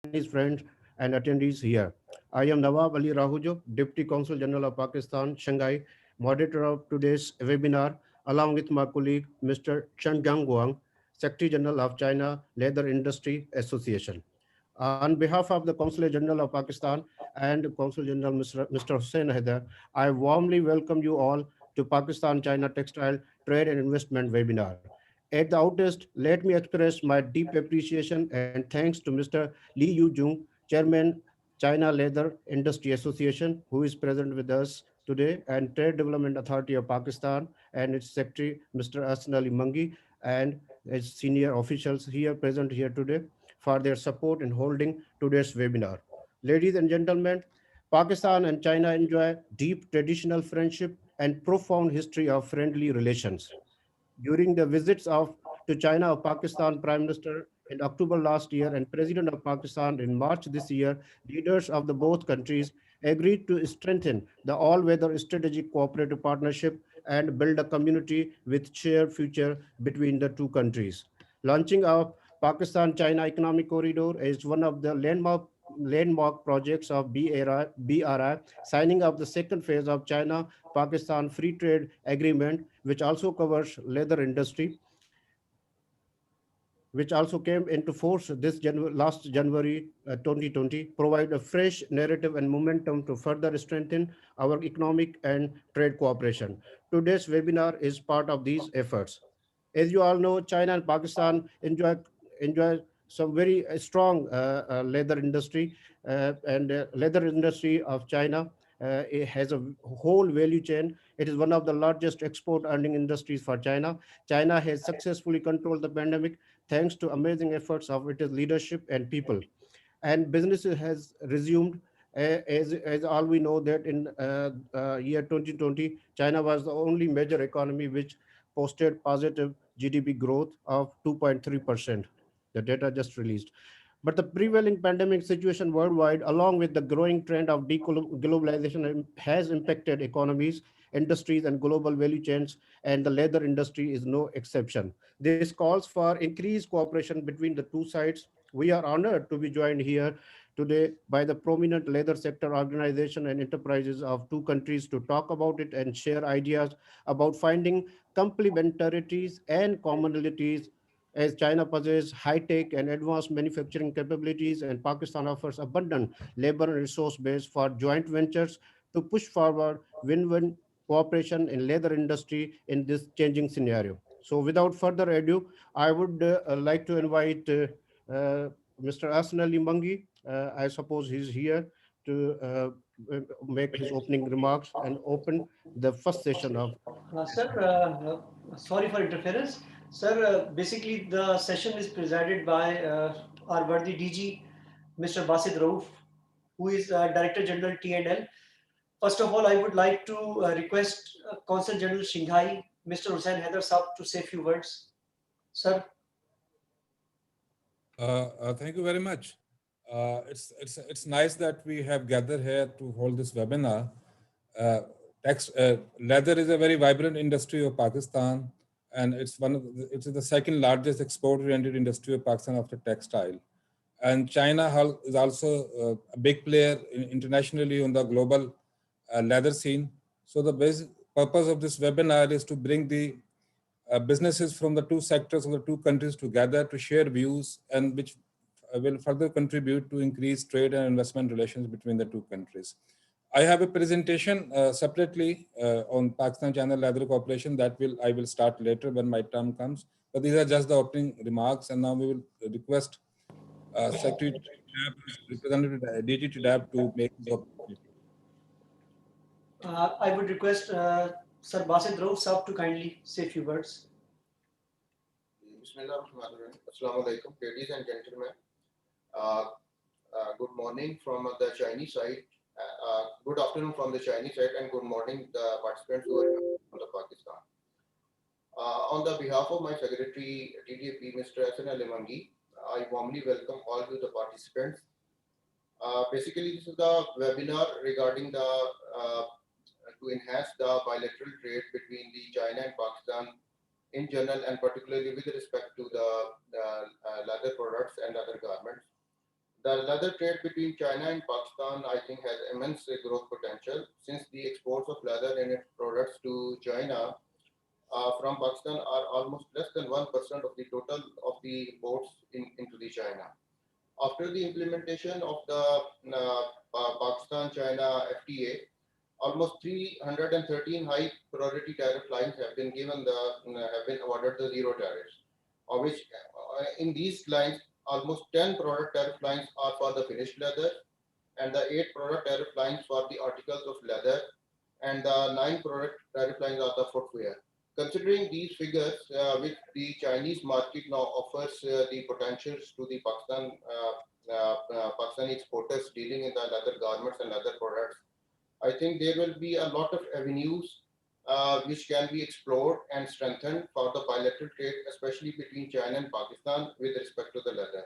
Chinese friends and attendees here. I am Nawab Ali Rahujo, Deputy Consul General of Pakistan, Shanghai, moderator of today's webinar, along with my colleague Mr. Chen Guang, Secretary General of China Leather Industry Association. On behalf of the Consulate General of Pakistan and Consul General Mr. Hussein Haider, I warmly welcome you all to Pakistan China Textile Trade and Investment webinar. At the outset, let me express my deep appreciation and thanks to Mr. Li Yujung, Chairman China Leather Industry Association, who is present with us today, and Trade Development Authority of Pakistan and its Secretary, Mr. Hassan Ali Mangi, and its senior officials here present here today for their support in holding today's webinar. Ladies and gentlemen, Pakistan and China enjoy deep traditional friendship and profound history of friendly relations. During the visits of to China of Pakistan Prime Minister in October last year and President of Pakistan in March this year, leaders of the both countries agreed to strengthen the all-weather strategic cooperative partnership and build a community with shared future between the two countries. Launching of Pakistan-China Economic Corridor is one of the landmark projects of BRI, signing of the second phase of China-Pakistan Free Trade Agreement, which also covers leather industry, which also came into force last January 2020, provide a fresh narrative and momentum to further strengthen our economic and trade cooperation. Today's webinar is part of these efforts. As you all know, China and Pakistan enjoy some very strong leather industry, and leather industry of China. It has a whole value chain. It is one of the largest export earning industries for China. China has successfully controlled the pandemic thanks to amazing efforts of its leadership and people. And business has resumed. As all we know that in year 2020, China was the only major economy which posted positive GDP growth of 2.3%. The data just released. But the prevailing pandemic situation worldwide, along with the growing trend of deglobalization, has impacted economies, industries, and global value chains, and the leather industry is no exception. This calls for increased cooperation between the two sides. We are honored to be joined here today by the prominent leather sector organization and enterprises of two countries to talk about it and share ideas about finding complementarities and commonalities, as China possesses high-tech and advanced manufacturing capabilities and Pakistan offers abundant labor and resource base for joint ventures to push forward win-win cooperation in leather industry in this changing scenario. So without further ado, I would like to invite Mr. Hassan Ali Mangi. I suppose he's here to make his opening remarks and open the first session of this. Sir, sorry for interference. Sir, basically the session is presided by our worthy DG, Mr. Basit Rauf, who is Director General T&L. First of all, I would like to request Consul General Shanghai, Mr. Hussein Haider Saab, to say a few words. Sir. Thank you very much. It's nice that we have gathered here to hold this webinar. Leather is a very vibrant industry of Pakistan, and it's the second largest export-oriented industry of Pakistan after textile. And China is also a big player internationally on the global leather scene. So the basic purpose of this webinar is to bring the businesses from the two sectors of the two countries together to share views, and which will further contribute to increase trade and investment relations between the two countries. I have a presentation separately on Pakistan-China Leather Cooperation that I will start later when my term comes. But these are just the opening remarks, and now we will request Secretary Tab, Representative DG Tab to make the opening. I would request Sir Basit Rauf Saab to kindly say a few words. Assalamu alaikum, ladies and gentlemen. Good morning from the Chinese side. Good afternoon from the Chinese side, and good morning the participants who are from the Pakistan. On the behalf of my secretary, DGP, Mr. Hassan Ali Mangi, I warmly welcome all of the participants. Basically, this is the webinar regarding the to enhance the bilateral trade between the China and Pakistan in general, and particularly with respect to the leather products and other garments. The leather trade between China and Pakistan, I think, has immense growth potential since the exports of leather and its products to China from Pakistan are almost less than 1% of the total of the imports into the China. After the implementation of the Pakistan-China FTA, almost 313 high priority tariff lines have been awarded the zero tariffs, of which in these lines, almost 10 product tariff lines are for the finished leather, and the 8 product tariff lines for the articles of leather, and the 9 product tariff lines are the footwear. Considering these figures, which the Chinese market now offers the potentials to the Pakistani exporters dealing in the leather garments and leather products, I think there will be a lot of avenues which can be explored and strengthened for the bilateral trade, especially between China and Pakistan with respect to the leather.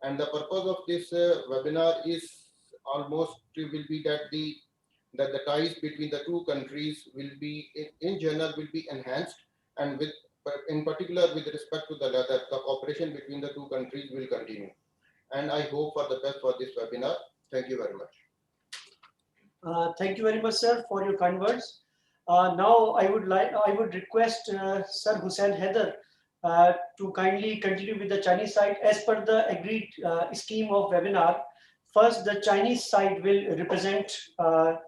And the purpose of this webinar is will be that the ties between the two countries will be, in general, will be enhanced, and in particular with respect to the leather, the cooperation between the two countries will continue. And I hope for the best for this webinar. Thank you very much. Thank you very much, sir, for your kind words. Now I would request Sir Hussain Haider to kindly continue with the Chinese side. As per the agreed scheme of webinar, first the Chinese side will represent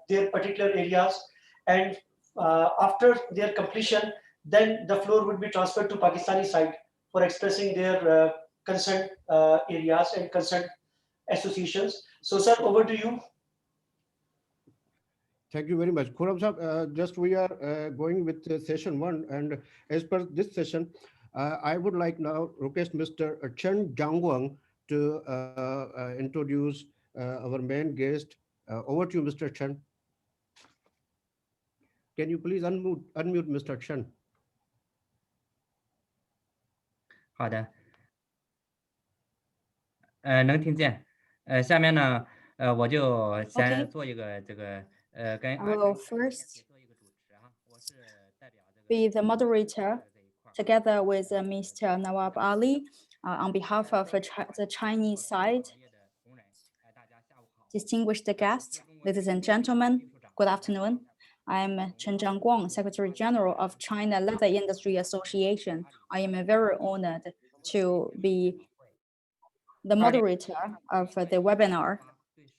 their particular areas, and after their completion, then the floor would be transferred to Pakistani side for expressing their concerned areas and concerned associations. So, sir, over to you. Thank you very much. Khurram Sahab, just we are going with session 1, and as per this session, I would like now request Mr. Chen Jiangguang to introduce our main guest. Over to you, Mr. Chen. Can you please unmute Mr. Chen? 好的，能听见。下面呢，我就先做一个这个跟 I will first be the moderator together with Mr. Nawab Ali on behalf of the Chinese side. Distinguished guests, ladies and gentlemen, good afternoon. I am Chen Jiangguang, Secretary General of China Leather Industry Association. I am very honored to be the moderator of the webinar.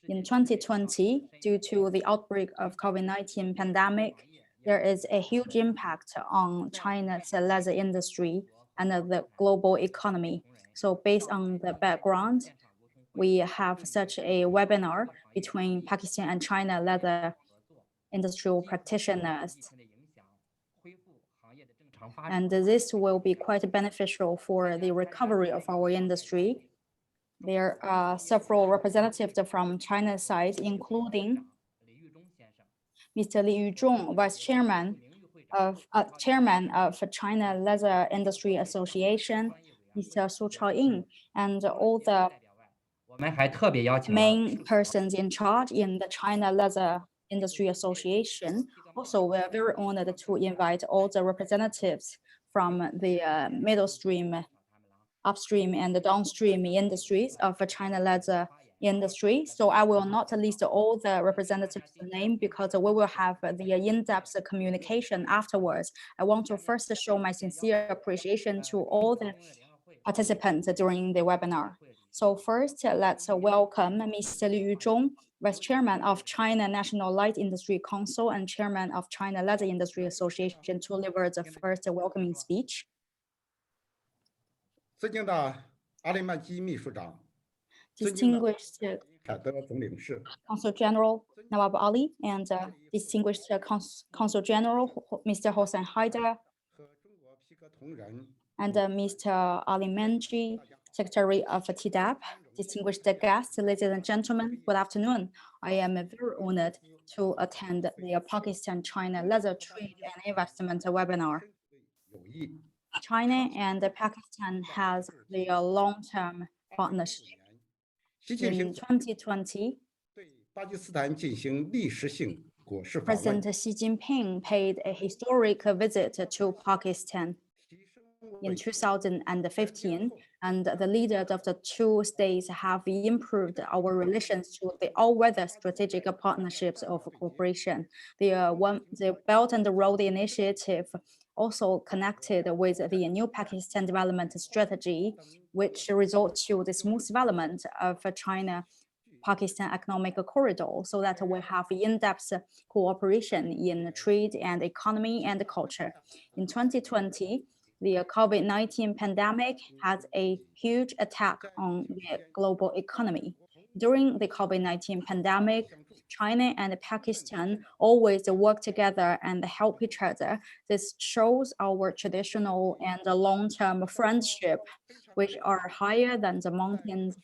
In 2020, due to the outbreak of COVID-19 pandemic, there is a huge impact on China's leather industry and the global economy. So based on the background, we have such a webinar between Pakistan and China leather industrial practitioners. And this will be quite beneficial for the recovery of our industry. There are several representatives from China's side, including Mr. Li Yuzhong, Vice Chairman of China Leather Industry Association, Mr. Su Chaoying, and all the main persons in charge in the China Leather Industry Association. Also, we are very honored to invite all the representatives from the middle stream, upstream, and the downstream industries of China leather industry. So I will not list all the representatives' name because we will have the in-depth communication afterwards. I want to first show my sincere appreciation to all the participants during the webinar. So first, let's welcome Mr. Li Yuzhong, Vice Chairman of China National Light Industry Council and Chairman of China Leather Industry Association, to deliver the first welcoming speech. 尊敬的阿里曼基秘书长， Distinguished 凯德总领事， Consul General Nawab Ali and Distinguished Consul General Mr. Hossein Haider 和中国皮革同仁， and Mr. Ali Menji, Secretary of TDAP, distinguished guests, ladies and gentlemen, good afternoon. I am very honored to attend the Pakistan-China Leather Trade and Investment webinar. 友谊。 China and Pakistan has the long-term partnership. 习近 In 平 2020, 对巴基斯坦进行历史性国事访问， President Xi Jinping paid a historic visit to Pakistan. 提升我 in 2015, and the leaders of the two states have improved our relations to the all-weather strategic partnerships of cooperation. The Belt and Road Initiative also connected with the new Pakistan development strategy, which results to the smooth development of China-Pakistan economic corridor, so that we have in-depth cooperation in trade and economy and culture. In 2020, the COVID-19 pandemic had a huge attack on the global economy. During the COVID-19 pandemic, China and Pakistan always work together and help each other. This shows our traditional and long-term friendship, which are higher than the mountains,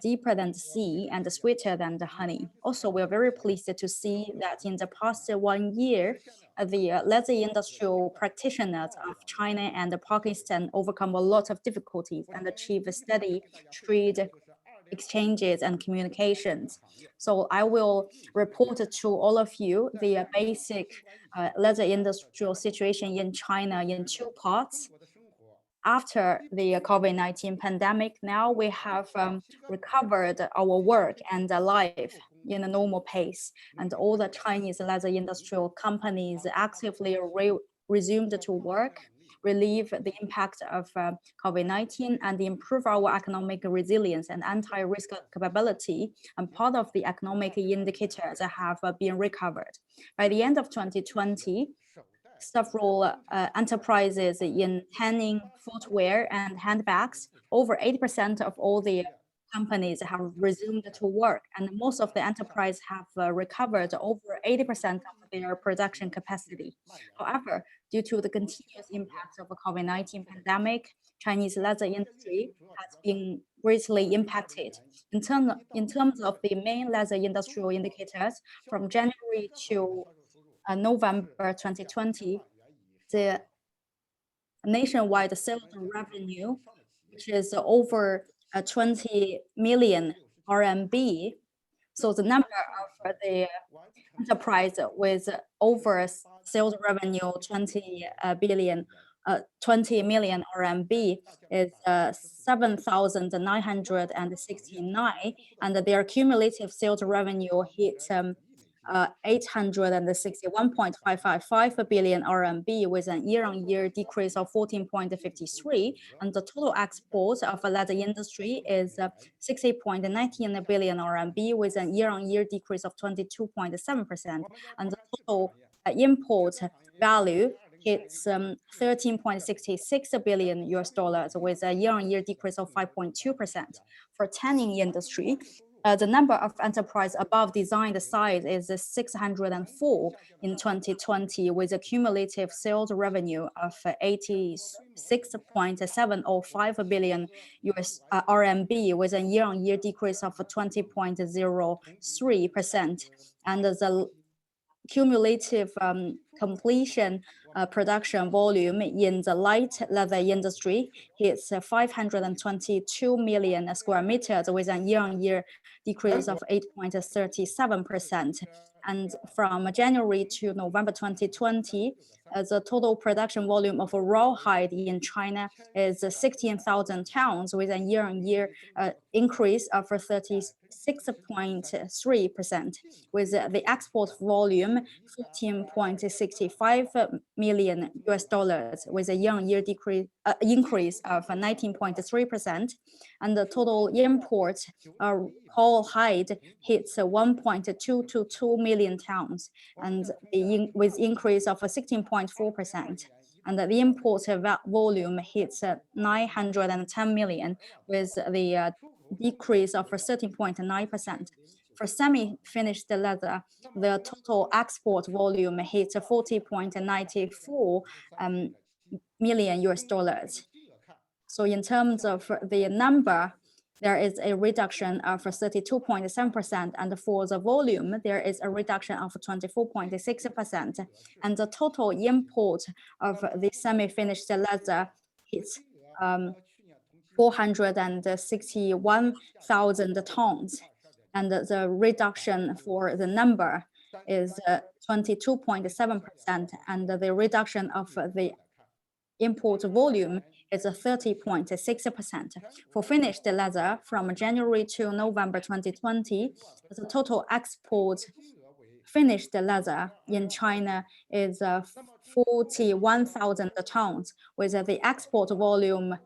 deeper than the sea, and sweeter than the honey. Also, we are very pleased to see that in the past 1 year, the leather industrial practitioners of China and Pakistan overcome a lot of difficulties and achieve steady trade exchanges and communications. So I will report to all of you the basic leather industrial situation in China in two parts. After the COVID-19 pandemic, now we have recovered our work and life in a normal pace, and all the Chinese leather industrial companies actively resumed to work, relieve the impact of COVID-19, and improve our economic resilience and anti-risk capability. And part of the economic indicators have been recovered. By the end of 2020, several enterprises in tanning, footwear, and handbags, over 80% of all the companies have resumed to work, and most of the enterprise have recovered over 80% of their production capacity. However, due to the continuous impact of the COVID-19 pandemic, Chinese leather industry has been greatly impacted. In terms of the main leather industrial indicators, from January to November 2020, the nationwide sales revenue, which is over 20 million RMB. So the number of the enterprise with over sales revenue 20 million RMB is 7,969, and their cumulative sales revenue hit 861.555 billion RMB with a year-on-year decrease of 14.53, and the total exports of the leather industry is 60.19 billion RMB with a year-on-year decrease of 22.7%, and the total import value hits 13.66 billion US dollars with a year-on-year decrease of 5.2%. For tanning industry, the number of enterprise above designed size is 604 in 2020 with a cumulative sales revenue of 86.705 billion RMB with a year-on-year decrease of 20.03%, and the cumulative completion production volume in the light leather industry hits 522 million square meters with a year-on-year decrease of 8.37%. And from January to November 2020, the total production volume of rawhide in China is 16,000 tons with a year-on-year increase of 36.3%, with the export volume 15.65 million US dollars with a year-on-year increase of 19.3%, and the total import whole hide hits 1.222 million tons, and with increase of 16.4%. And the import volume hits 910 million with the decrease of 13.9%. For semi-finished leather, the total export volume hits 40.94 million US dollars. So in terms of the number, there is a reduction of 32.7%, and for the volume, there is a reduction of 24.6%. And the total import of the semi-finished leather hits 461,000 tons, and the reduction for the number is 22.7%, and the reduction of the import volume is 30.6%. For finished leather, from January to November 2020, the total export finished leather in China is 41,000 tons, with the export volume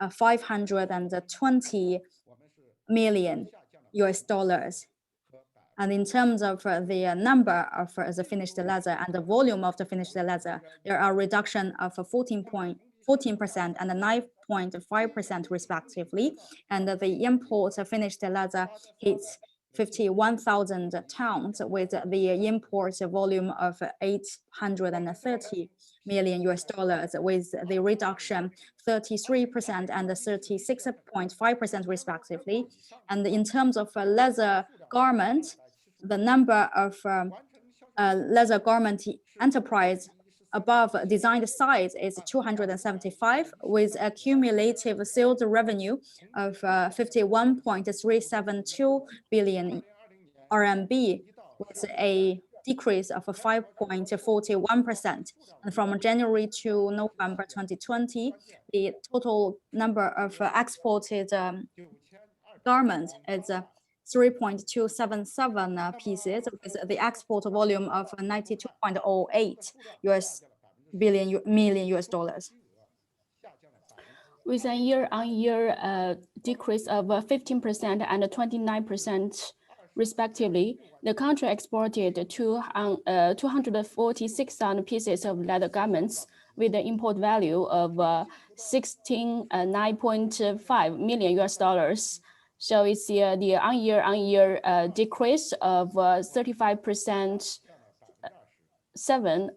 520 million US dollars. And in terms of the number of the finished leather and the volume of the finished leather, there are reduction of 14% and 9.5% respectively. And the import of finished leather hits 51,000 tons with the import volume of 830 million US dollars, with the reduction 33% and 36.5% respectively. And in terms of leather garment, the number of leather garment enterprise above designed size is 275, with a cumulative sales revenue of 51.372 billion RMB, with a decrease of 5.41%. And from January to November 2020, the total number of exported garments is 3.277 pieces, with the export volume of 92.08 million US dollars. With a year-on-year decrease of 15% and 29% respectively, the country exported 246,000 pieces of leather garments with an import value of 9.5 million US dollars. So it's the year-on-year decrease of 35%, 7%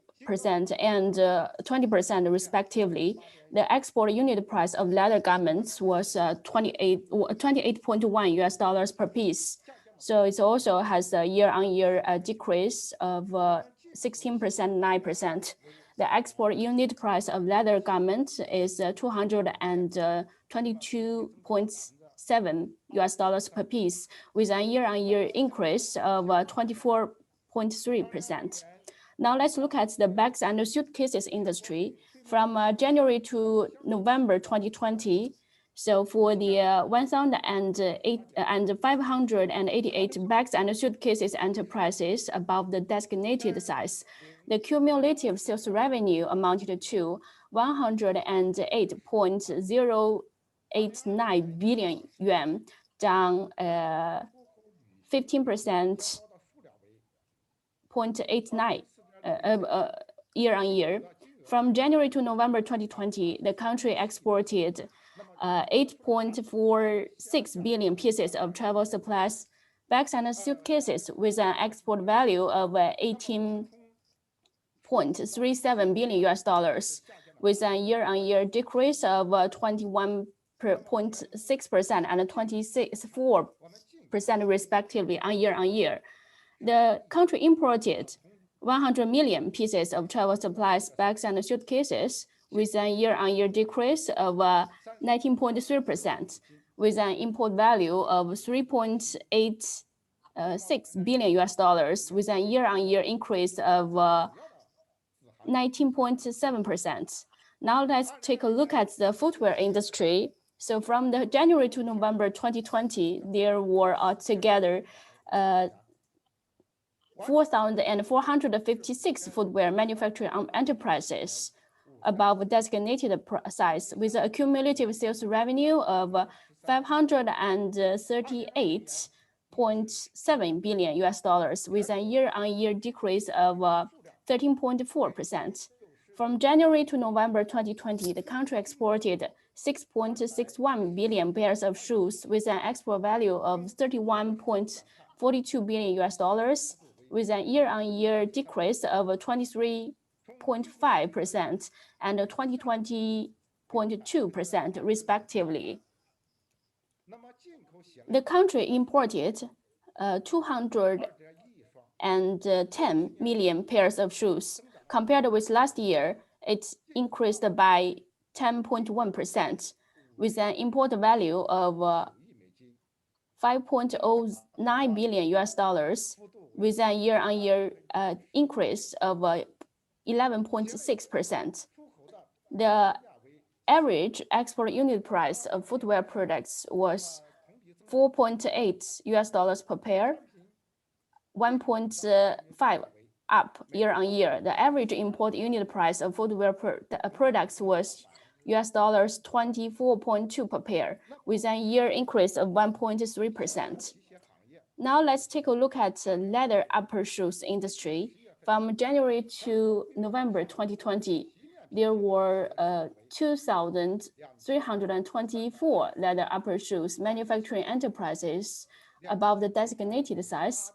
and 20% respectively. The export unit price of leather garments was 28.1 US dollars per piece. So it also has a year-on-year decrease of 16%, 9%. The export unit price of leather garments is 222.7 US dollars per piece, with a year-on-year increase of 24.3%. Now let's look at the bags and suitcases industry. From January to November 2020, so for the 1,588 bags and suitcases enterprises above the designated size, the cumulative sales revenue amounted to 108.089 billion yuan, down 15% 0.89 year-on-year. From January to November 2020, the country exported 8.46 billion pieces of travel supplies, bags and suitcases with an export value of 18.37 billion US dollars, with a year-on-year decrease of 21.6% and 24% respectively on year-on-year. The country imported 100 million pieces of travel supplies, bags and suitcases, with a year-on-year decrease of 19.3%, with an import value of 3.86 billion US dollars, with a year-on-year increase of 19.7%. Now let's take a look at the footwear industry. So from the January to November 2020, there were altogether 4,456 footwear manufacturing enterprises above designated size, with a cumulative sales revenue of 538.7 billion US dollars, with a year-on-year decrease of 13.4%. From January to November 2020, the country exported 6.61 billion pairs of shoes, with an export value of 31.42 billion US dollars, with a year-on-year decrease of 23.5% and 20.2% respectively. The country imported 210 million pairs of shoes. Compared with last year, it increased by 10.1%, with an import value of 5.09 billion US dollars, with a year-on-year increase of 11.6%. The average export unit price of footwear products was $4.8 per pair, 1.5 up year on year. The average import unit price of footwear products was $24.2 per pair, with a year increase of 1.3%. Now let's take a look at the leather upper shoes industry. From January to November 2020, there were 2,324 leather upper shoes manufacturing enterprises above the designated size,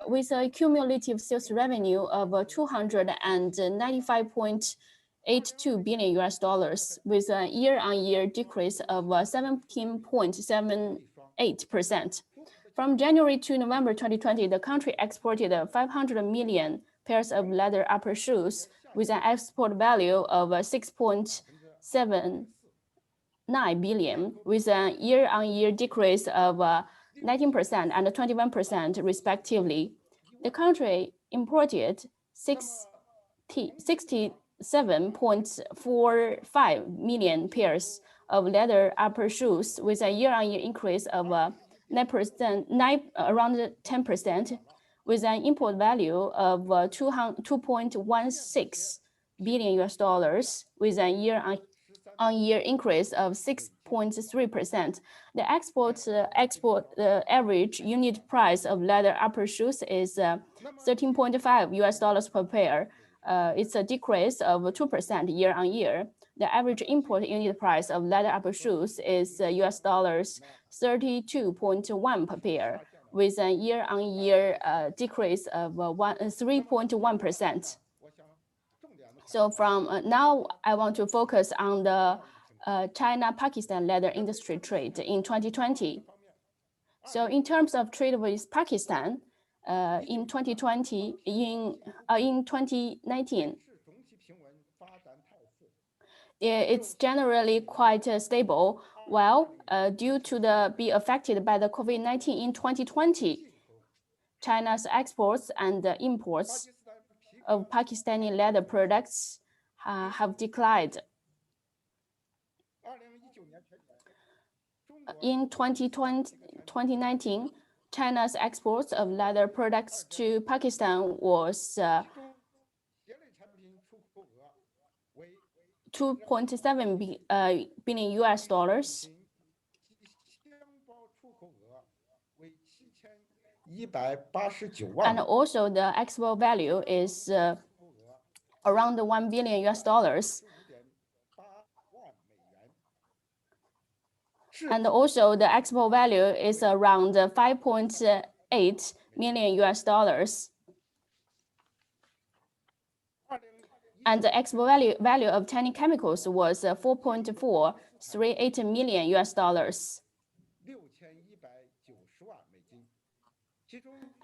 with a cumulative sales revenue of $295.82 billion with a year-on-year decrease of 17.78%. From January to November 2020, the country exported 500 million pairs of leather upper shoes with an export value of 6.79 billion, with a year-on-year decrease of 19% and 21% respectively. The country imported 67.45 million pairs of leather upper shoes with a year-on-year increase of 9%, around 10%, with an import value of $2.16 billion with a year-on-year increase of 6.3%. The export average unit price of leather upper shoes is $13.5 per pair. It's a decrease of 2% year on year. The average import unit price of leather upper shoes is $32.1 per pair, with a year-on-year decrease of 3.1%. So from now, I want to focus on the China-Pakistan leather industry trade in 2020. So in terms of trade with Pakistan, in 2019, it's generally quite stable. Well, due to be affected by the COVID-19 in 2020, China's exports and imports of Pakistani leather products have declined. In 2019, China's exports of leather products to Pakistan was $2.7 billion. And also the export value is around $1 billion. And also the export value is around $5.8 million. And the export value of tanning chemicals was $4.438 million.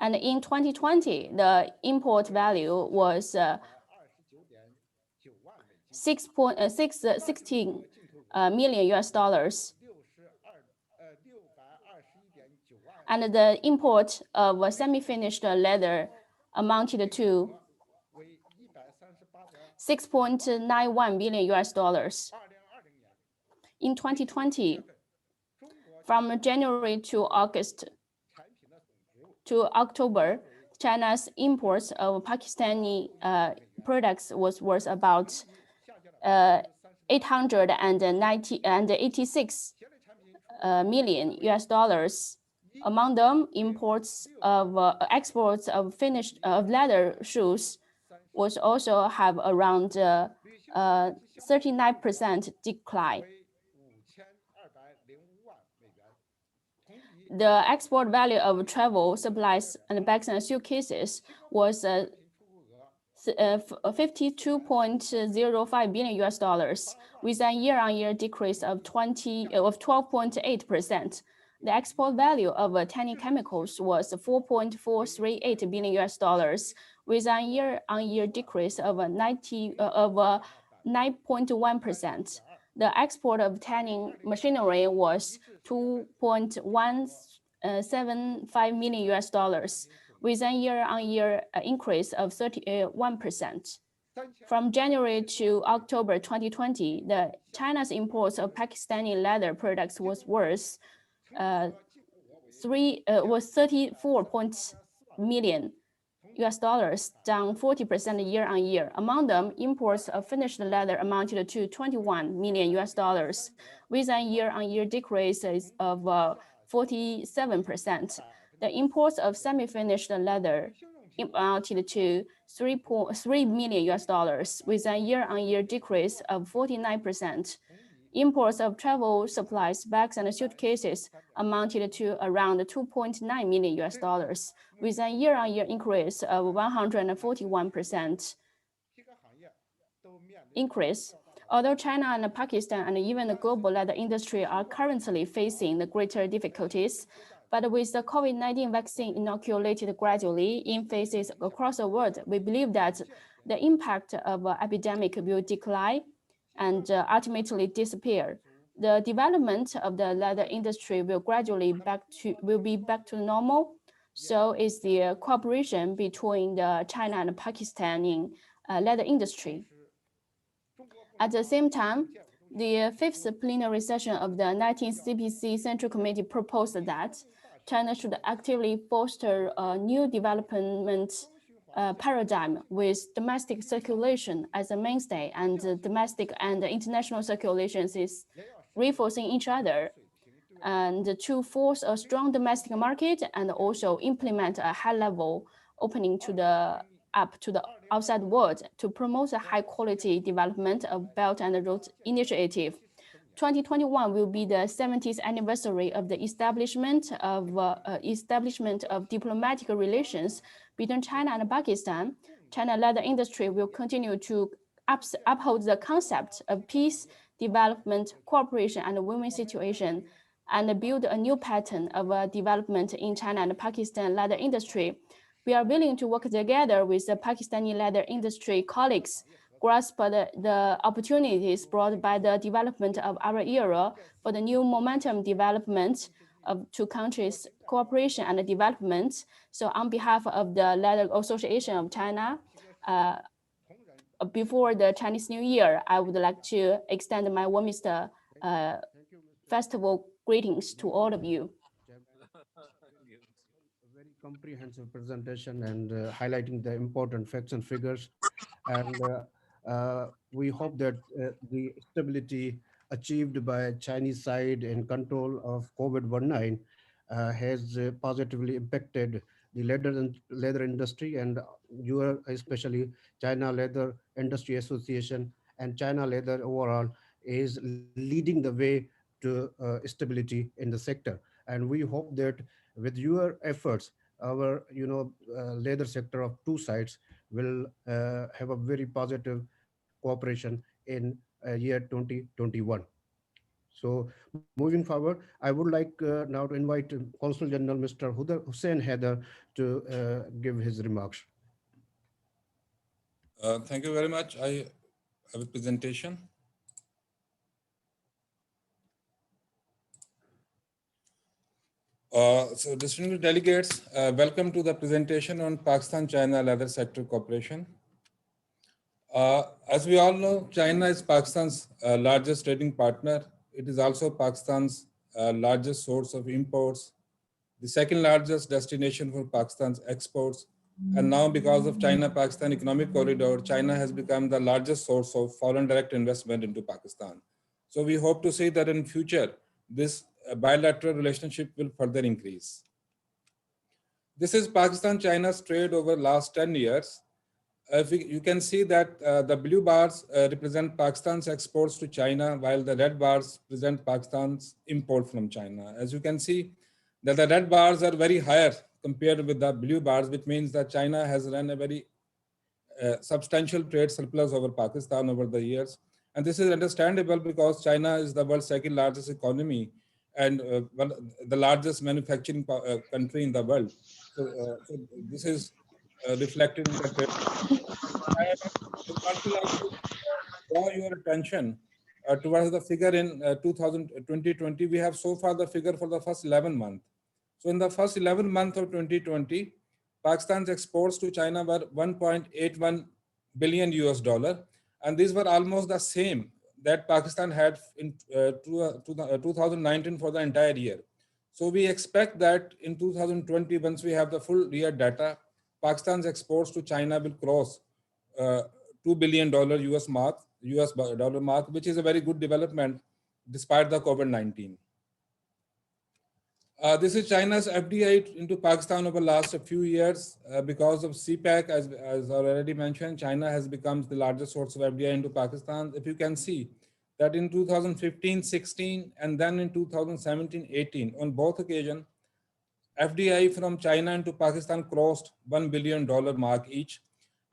And in 2020, the import value was $16 million. And the import of semi-finished leather amounted to $6.91 billion. In 2020, from January to October, China's imports of Pakistani products was worth about $886 million. Among them, exports of finished leather shoes was also have around 39% decline. The export value of travel supplies and bags and suitcases was $52.05 billion, with a year-on-year decrease of 12.8%. The export value of tanning chemicals was $4.438 billion, with a year-on-year decrease of 9.1%. The export of tanning machinery was $2.175 million, with a year-on-year increase of 31%. From January to October 2020, China's imports of Pakistani leather products was worse. Was 34 million US dollars, down 40% year on year. Among them, imports of finished leather amounted to 21 million US dollars, with a year on year decrease of 47%. The imports of semi-finished leather amounted to 3.3 million US dollars, with a year on year decrease of 49%. Imports of travel supplies, bags, and suitcases amounted to around 2.9 million US dollars, with a year-on-year increase of 141% increase. Although China and Pakistan and even the global leather industry are currently facing the greater difficulties, but with the COVID-19 vaccine inoculated gradually in phases across the world, we believe that the impact of the epidemic will decline and ultimately disappear. The development of the leather industry will gradually be back to normal. So is the cooperation between the China and Pakistan in leather industry. At the same time, the fifth plenary session of the 19th CPC Central Committee proposed that China should actively foster a new development paradigm with domestic circulation as a mainstay, and domestic and international circulations is reinforcing each other, and to force a strong domestic market and also implement a high-level opening to the outside world to promote a high-quality development of Belt and Road Initiative. 2021 will be the 70th anniversary of the establishment of diplomatic relations between China and Pakistan. China leather industry will continue to uphold the concept of peace, development, cooperation, and win-win situation, and build a new pattern of development in China and Pakistan leather industry. We are willing to work together with the Pakistani leather industry colleagues, grasp the opportunities brought by the development of our era for the new momentum development of two countries' cooperation and development. So on behalf of the Leather Association of China, before the Chinese New Year, I would like to extend my warmest festival greetings to all of you. A very comprehensive presentation and highlighting the important facts and figures. And we hope that the stability achieved by Chinese side in control of COVID-19 has positively impacted the leather industry, and you are especially China Leather Industry Association and China Leather overall is leading the way to stability in the sector. And we hope that with your efforts, our leather sector of two sides will have a very positive cooperation in year 2021. So moving forward, I would like now to invite Consul General Mr. Hussein Haider to give his remarks. Thank you very much. I have a presentation. So distinguished delegates, welcome to the presentation on Pakistan-China Leather Sector Cooperation. As we all know, China is Pakistan's largest trading partner. It is also Pakistan's largest source of imports, the second largest destination for Pakistan's exports. And now because of China-Pakistan economic corridor, China has become the largest source of foreign direct investment into Pakistan. So we hope to see that in future, this bilateral relationship will further increase. This is Pakistan-China's trade over last 10 years. You can see that the blue bars represent Pakistan's exports to China, while the red bars present Pakistan's import from China. As you can see, that the red bars are very higher compared with the blue bars, which means that China has run a very substantial trade surplus over Pakistan over the years. And this is understandable because China is the world's second largest economy and the largest manufacturing country in the world. So this is reflected in the trade. I want to draw your attention towards the figure in 2020. We have so far the figure for the first 11 months. So in the first 11 months of 2020, Pakistan's exports to China were 1.81 billion US dollar, and these were almost the same that Pakistan had in 2019 for the entire year. So we expect that in 2020, once we have the full year data, Pakistan's exports to China will cross $2 billion US dollar mark, which is a very good development despite the COVID-19. This is China's FDI into Pakistan over the last few years. Because of CPEC, as already mentioned, China has become the largest source of FDI into Pakistan. If you can see that in 2015-16 and then in 2017-18, on both occasions, FDI from China into Pakistan crossed $1 billion mark each.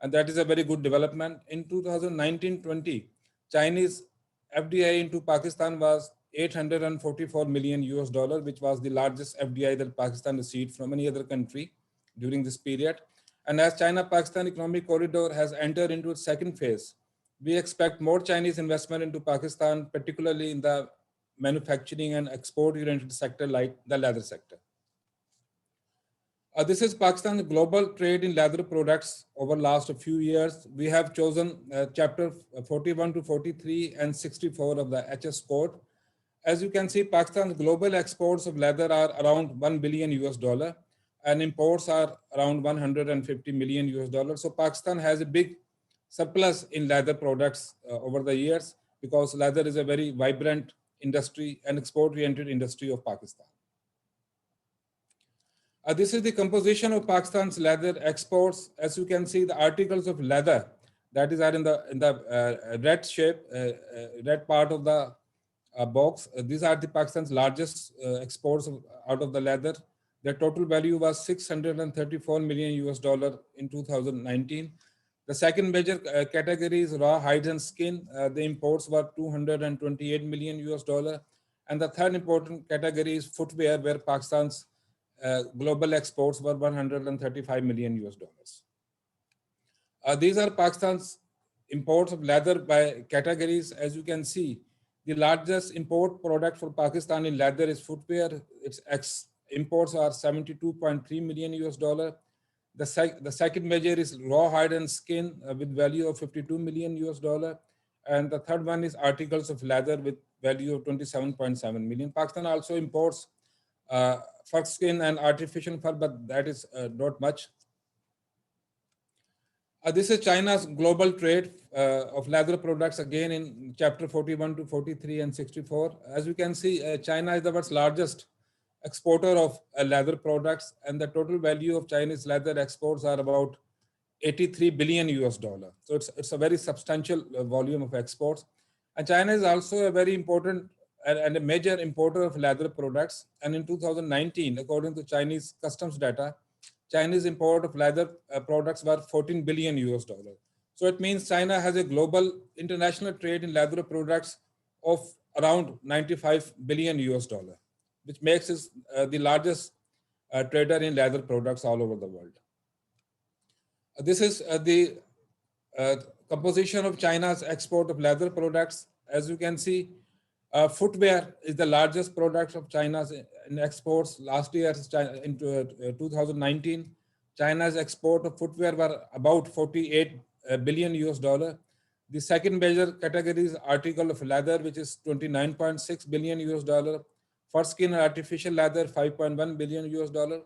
And that is a very good development. In 2019-20, Chinese FDI into Pakistan was 844 million US dollar, which was the largest FDI that Pakistan received from any other country during this period. And as China-Pakistan economic corridor has entered into its second phase, we expect more Chinese investment into Pakistan, particularly in the manufacturing and export-oriented sector like the leather sector. This is Pakistan's global trade in leather products over the last few years. We have chosen chapter 41 to 43 and 64 of the HS code. As you can see, Pakistan's global exports of leather are around $1 billion US dollar and imports are around 150 million US dollars. So Pakistan has a big surplus in leather products over the years because leather is a very vibrant industry and export-oriented industry of Pakistan. This is the composition of Pakistan's leather exports. As you can see, the articles of leather that is are in the red shape, red part of the box. These are the Pakistan's largest exports out of the leather. Their total value was 634 million US dollar in 2019. The second major category is raw hides and skin. The imports were 228 million US dollar. And the third important category is footwear, where Pakistan's global exports were 135 million US dollars. These are Pakistan's imports of leather by categories. As you can see, the largest import product for Pakistan in leather is footwear. Its imports are 72.3 million US dollar. The second major is raw hide and skin with value of 52 million US dollar. And the third one is articles of leather with value of 27.7 million. Pakistan also imports fur skin and artificial fur, but that is not much. This is China's global trade of leather products, again in chapter 41 to 43 and 64. As you can see, China is the world's largest exporter of leather products, and the total value of Chinese leather exports are about 83 billion US dollar. So it's a very substantial volume of exports. And China is also a very important and a major importer of leather products. And in 2019, according to Chinese customs data, Chinese import of leather products were 14 billion US dollar. So it means China has a global international trade in leather products of around 95 billion US dollar, which makes it the largest trader in leather products all over the world. This is the composition of China's export of leather products. As you can see, footwear is the largest product of China's in exports. Last year, in 2019, China's export of footwear were about 48 billion US dollar. The second major category is article of leather, which is 29.6 billion US dollar. Fur skin and artificial leather, 5.1 billion US dollar.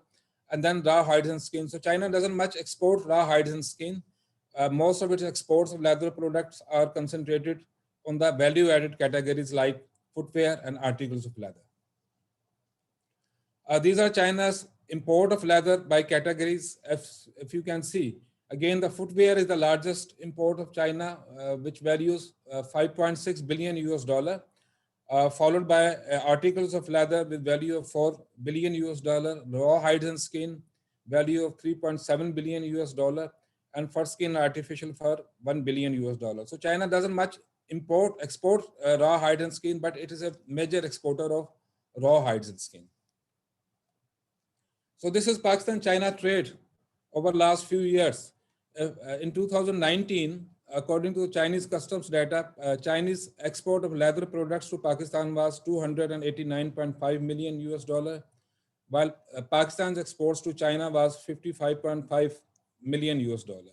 And then raw hides and skin. So China doesn't much export raw hides and skin. Most of its exports of leather products are concentrated on the value-added categories like footwear and articles of leather. These are China's import of leather by categories. If you can see, again, the footwear is the largest import of China, which values 5.6 billion US dollar, followed by articles of leather with value of 4 billion US dollar, raw hides and skin, value of 3.7 billion US dollar, and fur skin artificial fur, 1 billion US dollar. So China doesn't much export raw hide and skin, but it is a major exporter of raw hides and skin. So this is Pakistan-China trade over the last few years. In 2019, according to Chinese customs data, Chinese export of leather products to Pakistan was 289.5 million US dollar, while Pakistan's exports to China was 55.5 million US dollar.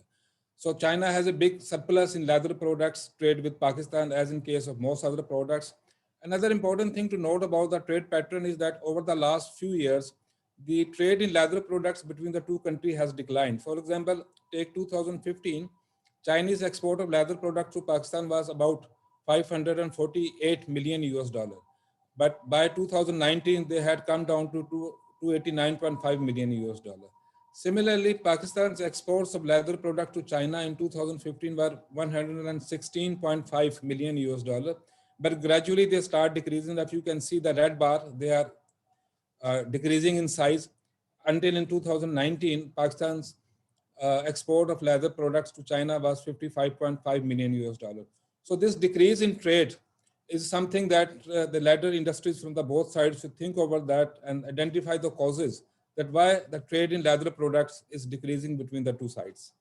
So China has a big surplus in leather products trade with Pakistan, as in case of most other products. Another important thing to note about the trade pattern is that over the last few years, the trade in leather products between the two countries has declined. For example, take 2015, Chinese export of leather products to Pakistan was about 548 million US dollar. But by 2019, they had come down to 289.5 million US dollar. Similarly, Pakistan's exports of leather products to China in 2015 were 116.5 million US dollar, but gradually they start decreasing. If you can see the red bar, they are decreasing in size until in 2019, Pakistan's export of leather products to China was 55.5 million US dollar. So this decrease in trade is something that the leather industries from the both sides should think over that and identify the causes that why the trade in leather products is decreasing between the two sides.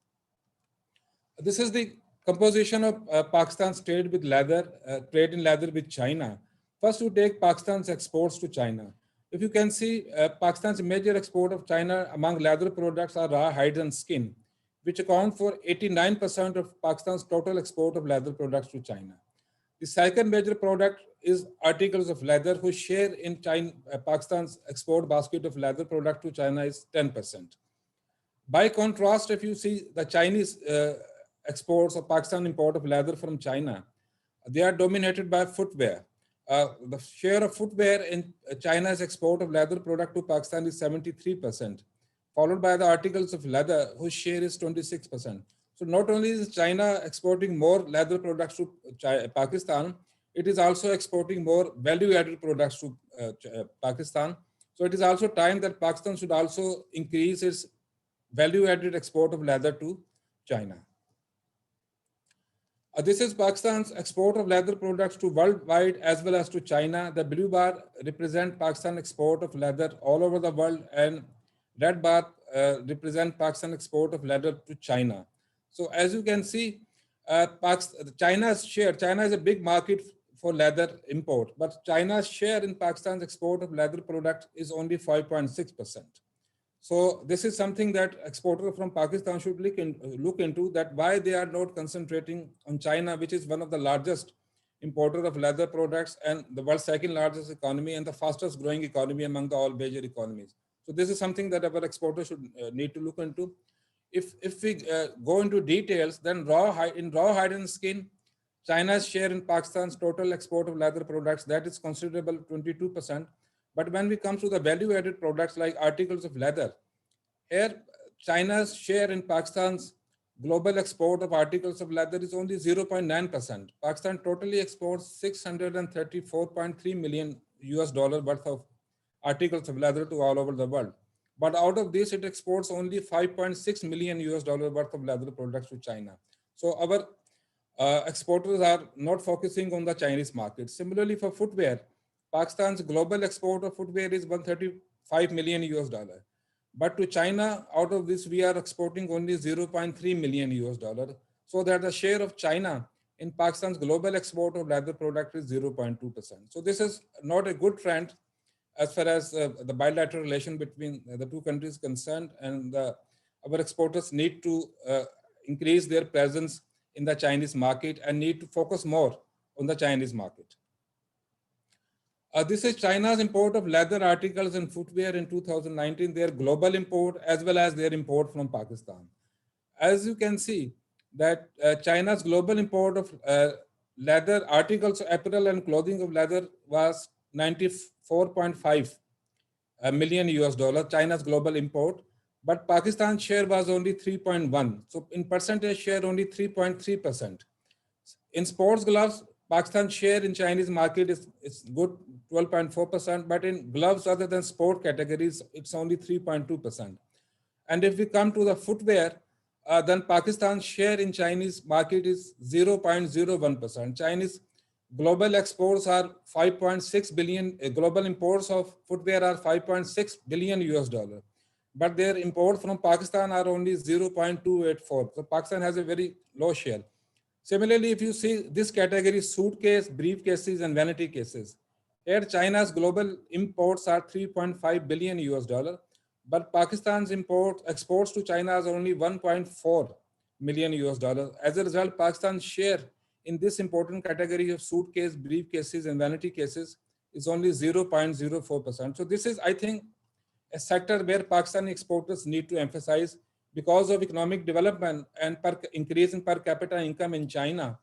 This is the composition of Pakistan's trade with leather, trade in leather with China. First, we take Pakistan's exports to China. If you can see, Pakistan's major export of China among leather products are raw hides and skin, which account for 89% of Pakistan's total export of leather products to China. The second major product is articles of leather, whose share in China, Pakistan's export basket of leather product to China is 10%. By contrast, if you see the Chinese exports of Pakistan import of leather from China, they are dominated by footwear. The share of footwear in China's export of leather product to Pakistan is 73%, followed by the articles of leather, whose share is 26%. So not only is China exporting more leather products to Pakistan, it is also exporting more value-added products to Pakistan. So it is also time that Pakistan should also increase its value-added export of leather to China. This is Pakistan's export of leather products to worldwide as well as to China. The blue bar represents Pakistan export of leather all over the world, and red bar represents Pakistan export of leather to China. So as you can see, China's share, China is a big market for leather import, but China's share in Pakistan's export of leather products is only 5.6%. So this is something that exporters from Pakistan should look into, that why they are not concentrating on China, which is one of the largest importer of leather products and the world's second largest economy and the fastest growing economy among the all major economies. So this is something that our exporters should need to look into. If we go into details, then raw hide and skin, China's share in Pakistan's total export of leather products, that is considerable, 22%. But when we come to the value-added products like articles of leather, here China's share in Pakistan's global export of articles of leather is only 0.9%. Pakistan totally exports 634.3 million US dollar worth of articles of leather to all over the world. But out of this, it exports only 5.6 million US dollar worth of leather products to China. So our exporters are not focusing on the Chinese market. Similarly, for footwear, Pakistan's global export of footwear is 135 million US dollar. But to China, out of this, we are exporting only 0.3 million US dollar. So that the share of China in Pakistan's global export of leather product is 0.2%. So this is not a good trend as far as the bilateral relation between the two countries is concerned, and our exporters need to increase their presence in the Chinese market and need to focus more on the Chinese market. This is China's import of leather articles and footwear in 2019, their global import as well as their import from Pakistan. As you can see that China's global import of leather articles, apparel and clothing of leather was 94.5 million US dollar, China's global import, but Pakistan's share was only 3.1. So in percentage share, only 3.3%. In sports gloves, Pakistan's share in Chinese market is good, 12.4%, but in gloves other than sport categories, it's only 3.2%. And if we come to the footwear, then Pakistan's share in Chinese market is 0.01%. Chinese global exports are 5.6 billion, global imports of footwear are 5.6 billion US dollar, but their imports from Pakistan are only 0.284. So Pakistan has a very low share. Similarly, if you see this category, suitcase, briefcases, and vanity cases, here China's global imports are 3.5 billion US dollar, but Pakistan's exports to China is only 1.4 million US dollars. As a result, Pakistan's share in this important category of suitcase, briefcases, and vanity cases is only 0.04%. So this is, I think, a sector where Pakistani exporters need to emphasize because of economic development and increase in per capita income in China.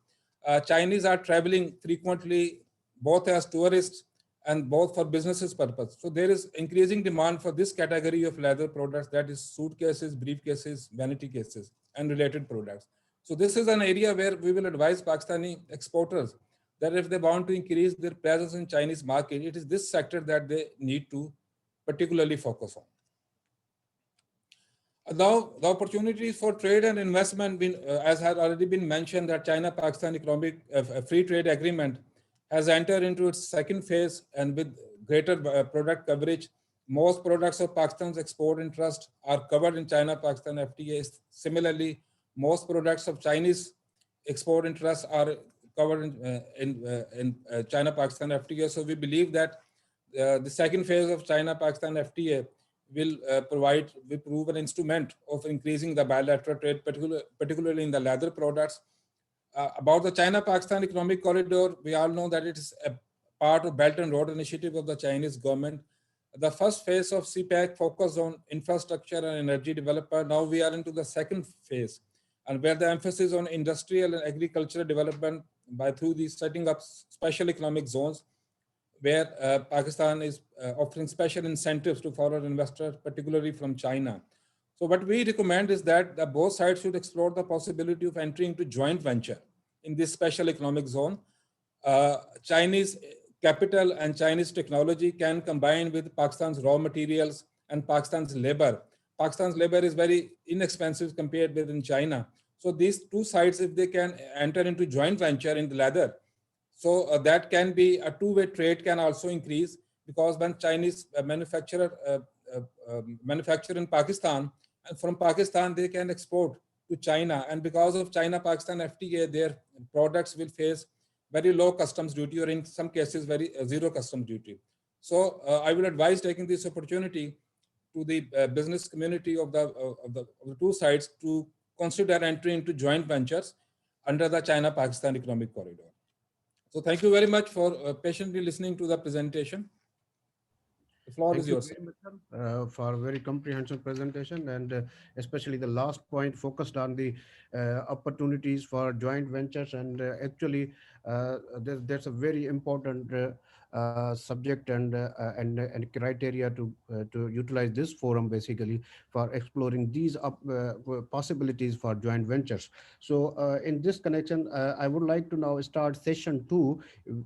Chinese are traveling frequently, both as tourists and both for businesses purpose. So there is increasing demand for this category of leather products, that is suitcases, briefcases, vanity cases, and related products. So this is an area where we will advise Pakistani exporters that if they want to increase their presence in Chinese market, it is this sector that they need to particularly focus on. Now, the opportunities for trade and investment, as had already been mentioned, that China-Pakistan economic free trade agreement has entered into its second phase, and with greater product coverage, most products of Pakistan's export interest are covered in China-Pakistan FTA. Similarly, most products of Chinese export interests are covered in China-Pakistan FTA. So we believe that the second phase of China-Pakistan FTA will prove an instrument of increasing the bilateral trade, particularly in the leather products. About the China-Pakistan economic corridor, we all know that it is a part of Belt and Road Initiative of the Chinese government. The first phase of CPEC focused on infrastructure and energy development. Now we are into the second phase, and where the emphasis on industrial and agricultural development through the setting up special economic zones, where Pakistan is offering special incentives to foreign investors, particularly from China. So what we recommend is that both sides should explore the possibility of entering into joint venture in this special economic zone. Chinese capital and Chinese technology can combine with Pakistan's raw materials and Pakistan's labor. Pakistan's labor is very inexpensive compared with in China. So these two sides, if they can enter into joint venture in the leather, so that can be a two-way trade can also increase, because when Chinese manufacturer manufacture in Pakistan, and from Pakistan they can export to China, and because of China-Pakistan FTA, their products will face very low customs duty, or in some cases very zero customs duty. So I will advise taking this opportunity to the business community of the two sides to consider entry into joint ventures under the China-Pakistan economic corridor. So thank you very much for patiently listening to the presentation. The floor is yours. Thank you very much, for a very comprehensive presentation, and especially the last point focused on the opportunities for joint ventures. And actually, there's a very important subject and criteria to utilize this forum basically for exploring these possibilities for joint ventures. So in this connection, I would like to now start session 2.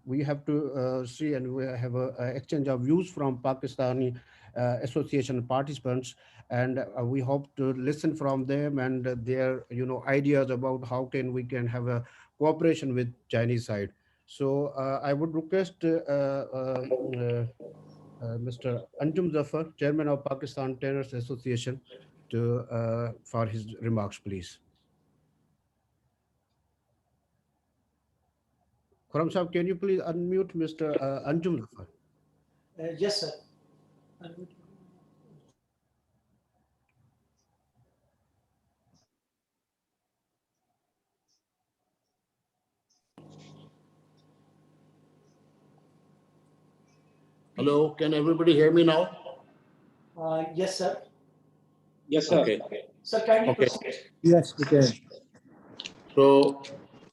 We have to see, and we have an exchange of views from Pakistani association participants, and we hope to listen from them and their ideas about how we can have a cooperation with Chinese side. So I would request Mr. Anjum Zafar, Chairman of Pakistan Tanners Association, for his remarks, please. Khurram Sahab, can you please unmute Mr. Anjum Zafar? Yes, sir. Hello, can everybody hear me now? Yes, sir. Yes, sir. Okay. Sir, kindly Okay. proceed. Yes, we can. So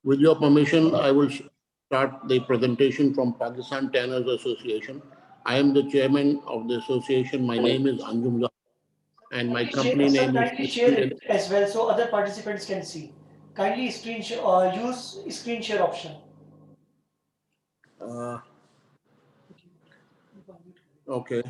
with your permission, I will start the presentation from Pakistan Tanners Association. I am the chairman of the association. My name is Anjum Zafar, and my company Sir, name kindly is share it as well so other participants can see. Kindly screen share, use screen share option. Okay.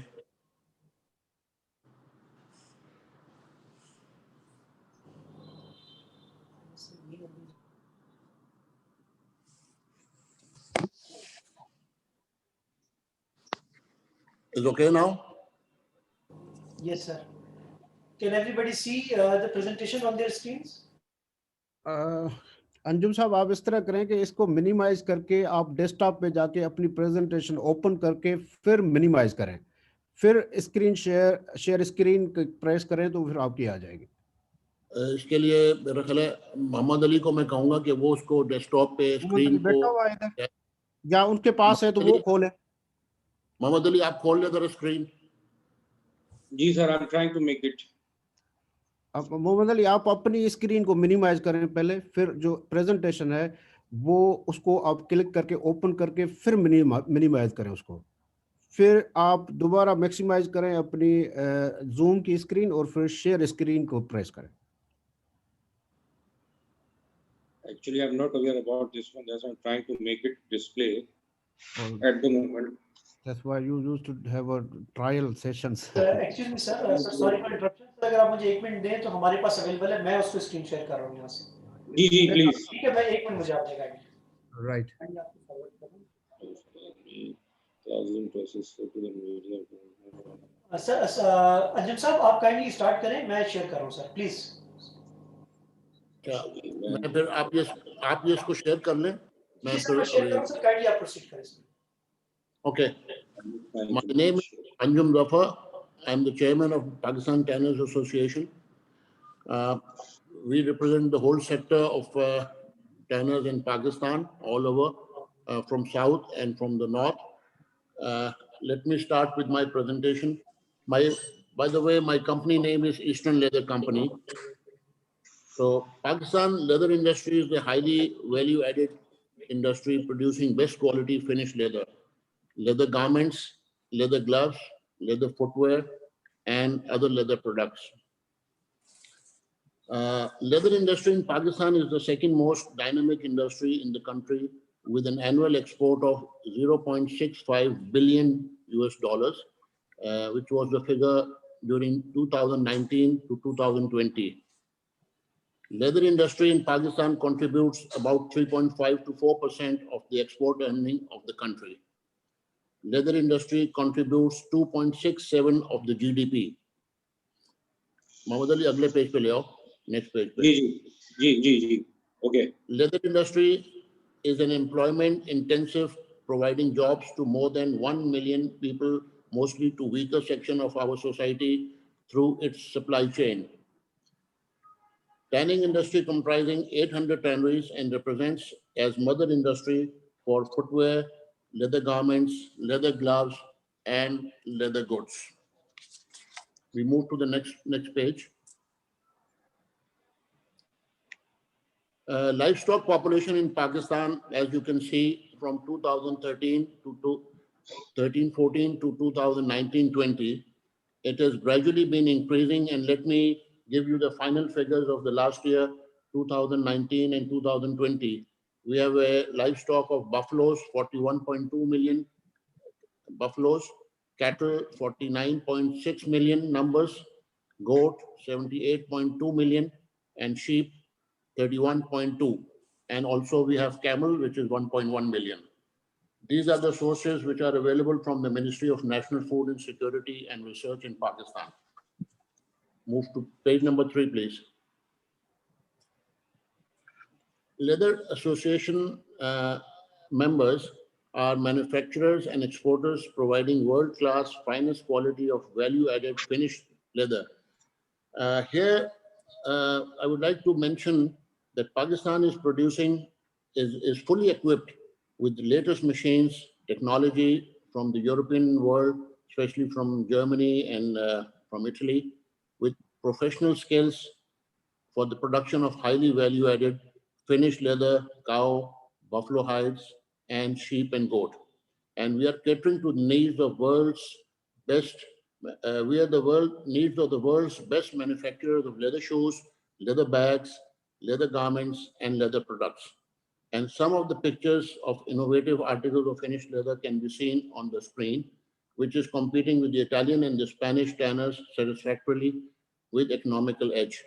Is okay now? Yes, sir. Can everybody see the presentation on their screens? Anjum साहब, आप इस तरह करें कि इसको minimise करके आप desktop पे जाके अपनी प्रेजेंटेशन ओपन करके फिर मिनिमाइज करें, फिर स्क्रीन शेयर स्क्रीन प्रेस करें तो फिर आपकी आ जाएगी. इसके लिए मेरा ख्याल है मोहम्मद अली को मैं कहूंगा कि वो उसको डेस्कटॉप पे स्क्रीन को बैठा हुआ है इधर, या उनके पास है तो वो खोले। मोहम्मद अली आप खोल ले जरा स्क्रीन। जी sir, I am trying to make it. अब मोहम्मद अली आप अपनी स्क्रीन को मिनिमाइज करें पहले, फिर जो प्रेजेंटेशन है वो उसको आप क्लिक करके ओपन करके फिर मिनिमाइज करें उसको, फिर आप दोबारा मैक्सिमाइज करें अपनी जूम की स्क्रीन और फिर शेयर स्क्रीन को प्रेस करें। Actually, I'm not aware about this one. That's why I'm trying to make it display at the moment. That's why you used to have a trial sessions. Excuse me, sir. Sorry for interruption. अगर आप मुझे 1 minute दें तो हमारे पास available है, मैं उसको screen share कर रहा हूँ यहाँ से। जी जी प्लीज। ठीक है, मैं 1 मिनट मुझे आप देगा। Right. सर अंजुम साहब आप काइंडली स्टार्ट करें, मैं शेयर कर रहा हूँ सर, प्लीज। क्या मैं फिर आप ये इसको शेयर कर लें, मैं फिर शेयर करूँ सर, काइंडली आप प्रोसीड करें। Okay. My name is Anjum Zafar. I'm the chairman of Pakistan Tanners Association. We represent the whole sector of tanners in Pakistan, all over, from south and from the north. Let me start with my presentation. By the way, my company name is Eastern Leather Company. So Pakistan leather industry is a highly value-added industry producing best quality finished leather garments, leather gloves, leather footwear, and other leather products. Leather industry in Pakistan is the second most dynamic industry in the country with an annual export of $0.65 billion US, which was the figure during 2019 to 2020. Leather industry in Pakistan contributes about 3.5 to 4% of the export earning of the country. Leather industry contributes 2.67 of the GDP. Mohammad Ali, अगले page पे ले आओ, next page पे. जी. Okay. Leather industry is an employment intensive, providing jobs to more than 1 million people, mostly to weaker section of our society through its supply chain. Tanning industry comprising 800 tanneries and represents as mother industry for footwear, leather garments, leather gloves, and leather goods. We move to the next page. Livestock population in Pakistan, as you can see, from 2013 to 13-14 to 2019-20, it has gradually been increasing. And let me give you the final figures of the last year, 2019 and 2020. We have a livestock of buffaloes, 41.2 million buffaloes, cattle, 49.6 million numbers, goat, 78.2 million, and sheep, 31.2. And also we have camel, which is 1.1 million. These are the sources which are available from the Ministry of National Food and Security and Research in Pakistan. Move to page number 3, please. Leather Association members are manufacturers and exporters providing world-class, finest quality of value-added finished leather. Here, I would like to mention that Pakistan is fully equipped with the latest machines, technology from the European world, especially from Germany and from Italy, with professional skills for the production of highly value-added finished leather, cow, buffalo hides, and sheep and goat. And we are catering to the needs of needs of the world's best manufacturers of leather shoes, leather bags, leather garments, and leather products. And some of the pictures of innovative articles of finished leather can be seen on the screen, which is competing with the Italian and the Spanish tanners satisfactorily with economical edge.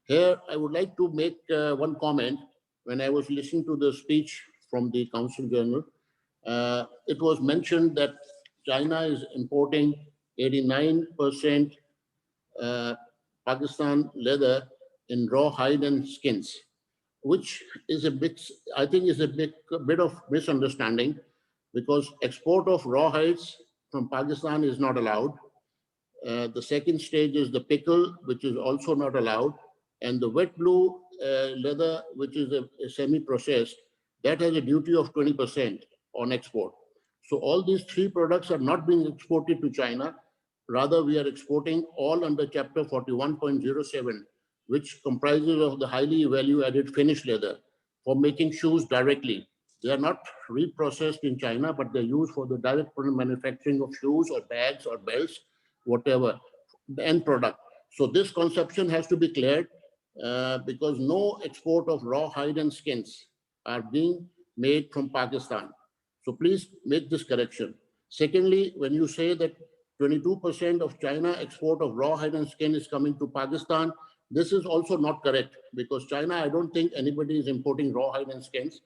Here, I would like to make one comment. When I was listening to the speech from the Council General, it was mentioned that China is importing 89% Pakistan leather in raw hide and skins, which is I think is a bit of misunderstanding, because export of raw hides from Pakistan is not allowed. The second stage is the pickle, which is also not allowed. And the third stage is the finished goods, which is also not allowed. And the fourth stage is the raw hide, which is also not allowed. And the fifth stage is the finished goods, which is also not allowed. And the sixth stage is the finished goods, which is also not allowed. And the seventh stage is the finished goods, which is also not allowed. And the wet blue leather, which is a semi-processed, that has a duty of 20% on export. So all these three products are not being exported to China. Rather, we are exporting all under Chapter 41.07, which comprises of the highly value-added finished leather for making shoes directly. They are not reprocessed in China, but they're used for the direct manufacturing of shoes or bags or belts, whatever, the end product. So this conception has to be cleared because no export of raw hide and skins are being made from Pakistan. So please make this correction. Secondly, when you say that 22% of China export of raw hide and skin is coming to Pakistan, this is also not correct because China, I don't think anybody is importing raw hide and skins.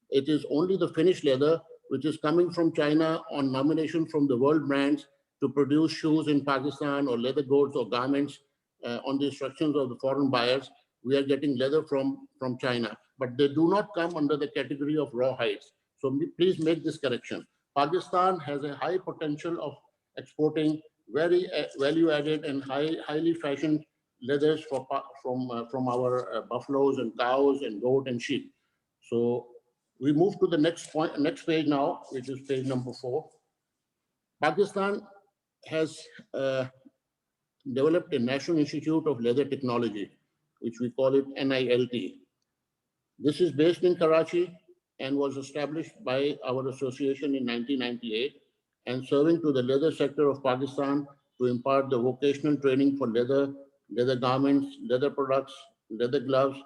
It is only the finished leather which is coming from China on nomination from the world brands to produce shoes in Pakistan or leather goods or garments on the instructions of the foreign buyers. We are getting leather from China, but they do not come under the category of raw hides. So please make this correction. Pakistan has a high potential of exporting very value-added and highly fashioned leathers from our buffaloes and cows and goat and sheep. So we move to the next page now, which is page number 4. Pakistan has developed a National Institute of Leather Technology, which we call it NILT. This is based in Karachi and was established by our association in 1998 and serving to the leather sector of Pakistan to impart the vocational training for leather garments, leather products, leather gloves,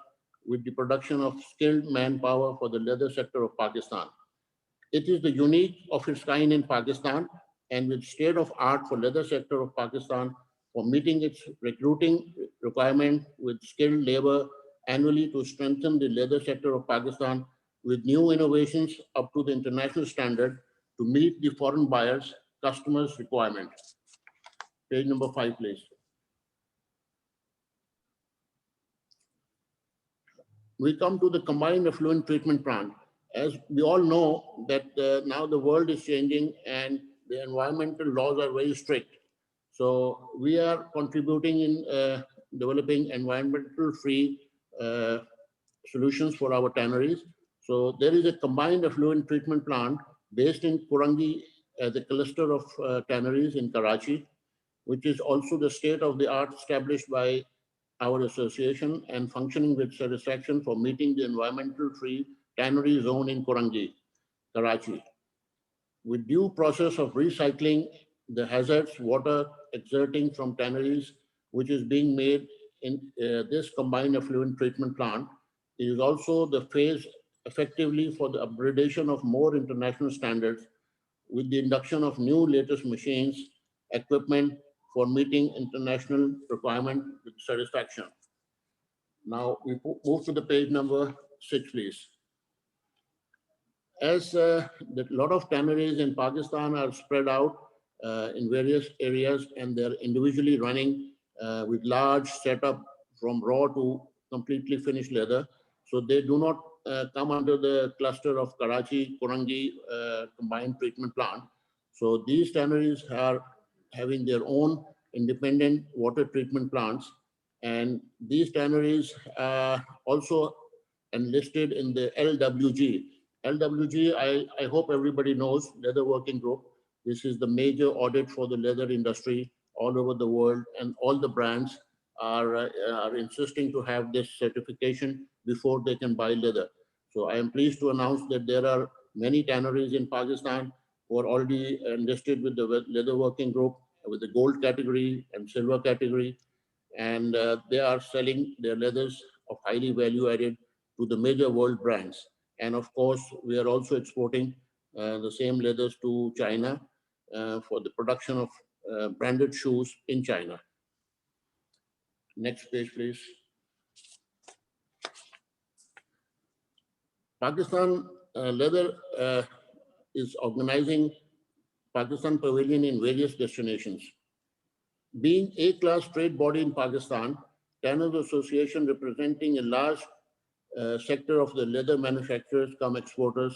with the production of skilled manpower for the leather sector of Pakistan. It is the unique of its kind in Pakistan and with state of art for leather sector of Pakistan for meeting its recruiting requirement with skilled labor annually to strengthen the leather sector of Pakistan with new innovations up to the international standard to meet the foreign buyers, customers' requirements. Page number 5, please. We come to the combined effluent treatment plant. As we all know that now the world is changing and the environmental laws are very strict. So we are contributing in developing environmental-free solutions for our tanneries. So there is a combined effluent treatment plant based in Kurangi as a cluster of tanneries in Karachi, which is also the state-of-the-art established by our association and functioning with satisfaction for meeting the environmental-free tannery zone in Kurangi, Karachi. With due process of recycling the hazardous water exerting from tanneries, which is being made in this combined effluent treatment plant, it is also the phase effectively for the upgradation of more international standards with the induction of new latest machines, equipment for meeting international requirement with satisfaction. Now we move to the page number 6, please. As a lot of tanneries in Pakistan are spread out in various areas and they're individually running with large setup from raw to completely finished leather. So they do not come under the cluster of Karachi, Kurangi combined treatment plant. So these tanneries are having their own independent water treatment plants. And these tanneries are also enlisted in the LWG. LWG, I hope everybody knows, Leather Working Group. This is the major audit for the leather industry all over the world, and all the brands are insisting to have this certification before they can buy leather. So I am pleased to announce that there are many tanneries in Pakistan who are already enlisted with the Leather Working Group with the gold category and silver category, and they are selling their leathers of highly value added to the major world brands. And of course, we are also exporting the same leathers to China for the production of branded shoes in China. Next page, please. Pakistan Leather is organizing Pakistan Pavilion in various destinations. Being a class trade body in Pakistan, Tanners Association representing a large sector of the leather manufacturers come exporters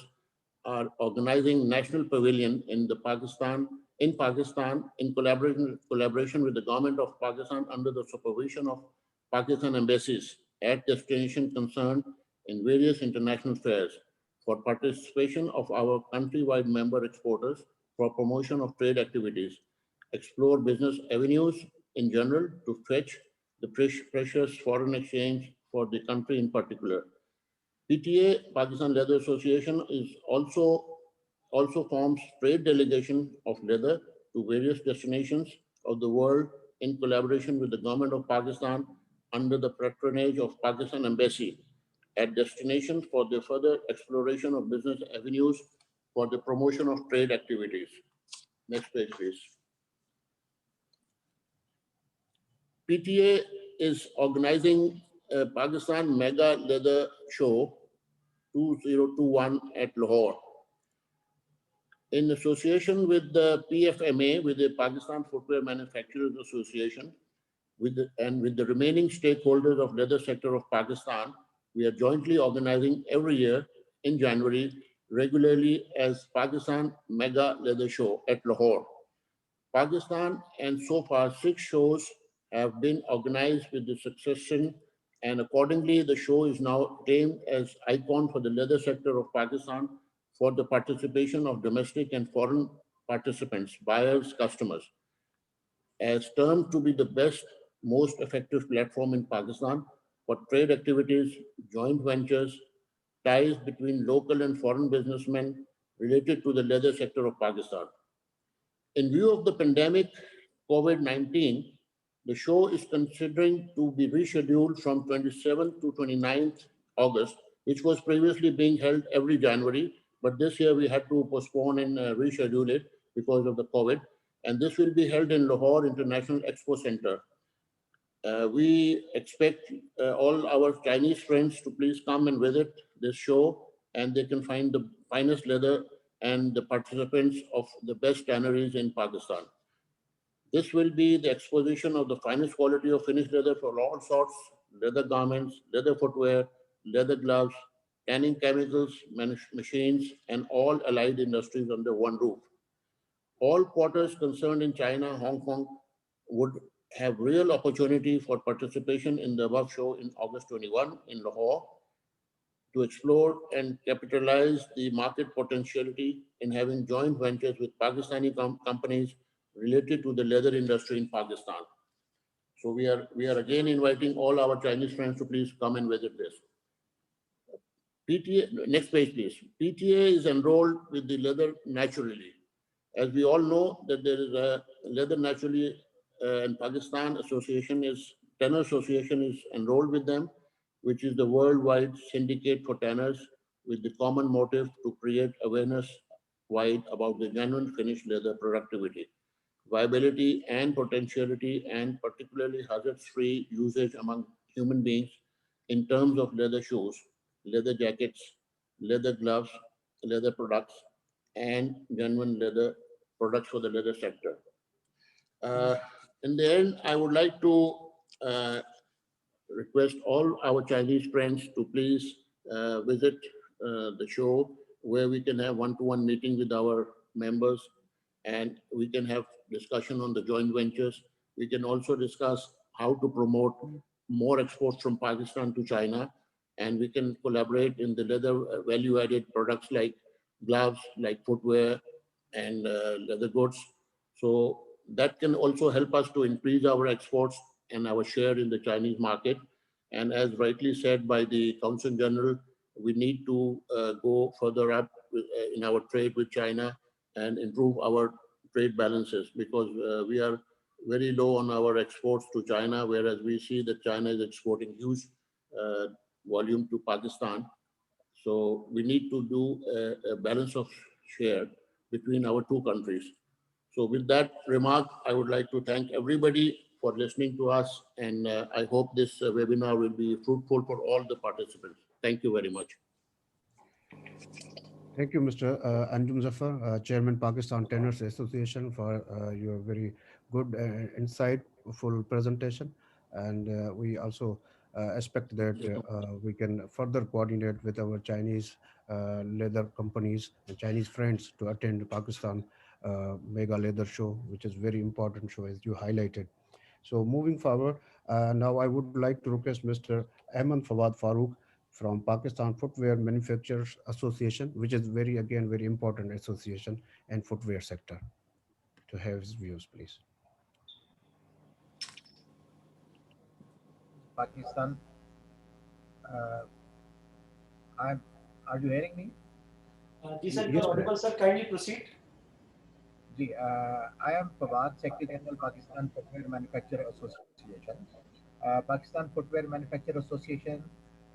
are organizing national pavilion in Pakistan in collaboration with the government of Pakistan under the supervision of Pakistan embassies at destination concerned in various international fairs for participation of our countrywide member exporters for promotion of trade activities, explore business avenues in general to fetch the precious foreign exchange for the country in particular. PTA, Pakistan Leather Association, is also forms trade delegation of leather to various destinations of the world in collaboration with the government of Pakistan under the patronage of Pakistan Embassy at destinations for the further exploration of business avenues for the promotion of trade activities. Next page, please. PTA is organizing a Pakistan Mega Leather Show 2021 at Lahore. In association with the PFMA, with the Pakistan Footwear Manufacturers Association, with the remaining stakeholders of leather sector of Pakistan, we are jointly organizing every year in January regularly as Pakistan Mega Leather Show at Lahore. Pakistan, and so far 6 shows have been organized with the succession, and accordingly the show is now named as icon for the leather sector of Pakistan for the participation of domestic and foreign participants, buyers, customers, as termed to be the best, most effective platform in Pakistan for trade activities, joint ventures, ties between local and foreign businessmen related to the leather sector of Pakistan. In view of the pandemic COVID-19, the show is considering to be rescheduled from 27th to 29th August, which was previously being held every January, but this year we had to postpone and reschedule it because of the COVID. And this will be held in Lahore International Expo Center. We expect all our Chinese friends to please come and visit this show, and they can find the finest leather and the participants of the best tanneries in Pakistan. This will be the exposition of the finest quality of finished leather for all sorts, leather garments, leather footwear, leather gloves, tanning chemicals, machines, and all allied industries under one roof. All quarters concerned in China, Hong Kong would have real opportunity for participation in the above show in August 21 in Lahore to explore and capitalize the market potentiality in having joint ventures with Pakistani companies related to the leather industry in Pakistan. So we are again inviting all our Chinese friends to please come and visit this. PTA, next page please. PTA is enrolled with the Leather Naturally. As we all know that there is a Leather Naturally and Pakistan Association Tanner Association is enrolled with them, which is the worldwide syndicate for tanners with the common motive to create awareness wide about the genuine finished leather productivity, viability and potentiality, and particularly hazard-free usage among human beings in terms of leather shoes, leather jackets, leather gloves, leather products, and genuine leather products for the leather sector. In the end, I would like to request all our Chinese friends to please visit the show, where we can have one-to-one meeting with our members, and we can have discussion on the joint ventures. We can also discuss how to promote more exports from Pakistan to China, and we can collaborate in the leather value-added products like gloves, like footwear, and leather goods. So that can also help us to increase our exports and our share in the Chinese market. And as rightly said by the Consul General, we need to go further up in our trade with China and improve our trade balances, because we are very low on our exports to China, whereas we see that China is exporting huge volume to Pakistan. So we need to do a balance of share between our two countries. So with that remark, I would like to thank everybody for listening to us, and I hope this webinar will be fruitful for all the participants. Thank you very much. Thank you, Mr. Anjum Zafar, Chairman Pakistan Tanners Association, for your very good, insightful presentation. And we also expect that we can further coordinate with our Chinese leather companies and Chinese friends to attend Pakistan Mega Leather Show, which is very important show, as you highlighted. So moving forward, Now I would like to request Mr. Ahmed Fawad Farooq from Pakistan Footwear Manufacturers Association, which is again, very important association and footwear sector, to have his views, please. Pakistan. I'm. Are you hearing me? Sir, Yes, you're audible, sir. Kindly proceed. I am Fawad, Secretary General Pakistan Footwear Manufacturer Association. Pakistan Footwear Manufacturer Association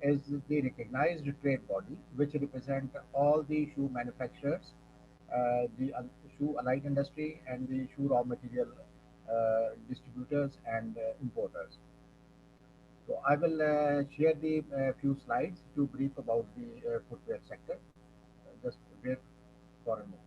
is the recognized trade body which represent all the shoe manufacturers, the shoe allied industry, and the shoe raw material distributors and importers. So I will share the few slides to brief about the footwear sector. Just wait for a moment.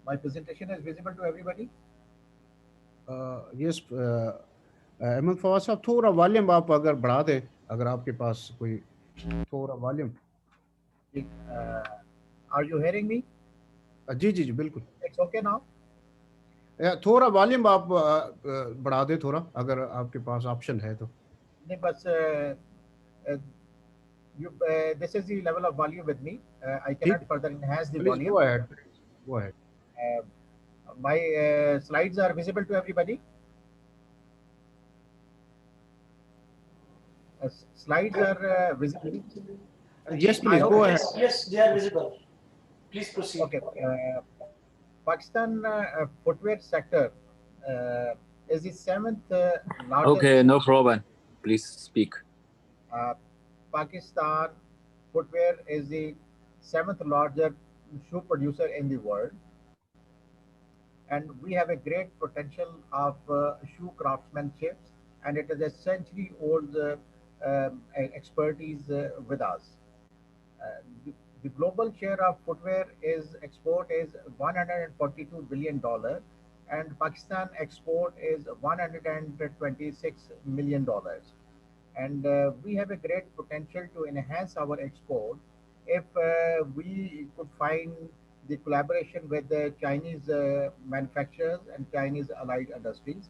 My presentation is visible to everybody. Yes, Ahmad Fawad साहब, थोड़ा volume आप अगर बढ़ा दे, अगर आपके पास कोई थोड़ा volume. Are you hearing me? जी जी जी बिल्कुल. It's okay now. थोड़ा वॉल्यूम आप बढ़ा दे थोड़ा, अगर आपके पास ऑप्शन है तो. नहीं, बस this is the level of volume with me. I cannot further enhance the volume. Go ahead. Go ahead. My slides are visible to everybody. Slides are visible. Yes, please go ahead. Yes, they are visible. Please proceed. Okay. Pakistan footwear sector is the 7th largest. Okay, no problem. Please speak. Pakistan footwear is the 7th largest shoe producer in the world, and we have a great potential of shoe craftsmanship, and it is a century-old expertise with us. The global share of footwear export is $142 billion, and Pakistan export is $126 million. And we have a great potential to enhance our export if we could find the collaboration with the Chinese manufacturers and Chinese allied industries.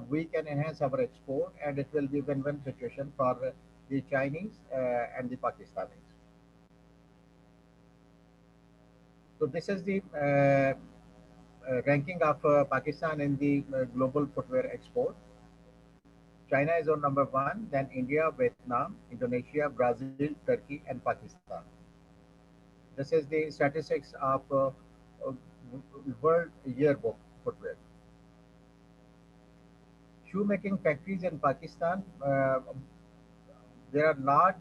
We can enhance our export, and it will be a win-win situation for the Chinese and the Pakistanis. So this is the ranking of Pakistan in the global footwear export. China is on number 1, then India, Vietnam, Indonesia, Brazil, Turkey, and Pakistan. This is the statistics of World Yearbook footwear. Shoemaking factories in Pakistan, there are large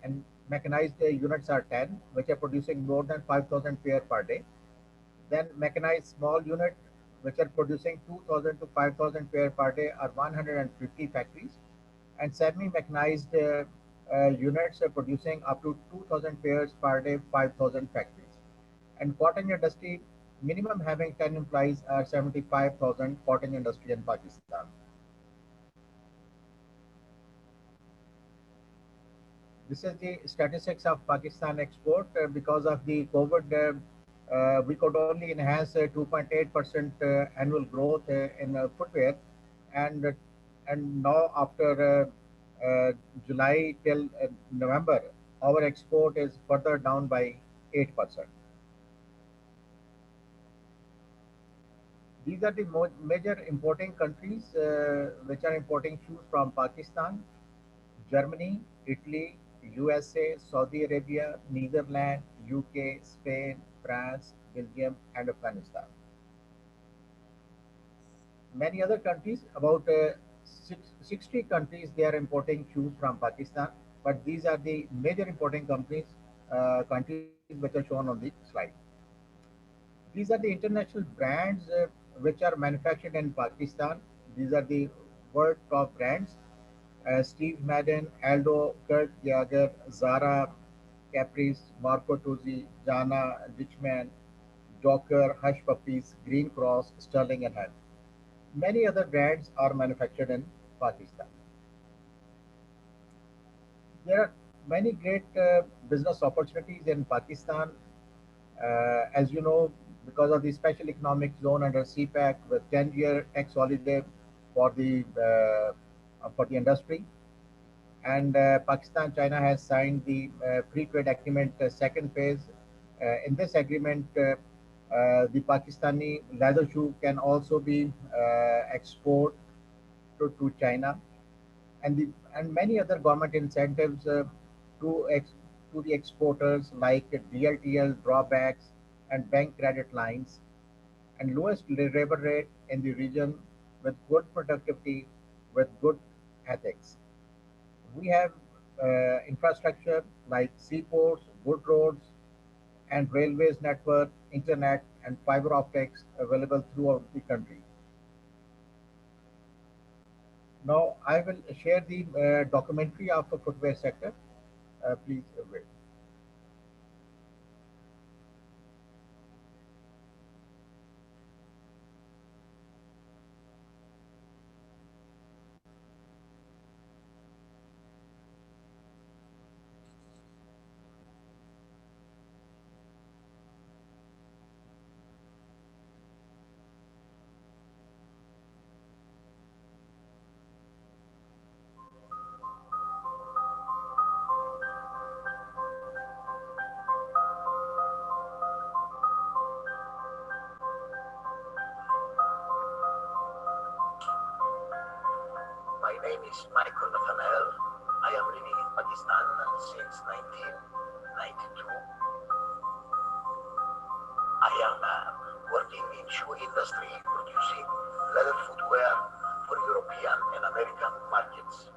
and mechanized units are 10, which are producing more than 5,000 pair per day. Then mechanized small unit, which are producing 2,000 to 5,000 pair per day, are 150 factories. And semi-mechanized units are producing up to 2,000 pairs per day, 5,000 factories. And cotton industry, minimum having 10 employees, are 75,000 cotton industry in Pakistan. This is the statistics of Pakistan export. Because of the COVID, we could only enhance 2.8% annual growth in footwear, and now after July till November, our export is further down by 8%. These are the major importing countries which are importing shoes from Pakistan: Germany, Italy, USA, Saudi Arabia, Netherlands, UK, Spain, France, Belgium, and Afghanistan. Many other countries, about 60 countries, they are importing shoes from Pakistan, but these are the major importing countries which are shown on the slide. These are the international brands which are manufactured in Pakistan. These are the world top brands: Steve Madden, Aldo, Kurt Geiger, Zara, Caprice, Marco Tuzzi, Jana, Richman, Docker, Hush Puppies, Green Cross, Sterling and Hunt. Many other brands are manufactured in Pakistan. There are many great business opportunities in Pakistan. As you know, because of the special economic zone under CPEC with 10-year tax holiday for the industry. And Pakistan, China has signed the free trade agreement second phase. In this agreement, the Pakistani leather shoe can also be exported to China, and many other government incentives to the exporters like DLTL drawbacks and bank credit lines, and lowest labor rate in the region with good productivity, with good ethics. We have infrastructure like seaports, good roads, and railways network, internet, and fiber optics available throughout the country. Now, I will share the documentary of the footwear sector. Please wait. My name is Michael Nathanael. I am living in Pakistan since 1992. I am working in shoe industry producing leather footwear for European and American markets.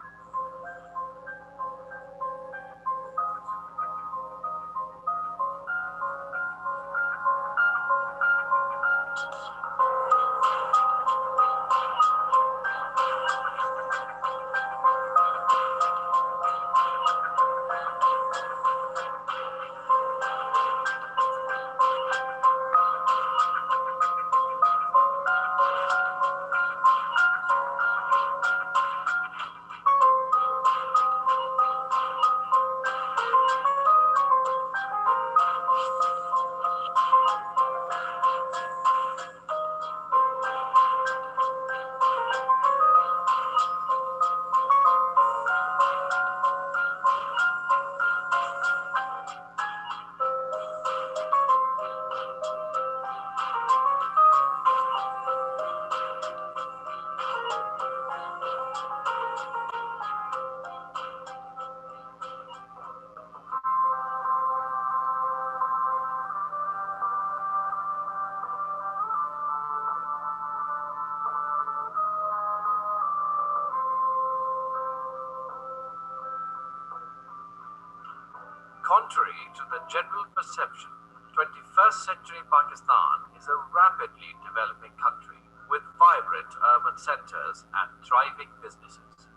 Contrary to the general perception, 21st century Pakistan is a rapidly developing country with vibrant urban centers and thriving businesses.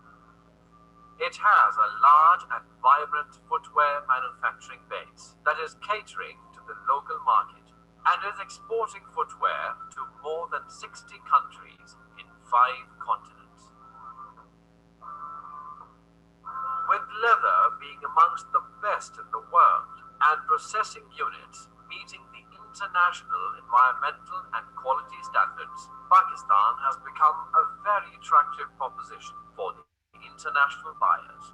It has a large and vibrant footwear manufacturing base that is catering to the local market and is exporting footwear to more than 60 countries in 5 continents. With leather being amongst the best in the world and processing units meeting the international environmental and quality standards, Pakistan has become a very attractive proposition for the international buyers.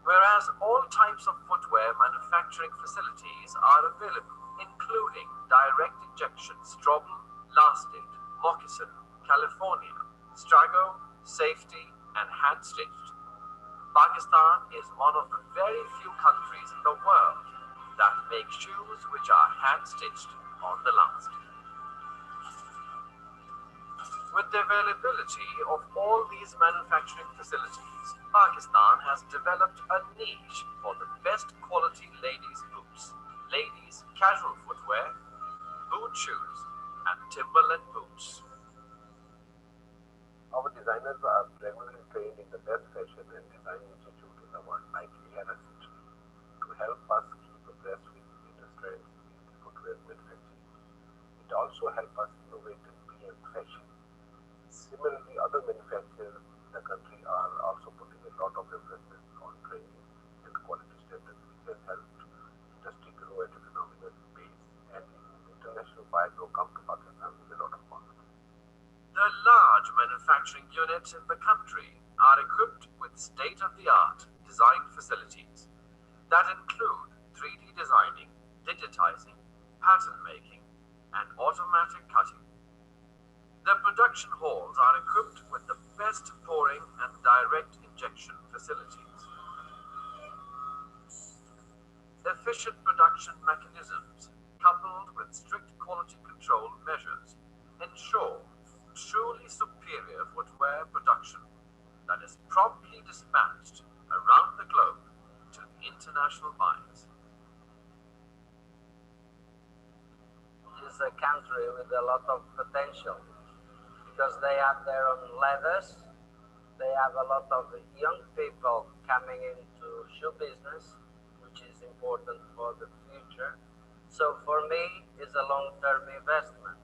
Whereas all types of footwear manufacturing facilities are available, including direct injection, Strobel, Lasted, Moccasin, California, Strago, Safety, and hand-stitched. Pakistan is one of the very few countries in the world that make shoes which are hand-stitched on the last. With the availability of all these manufacturing facilities, Pakistan has developed a niche for the best quality ladies' boots, ladies' casual footwear, boot shoes, and Timberland boots. Our designers are regularly trained in the best fashion and design institute in the world, like Vienna Institute, to help us keep abreast also help us innovate in PM fashion. Similarly, other manufacturers in the country are also putting a lot of emphasis on training and quality standards, which has helped industry grow at a phenomenal pace, and international buyers will come to Pakistan with a lot of confidence. The large manufacturing units in the country are equipped with state-of-the-art design facilities that include 3D designing, digitizing, pattern making, and automatic cutting. The production halls are equipped with the best pouring and direct injection facilities. Efficient production mechanisms coupled with strict quality control measures ensure truly superior footwear production that is promptly dispatched around the globe to international buyers. It is a country with a lot of potential because they have their own leathers. They have a lot of young people coming into shoe business, which is important for the future. So for me, it's a long-term investment.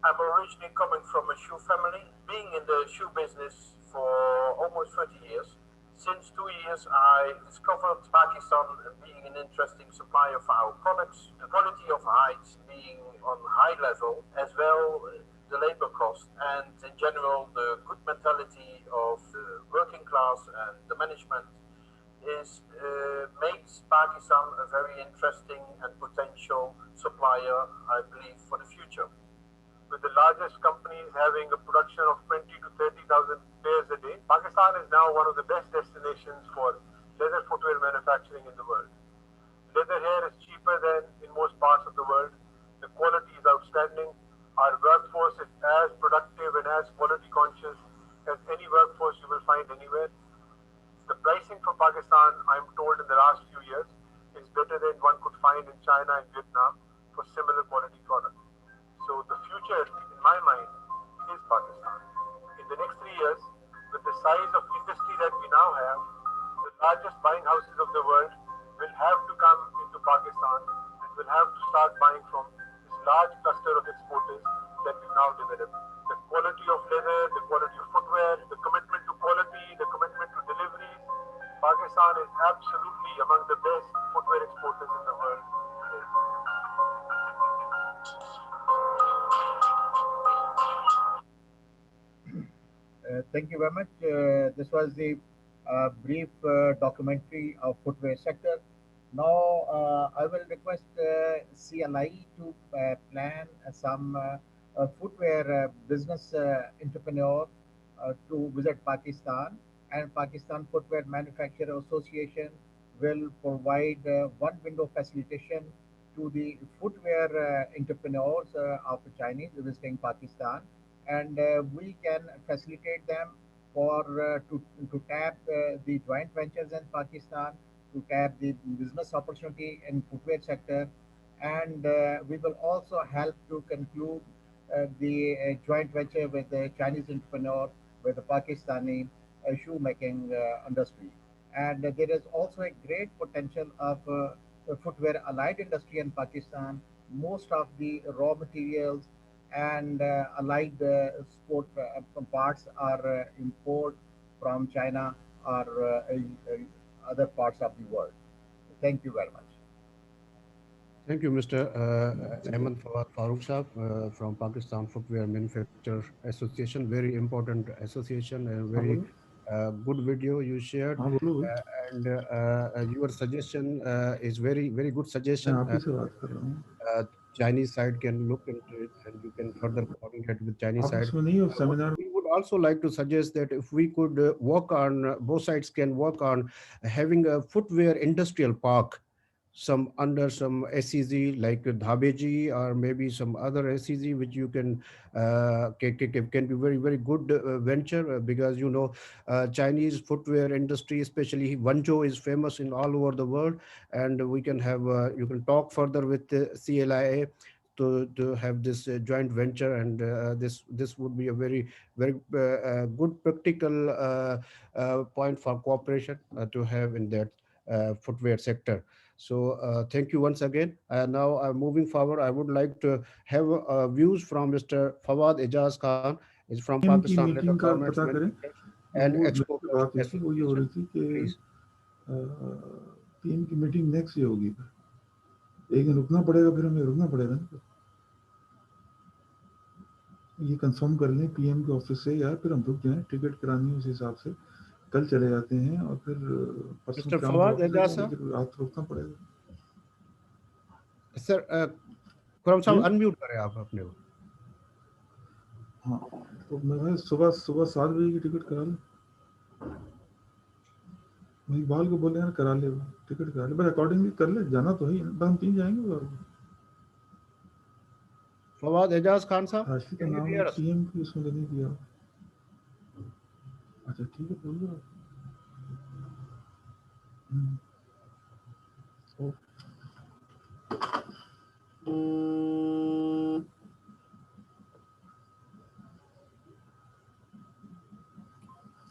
I'm originally coming from a shoe family, being in the shoe business for almost 20 years. Since 2 years, I discovered Pakistan being an interesting supplier for our products, the quality of hides being on high level, as well the labor cost, and in general the good mentality of the working class and the management makes Pakistan a very interesting and potential supplier, I believe, for the future. With the largest companies having a production of 20 to 30,000 pairs a day, Pakistan is now one of the best destinations for leather footwear manufacturing in the world. Leather here is cheaper than in most parts of the world. The quality is outstanding. Our workforce is as productive and as quality conscious as any workforce you will find anywhere. The pricing for Pakistan, I'm told in the last few years, is better than one could find in China and Vietnam for similar quality products. So the future, in my mind, is Pakistan. In the next 3 years, with the size of industry that we now have, the largest buying houses of the world will have to come into Pakistan and will have to start buying from this large cluster of exporters that we've now developed. The quality of leather, the quality of footwear, the commitment to quality, the commitment to deliveries, Pakistan is absolutely among the best footwear exporters in the world today. Thank you very much. This was the brief documentary of footwear sector. Now I will request CLI to plan some footwear business entrepreneur to visit Pakistan, and Pakistan Footwear Manufacturer Association will provide one window facilitation to the footwear entrepreneurs of Chinese visiting Pakistan, and we can facilitate them for to tap the joint ventures in Pakistan, to tap the business opportunity in footwear sector, and we will also help to conclude the joint venture with the Chinese entrepreneur with the Pakistani shoemaking industry. And there is also a great potential of footwear allied industry in Pakistan. Most of the raw materials and allied sport parts are imported from China or other parts of the world. Thank you very much. Thank you, Mr. Ahmed Farooq Saab from Pakistan Footwear Manufacturer Association. Very important association and very good video you shared. And your suggestion is very good suggestion. Chinese side can look into it, and you can further coordinate with Chinese side. We would also like to suggest that if we could work on, both sides can work on having a footwear industrial park, some under some SEZ like Dhabeji or maybe some other SEZ which you can be very good venture, because you know Chinese footwear industry, especially Wanzhou, is famous in all over the world, and we can have you can talk further with the CLIA to have this joint venture, and this would be a very good practical point for cooperation to have in that footwear sector. So thank you once again. And now moving forward, I would like to have views from Mr. Fawad Ejaz Khan, is from की Pakistan Leather meeting का Garments पता करें and वो Exporters मुझसे बात हुई थी वो ये हो रही Association. थी कि Please. पीएम की मीटिंग नेक्स्ट ये होगी एक दिन रुकना पड़ेगा फिर हमें रुकना पड़ेगा ना ये कंफर्म कर लें पीएम के ऑफिस से यार फिर हम रुक जाएं टिकट करानी है उस हिसाब से कल चले जाते हैं और फिर परसों Mr. शाम Fawad वापस आ Ejaz जाएंगे sir. फिर रात रुकना पड़ेगा Sir, खुरम साहब जी? अनम्यूट करें आप अपने को. हाँ तो मैं सुबह 7 बजे की टिकट करा लें मैं इकबाल को बोले यार करा ले टिकट करा ले बस अकॉर्डिंगली कर ले जाना तो है बस हम 3 जाएंगे और Fawad Ejaz Khan sir, राशि का can you नाम hear us? पीएम की उसमें नहीं दिया अच्छा ठीक है बोल दो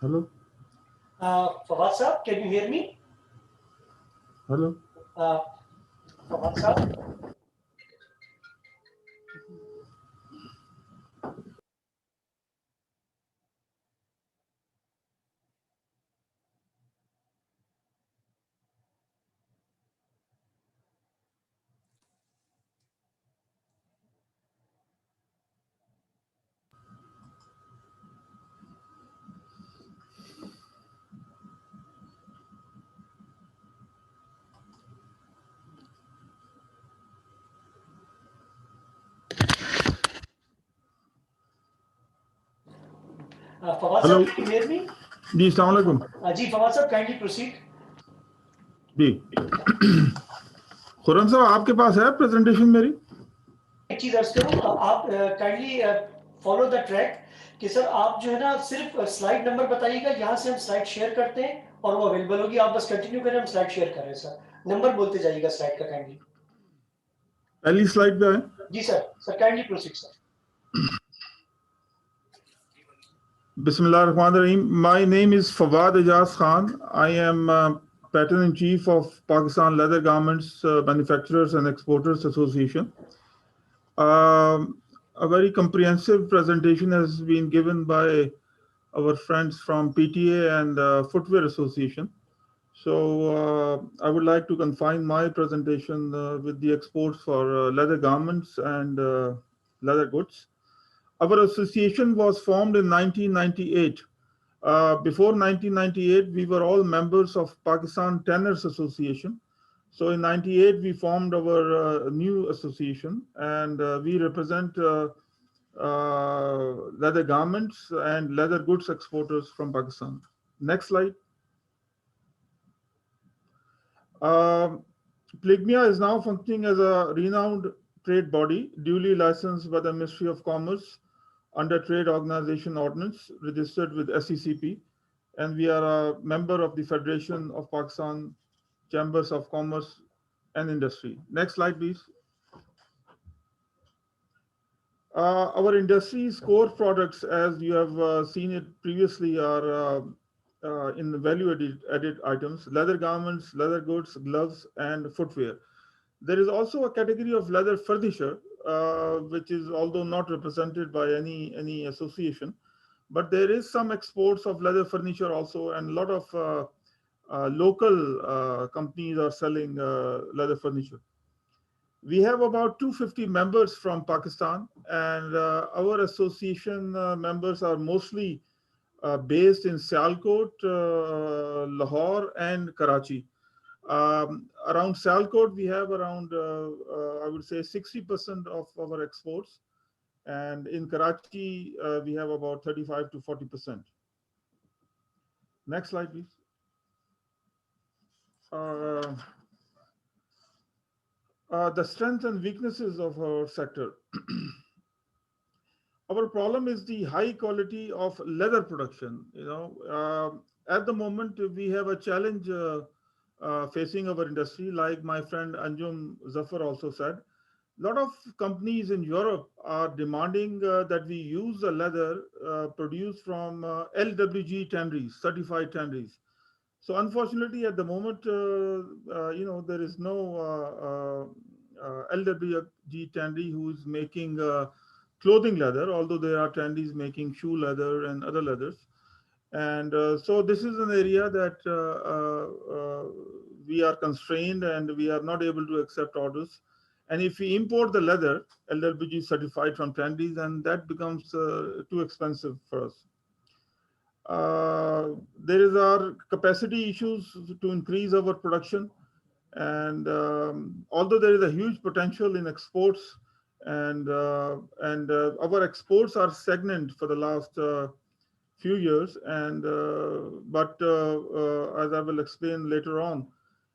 hello Fawad sir, can you hear me? Hello Fawad sir. Fawad hello sir, can you hear me? जी अस्सलाम वालेकुम Ji, Fawad sir, kindly proceed. जी खुरम साहब आपके पास है प्रेजेंटेशन मेरी एक चीज अर्ज करूं आप काइंडली फॉलो द ट्रैक कि सर आप जो है ना सिर्फ स्लाइड नंबर बताइएगा यहाँ से हम स्लाइड शेयर करते हैं और वो अवेलेबल होगी आप बस कंटिन्यू करें हम स्लाइड शेयर कर रहे हैं सर नंबर बोलते जाइएगा स्लाइड का काइंडली पहली स्लाइड पे है जी sir kindly proceed sir Bismillahirrahmanirrahim. My name is Fawad Ejaz Khan. I am Patron in Chief of Pakistan Leather Garments Manufacturers and Exporters Association. A very comprehensive presentation has been given by our friends from PTA and Footwear Association. So I would like to confine my presentation with the exports for leather garments and leather goods. Our association was formed in 1998. Before 1998, we were all members of Pakistan Tanners Association. So in 98, we formed our new association and we represent leather garments and leather goods exporters from Pakistan. Next slide. Pligmia is now functioning as a renowned trade body, duly licensed by the Ministry of Commerce under Trade Organization Ordinance, registered with SECP, and we are a member of the Federation of Pakistan Chambers of Commerce and Industry. Next slide, please. Our industry's core products, as you have seen it previously, are in the value-added items, leather garments, leather goods, gloves, and footwear. There is also a category of leather furniture, which is although not represented by any association, but there is some exports of leather furniture also, and a lot of local companies are selling leather furniture. We have about 250 members from Pakistan, and our association members are mostly based in Sialkot, Lahore, and Karachi. Around Sialkot, we have around, I would say, 60% of our exports. And in Karachi, we have about 35 to 40%. Next slide, please. The strengths and weaknesses of our sector. Our problem is the high quality of leather production. At the moment, we have a challenge facing our industry, like my friend Anjum Zafar also said. A lot of companies in Europe are demanding that we use the leather produced from LWG tanneries, certified tanneries. So unfortunately, at the moment, there is no LWG Tandy who is making clothing leather, although there are Tandys making shoe leather and other leathers. And so this is an area that we are constrained and we are not able to accept orders. And if we import the leather, LWG certified from Tandys, then that becomes too expensive for us. There is our capacity issues to increase our production. And although there is a huge potential in exports, and our exports are stagnant for the last few years, and but as I will explain later on,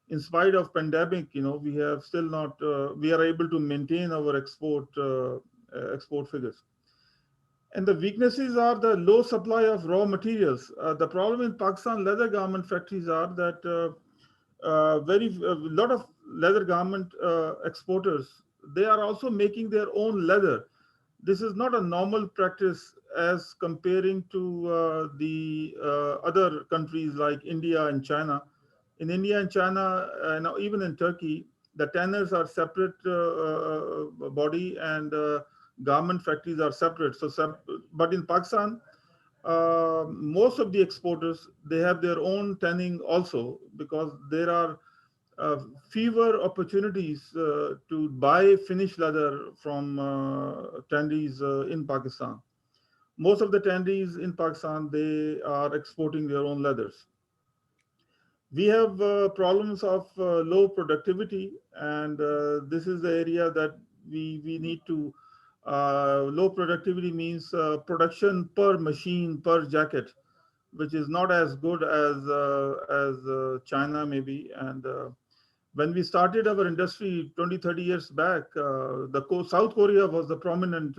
in spite of pandemic, we have still not we are able to maintain our export figures. And the weaknesses are the low supply of raw materials. The problem in Pakistan leather garment factories are that a lot of leather garment exporters, they are also making their own leather. This is not a normal practice as comparing to the other countries like India and China. In India and China, and even in Turkey, the tanners are separate body, and garment factories are separate. But in Pakistan, most of the exporters, they have their own tanning also, because there are fewer opportunities to buy finished leather from tanneries in Pakistan. Most of the tanneries in Pakistan, they are exporting their own leathers. We have problems of low productivity, and this is the area that we need to. Low productivity means production per machine per jacket, which is not as good as China maybe. And when we started our industry 20-30 years back, South Korea was the prominent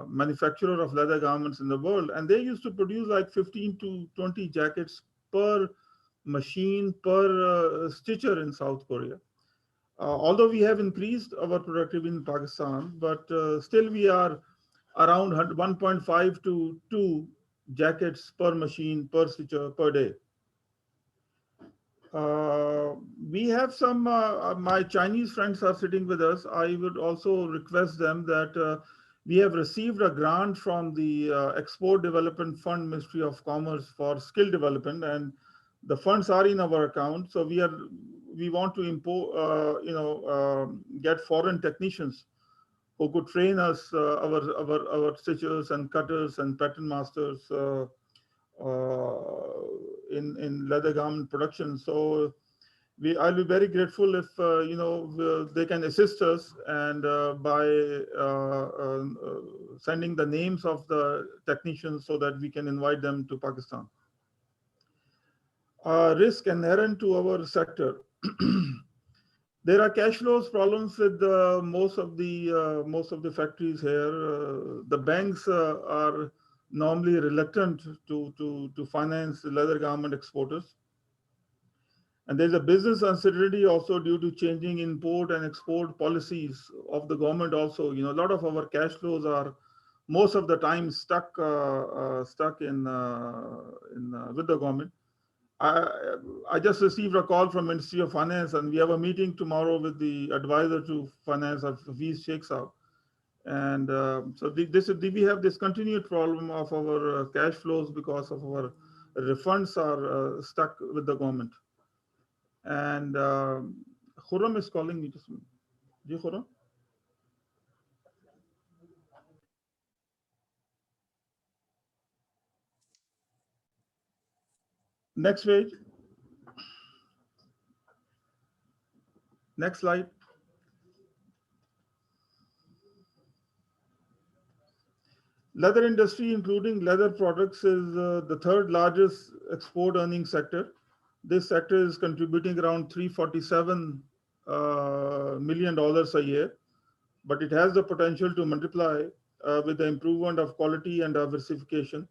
manufacturer of leather garments in the world, and they used to produce like 15 to 20 jackets per machine per stitcher in South Korea. Although we have increased our productivity in Pakistan, but still we are around 1.5 to 2 jackets per machine per stitcher per day. We have some, my Chinese friends are sitting with us. I would also request them that we have received a grant from the Export Development Fund, Ministry of Commerce, for skill development, and the funds are in our account. So we want to import, get foreign technicians who could train us, our stitchers and cutters and pattern masters in leather garment production. So I'll be very grateful if they can assist us, and by sending the names of the technicians so that we can invite them to Pakistan. Risk inherent to our sector. There are cash flows problems with most of the factories here. The banks are normally reluctant to finance leather garment exporters. And there's a business uncertainty also due to changing import and export policies of the government also. A lot of our cash flows are most of the time stuck in with the government. I just received a call from Ministry of Finance, and we have a meeting tomorrow with the advisor to finance of Hafiz Sheikh Saab. And so we have this continued problem of our cash flows because of our refunds are stuck with the government. And Khurram is calling me. Just a minute. Ji Khurram? Next page. Next slide. Leather industry, including leather products, is the third largest export earning sector. This sector is contributing around $347 million a year, but it has the potential to multiply with the improvement of quality and diversification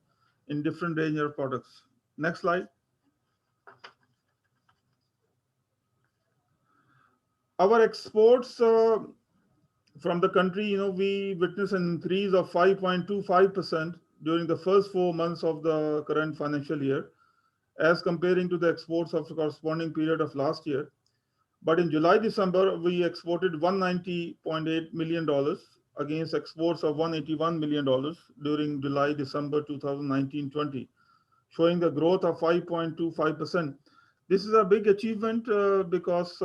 in different range of products. Next slide. Our exports from the country, we witnessed an increase of 5.25% during the first 4 months of the current financial year. as comparing to the exports of the corresponding period of last year. But in July-December, we exported $190.8 million against exports of $181 million during July-December 2019-20, showing a growth of 5.25%. This is a big achievement because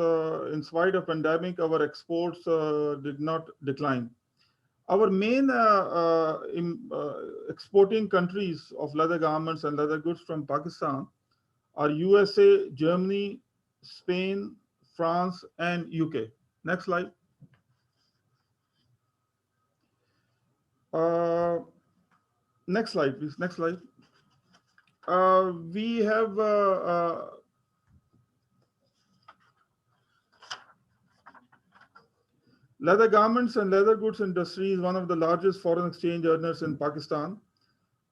in spite of pandemic, our exports did not decline. Our main exporting countries of leather garments and leather goods from Pakistan are USA, Germany, Spain, France, and UK. Next slide. Next slide, please. Next slide. We have leather garments and leather goods industry is one of the largest foreign exchange earners in Pakistan.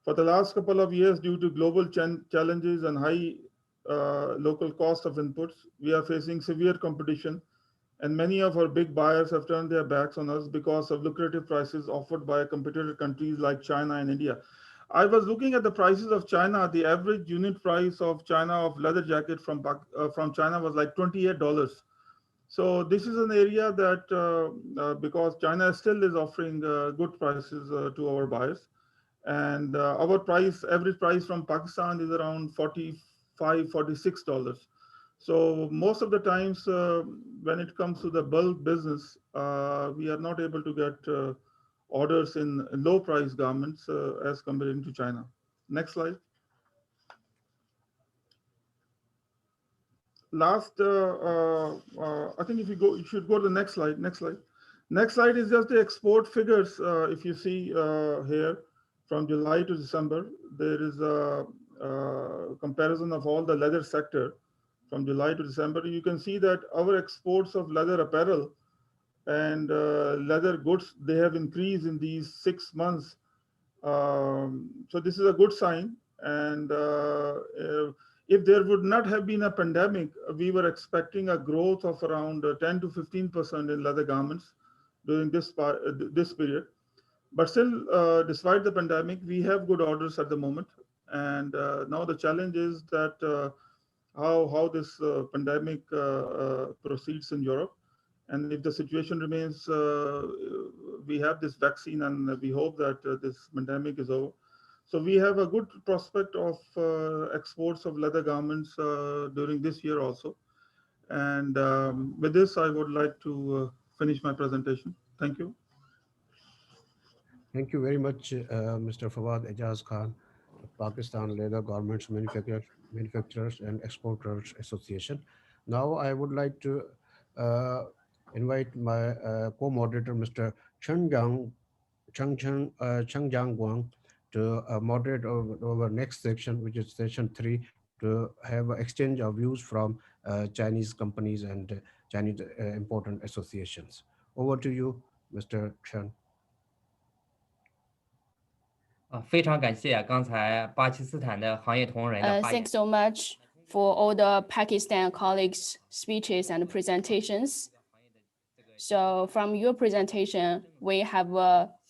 For the last couple of years, due to global challenges and high local cost of inputs, we are facing severe competition, and many of our big buyers have turned their backs on us because of lucrative prices offered by competitor countries like China and India. I was looking at the prices of China. The average unit price of China of leather jacket from China was like $28. So this is an area that because China still is offering good prices to our buyers, and our average price from Pakistan is around $45, $46. So most of the times when it comes to the bulk business, we are not able to get orders in low price garments as compared to China. Next slide. Last, I think if you should go to the next slide. Next slide. Next slide is just the export figures. If you see here from July to December, there is a comparison of all the leather sector from July to December. You can see that our exports of leather apparel and leather goods, they have increased in these 6 months. So this is a good sign. And if there would not have been a pandemic, we were expecting a growth of around 10 to 15% in leather garments during this period. But still, despite the pandemic, we have good orders at the moment. And now the challenge is that how this pandemic proceeds in Europe. And if the situation remains, we have this vaccine and we hope that this pandemic is over. So we have a good prospect of exports of leather garments during this year also. And with this, I would like to finish my presentation. Thank you. Thank you very much, Mr. Fawad Ejaz Khan, Pakistan Leather Garments Manufacturers and Exporters Association. Now I would like to invite my co-moderator, Mr. Chen Jiang Guang, to moderate our next section, which is session 3, to have an exchange of views from Chinese companies and Chinese important associations. Over to you, Mr. Chen. 非常感谢刚才巴基斯坦的行业同仁的发言。 Thanks so much for all the Pakistan colleagues' speeches and presentations. So from your presentation, we have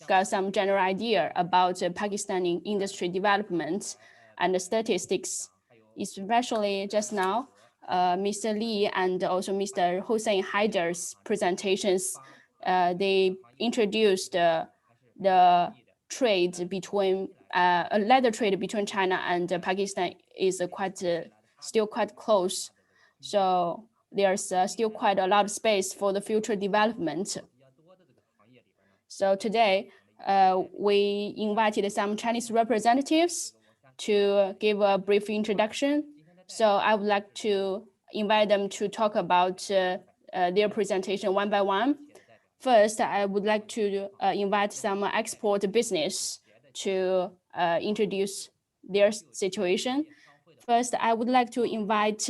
got some general idea about Pakistani industry development and the statistics, especially just now, Mr. Lee and also Mr. Hossein Haider's presentations. They introduced the trade between a leather trade between China and Pakistan is still quite close. So there's still quite a lot of space for the future development. So today, we invited some Chinese representatives to give a brief introduction. So I would like to invite them to talk about their presentation one by one. First, I would like to invite some export business to introduce their situation. First, I would like to invite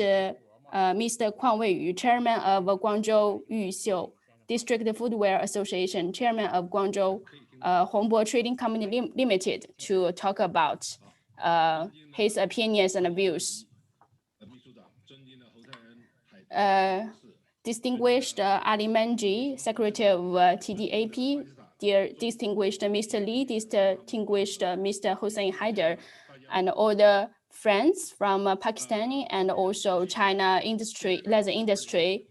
Mr. Kuang Weiyu, Chairman of Guangzhou Yuxiu District Footwear Association, Chairman of Guangzhou Hongbo Trading Company Limited, to talk about his opinions and views. Distinguished Ali Menji, Secretary of TDAP, dear distinguished Mr. Lee, distinguished Mr. Hossein Haider, and all the friends from Pakistani and also China industry, leather industry.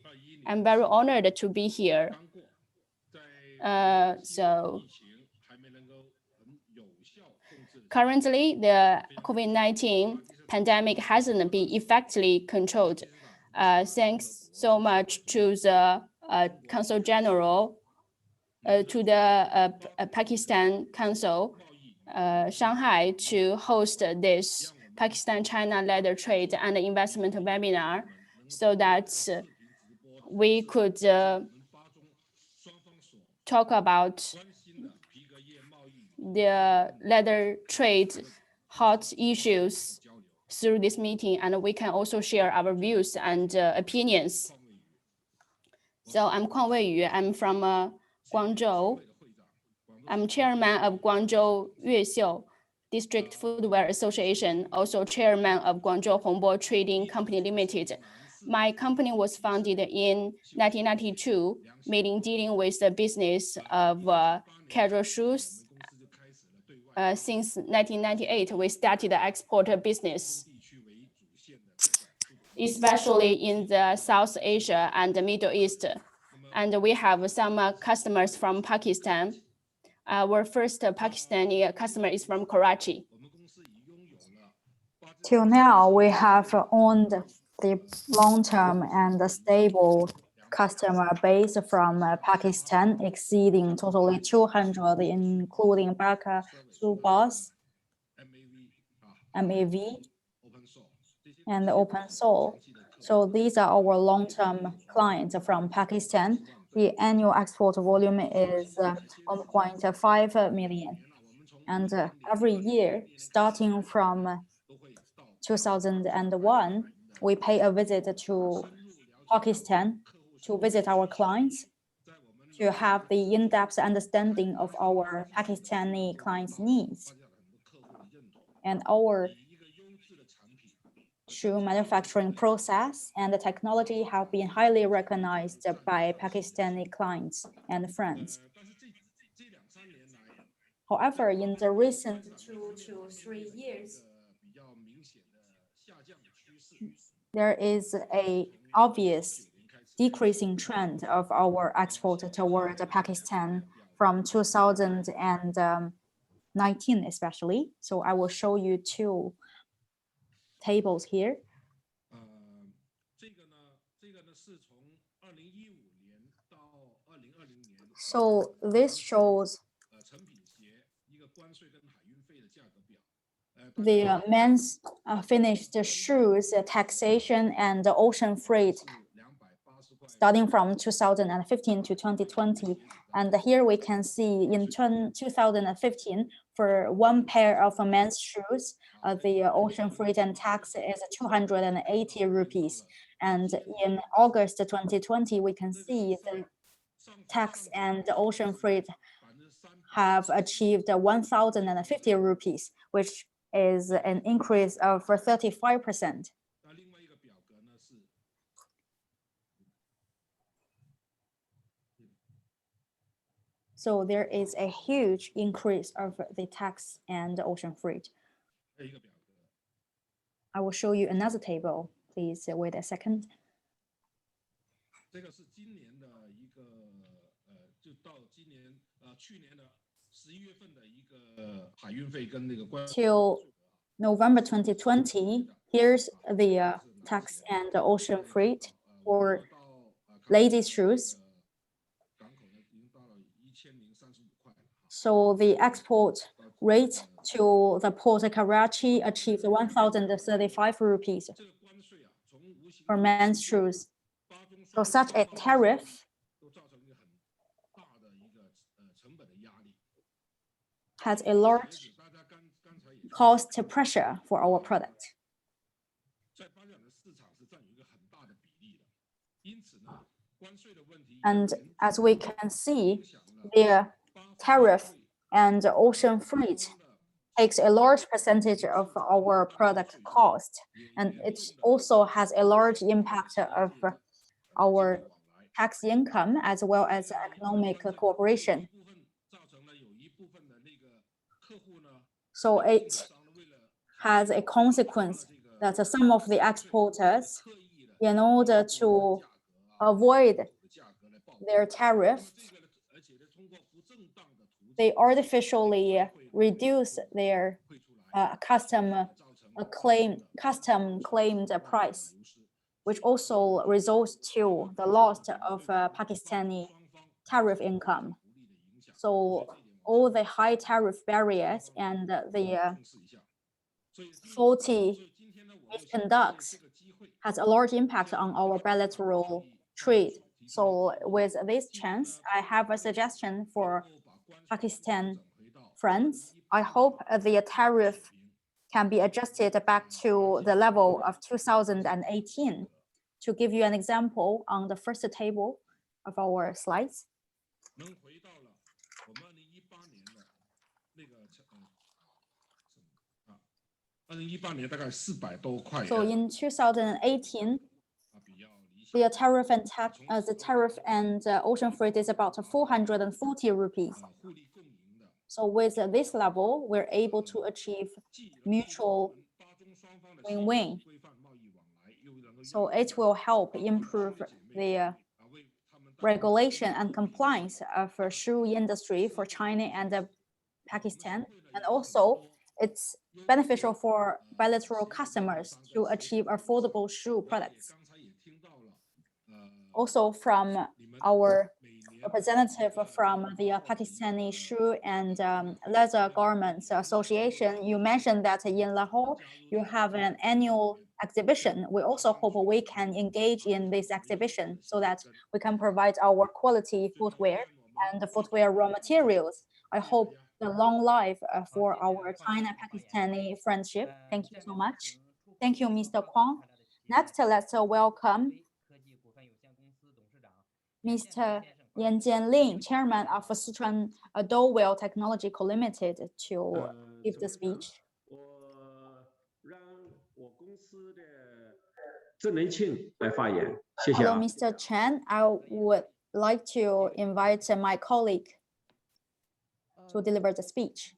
I'm very honored to be here. Currently, the COVID-19 pandemic hasn't been effectively controlled. Thanks so much to the Council General, to the Pakistan Council, Shanghai, to host this Pakistan-China leather trade and investment webinar so that we could talk about the leather trade hot issues through this meeting, and we can also share our views and opinions. So I'm Kuang Weiyu. I'm from Guangzhou. I'm chairman of Guangzhou Yuexiu District Footwear Association, also chairman of Guangzhou Hongbo Trading Company Limited. My company was founded in 1992, mainly dealing with the business of casual shoes. Since 1998, we started the export business, especially in the South Asia and the Middle East. And we have some customers from Pakistan. Our first Pakistani customer is from Karachi. Till now, we have owned the long-term and stable customer base from Pakistan, exceeding totally 200, including Baka, Subas, MAV, and Open Soul. So these are our long-term clients from Pakistan. The annual export volume is 1.5 million. And every year, starting from 2001, we pay a visit to Pakistan to visit our clients, to have the in-depth understanding of our Pakistani clients' needs. And our shoe manufacturing process and the technology have been highly recognized by Pakistani clients and friends. However, in the recent 2 to 3 years, there is an obvious decreasing trend of our export toward Pakistan from 2019 especially. So I will show you 2 tables here. So this shows the men's finished shoes taxation and the ocean freight starting from 2015 to 2020. And here we can see in 2015, for 1 pair of men's shoes, the ocean freight and tax is 280 rupees. And in August 2020, we can see the tax and the ocean freight have achieved 1,050 rupees, which is an increase of 35%. So there is a huge increase of the tax and the ocean freight. I will show you another table. Please wait a second. Till November 2020, here's the tax and the ocean freight for ladies' shoes. So the export rate to the port of Karachi achieved 1,035 rupees for men's shoes. So such a tariff has a large cost pressure for our product. And as we can see, the tariff and ocean freight takes a large percentage of our product cost, and it also has a large impact of our tax income as well as economic cooperation. So it has a consequence that some of the exporters, in order to avoid their tariff, they artificially reduce their custom claimed price, which also results to the loss of Pakistani tariff income. So all the high tariff barriers and the faulty misconducts has a large impact on our bilateral trade. So with this chance, I have a suggestion for Pakistan friends. I hope the tariff can be adjusted back to the level of 2018. To give you an example, on the first table of our slides, so in 2018, the tariff and ocean freight is about 440 rupees. So with this level, we're able to achieve mutual win-win. So it will help improve the regulation and compliance of shoe industry for China and Pakistan. And also, it's beneficial for bilateral customers to achieve affordable shoe products. Also, from our representative from the Pakistani Shoe and Leather Garments Association, you mentioned that in Lahore, you have an annual exhibition. We also hope we can engage in this exhibition so that we can provide our quality footwear and the footwear raw materials. I hope the long life for our China-Pakistani friendship. Thank you so much. Thank you, Mr. Kwong. Next, let's welcome Mr. Yan Jianling, Chairman of Sichuan Dowell Technology Co. Limited, to give the speech. Hello, Mr. Chen. I would like to invite my colleague to deliver the speech.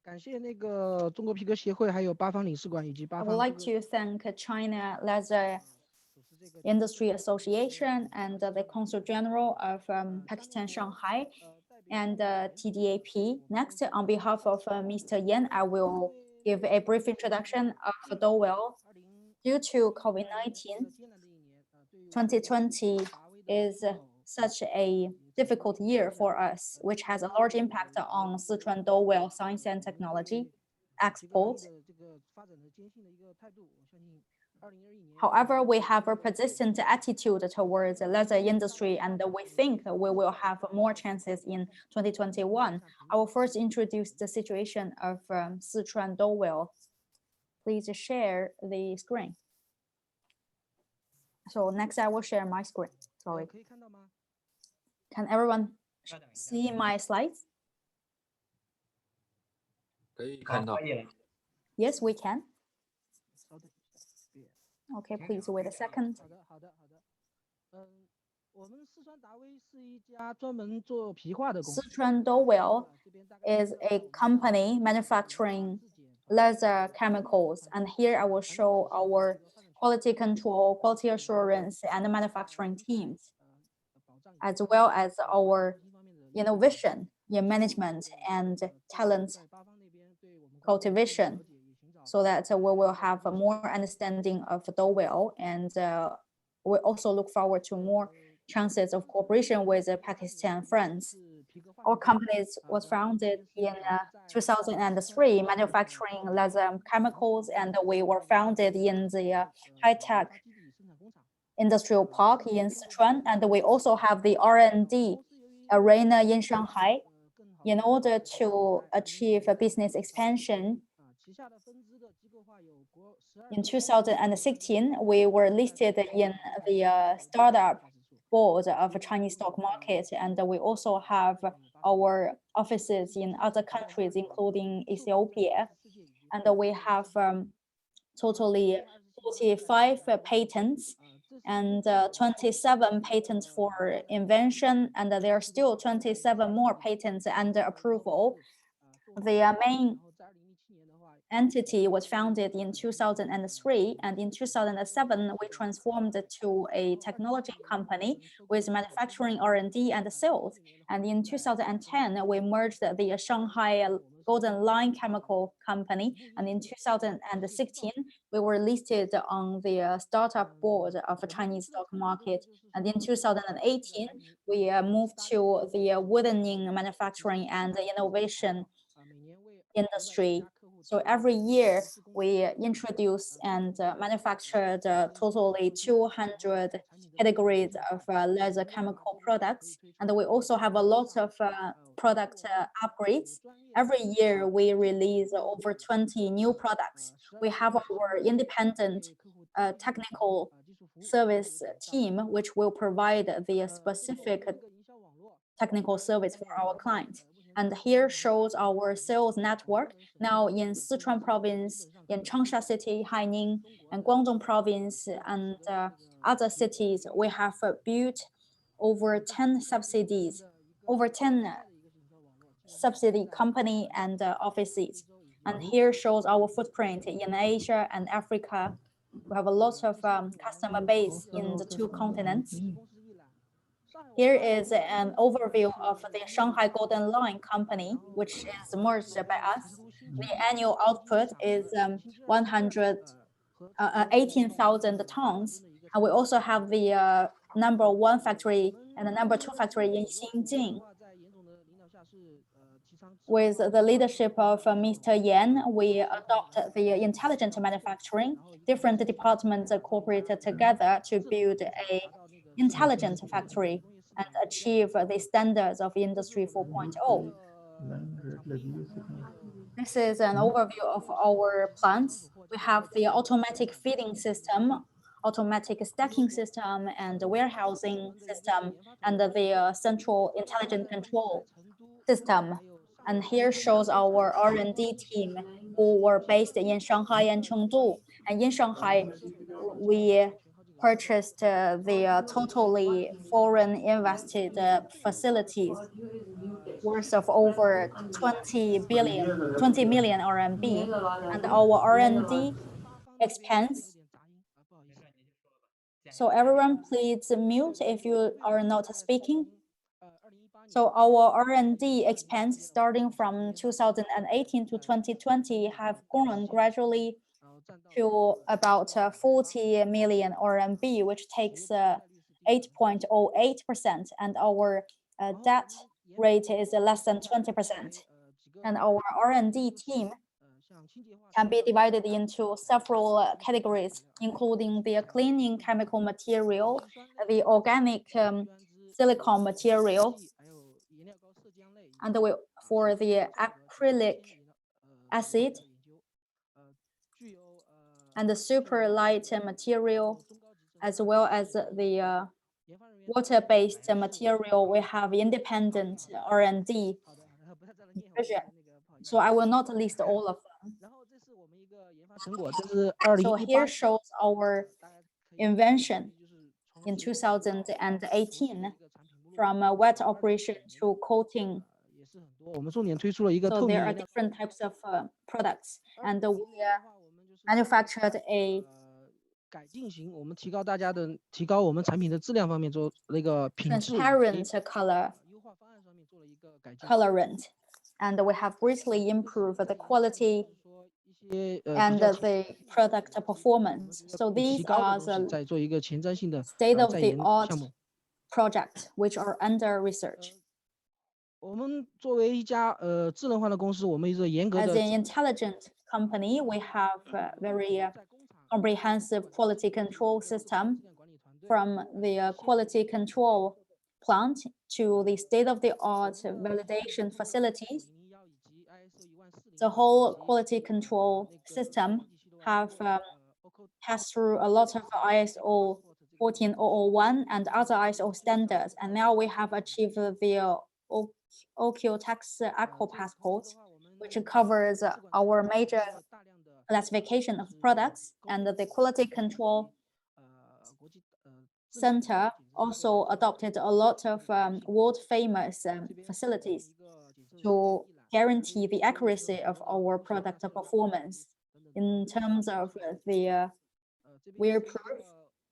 I would like to thank China Leather Industry Association and the Consul General of Pakistan, Shanghai, and TDAP. Next, on behalf of Mr. Yan, I will give a brief introduction of Dowell. Due to COVID-19, 2020 is such a difficult year for us, which has a large impact on Sichuan Dowell Science and Technology export. However, we have a persistent attitude towards the leather industry, and we think we will have more chances in 2021. I will first introduce the situation of Sichuan Dowell. Please share the screen. So next, I will share my screen. Sorry. Can everyone see my slides? Yes, we can. Okay, please wait a second. Sichuan Dowell is a company manufacturing leather chemicals, and here I will show our quality control, quality assurance, and manufacturing teams, as well as our innovation in management and talent cultivation, so that we will have more understanding of Dowell, and we also look forward to more chances of cooperation with Pakistan friends. Our company was founded in 2003, manufacturing leather chemicals, and we were founded in the high-tech industrial park in Sichuan, and we also have the R&D arena in Shanghai. In order to achieve a business expansion, in 2016, we were listed in the startup board of a Chinese stock market, and we also have our offices in other countries, including Ethiopia, and we have totally 45 patents and 27 patents for invention, and there are still 27 more patents under approval. The main entity was founded in 2003, and in 2007 we transformed to a technology company with manufacturing, R&D, and sales. And in 2010 we merged the Shanghai Golden Line Chemical Company, and in 2016 we were listed on the startup board of the Chinese stock market. And in 2018 we moved to the woodening manufacturing and innovation industry. So every year we introduce and manufactured totally 200 categories of leather chemical products, and we also have a lot of product upgrades. Every year we release over 20 new products. We have our independent technical service team, which will provide the specific technical service for our clients. And here shows our sales network. Now in Sichuan province, in Changsha city, Haining, and Guangdong province, and other cities, we have built over 10 subsidies, over 10 subsidy company and offices. And here shows our footprint in Asia and Africa. We have a lot of customer base in the two continents. Here is an overview of the Shanghai Golden Line Company, which is merged by us. The annual output is 18,000 tons. And we also have the #1 factory and the #2 factory in Xinjing. With the leadership of Mr. Yan, we adopt the intelligent manufacturing. Different departments cooperated together to build an intelligent factory and achieve the standards of Industry 4.0. This is an overview of our plants. We have the automatic feeding system, automatic stacking system, and the warehousing system, and the central intelligent control system. And here shows our R&D team who were based in Shanghai and Chengdu. And in Shanghai, we purchased the totally foreign invested facilities worth of over 20 million RMB, and our R&D expense. So everyone please mute if you are not speaking. So our R&D expense starting from 2018 to 2020 have grown gradually to about 40 million RMB, which takes 8.08%, and our debt rate is less than 20%. And our R&D team can be divided into several categories, including the cleaning chemical material, the organic silicone material, and for the acrylic acid, and the super light material, as well as the water-based material. We have independent R&D division. So I will not list all of them. So here shows our invention in 2018, from wet operation to coating. So there are different types of products, and we manufactured a transparent colorant, and we have greatly improved the quality and the product performance. So these are the state-of-the-art projects which are under research. As an intelligent company, we have a very comprehensive quality control system, from the quality control plant to the state-of-the-art validation facilities. The whole quality control system have passed through a lot of ISO 14001 and other ISO standards, and now we have achieved the OQTAX Eco Passport, which covers our major classification of products, and the quality control center also adopted a lot of world-famous facilities to guarantee the accuracy of our product performance in terms of the wear-proof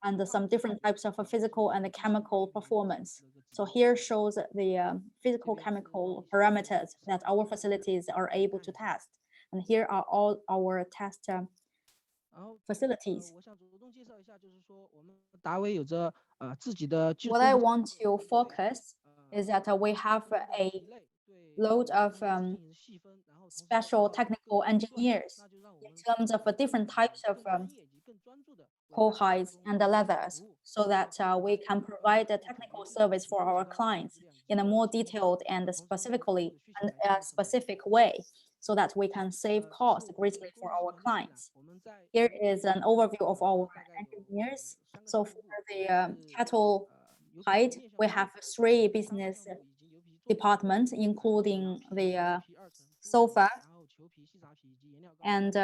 and some different types of physical and chemical performance. So here shows the physical chemical parameters that our facilities are able to test. And here are all our test facilities. What I want to focus is that we have a load of special technical engineers in terms of different types of coal hides and the leathers, so that we can provide a technical service for our clients in a more detailed and specifically and a specific way, so that we can save costs greatly for our clients. Here is an overview of our engineers. So for the cattle hide, we have 3 business departments, including the sofa and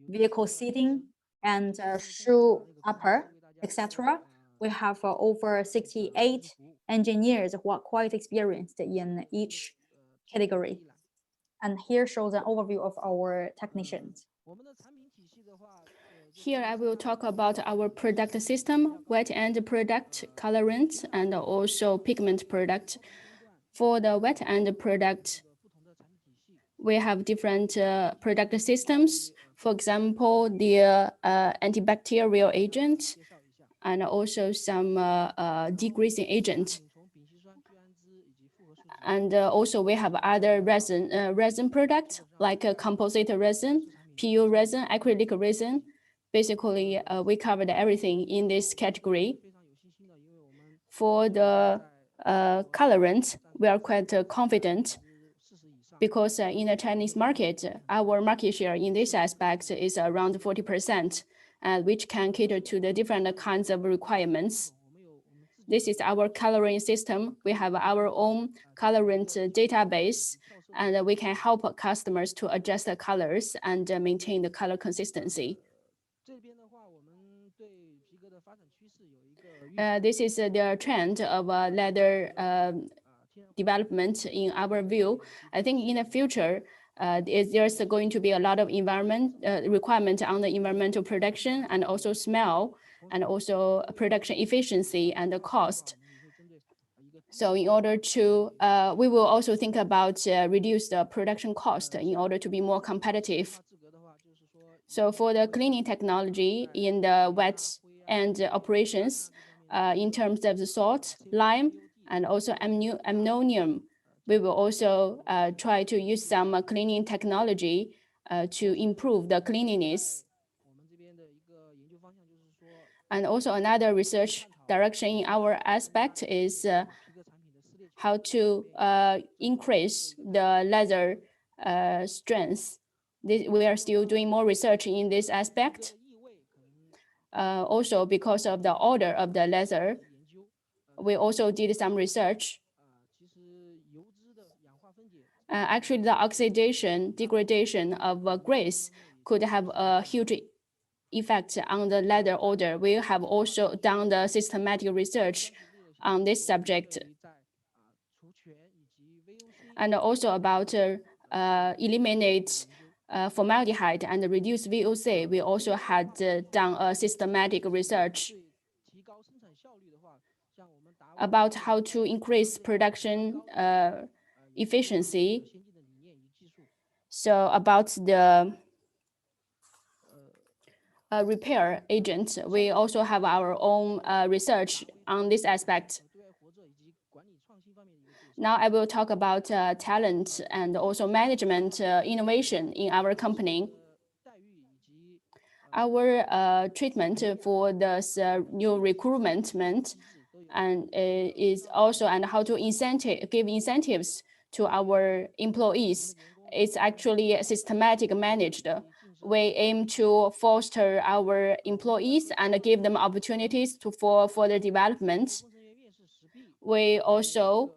vehicle seating and shoe upper, etc. We have over 68 engineers who are quite experienced in each category. And here shows an overview of our technicians. Here I will talk about our product system, wet end product, colorant, and also pigment product. For the wet end product, we have different product systems. For example, the antibacterial agent and also some degreasing agent. And also we have other resin products like composite resin, PU resin, acrylic resin. Basically, we covered everything in this category. For the colorant, we are quite confident because in the Chinese market, our market share in this aspect is around 40%, which can cater to the different kinds of requirements. This is our coloring system. We have our own colorant database, and we can help customers to adjust the colors and maintain the color consistency. This is the trend of leather development in our view. I think in the future, there's going to be a lot of requirement on the environmental production and also smell and also production efficiency and the cost. So in order to, we will also think about reduce the production cost in order to be more competitive. So for the cleaning technology in the wet end operations, in terms of the salt, lime, and also ammonium, we will also try to use some cleaning technology to improve the cleanliness. And also another research direction in our aspect is how to increase the leather strength. We are still doing more research in this aspect. Also, because of the order of the leather, we also did some research. Actually, the oxidation, degradation of grease could have a huge effect on the leather odor. We have also done the systematic research on this subject. And also about eliminate formaldehyde and reduce VOC. We also had done a systematic research about how to increase production efficiency. So about the repair agent, we also have our own research on this aspect. Now I will talk about talent and also management innovation in our company. Our treatment for this new recruitment and is also and how to give incentives to our employees. It's actually systematic managed. We aim to foster our employees and give them opportunities for further development. We also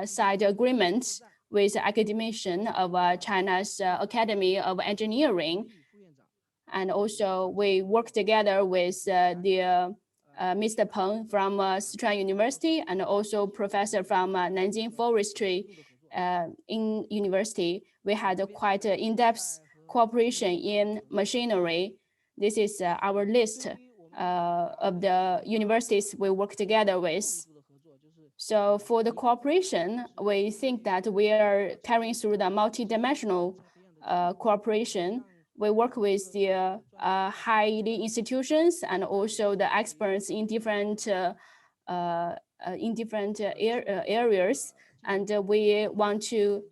signed agreements with academician of China's Academy of Engineering. And also we work together with Mr. Peng from Sichuan University and also professor from Nanjing Forestry in university, we had a quite in-depth cooperation in machinery. This is our list of the universities we work together with. So for the cooperation, we think that we are carrying through the multidimensional cooperation. We work with the highly institutions and also the experts in different areas, and we want to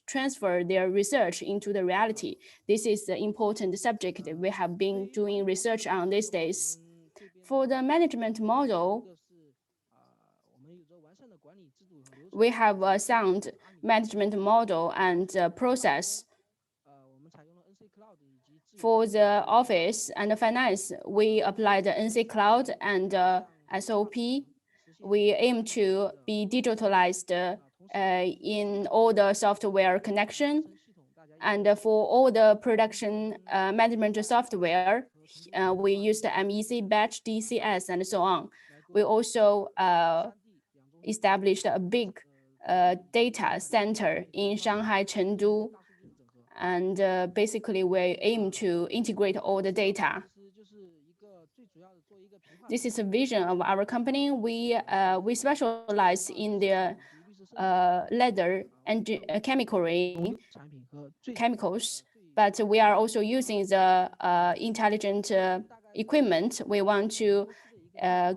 transfer their research into the reality. This is the important subject we have been doing research on these days. For the management model, we have a sound management model and process. For the office and the finance, we apply the NC Cloud and SOP. We aim to be digitalized in all the software connection. And for all the production management software, we use the MEC, batch, DCS, and so on. We also established a big data center in Shanghai, Chengdu. And basically, we aim to integrate all the data. This is a vision of our company. We specialize in the leather and chemicals, but we are also using the intelligent equipment. We want to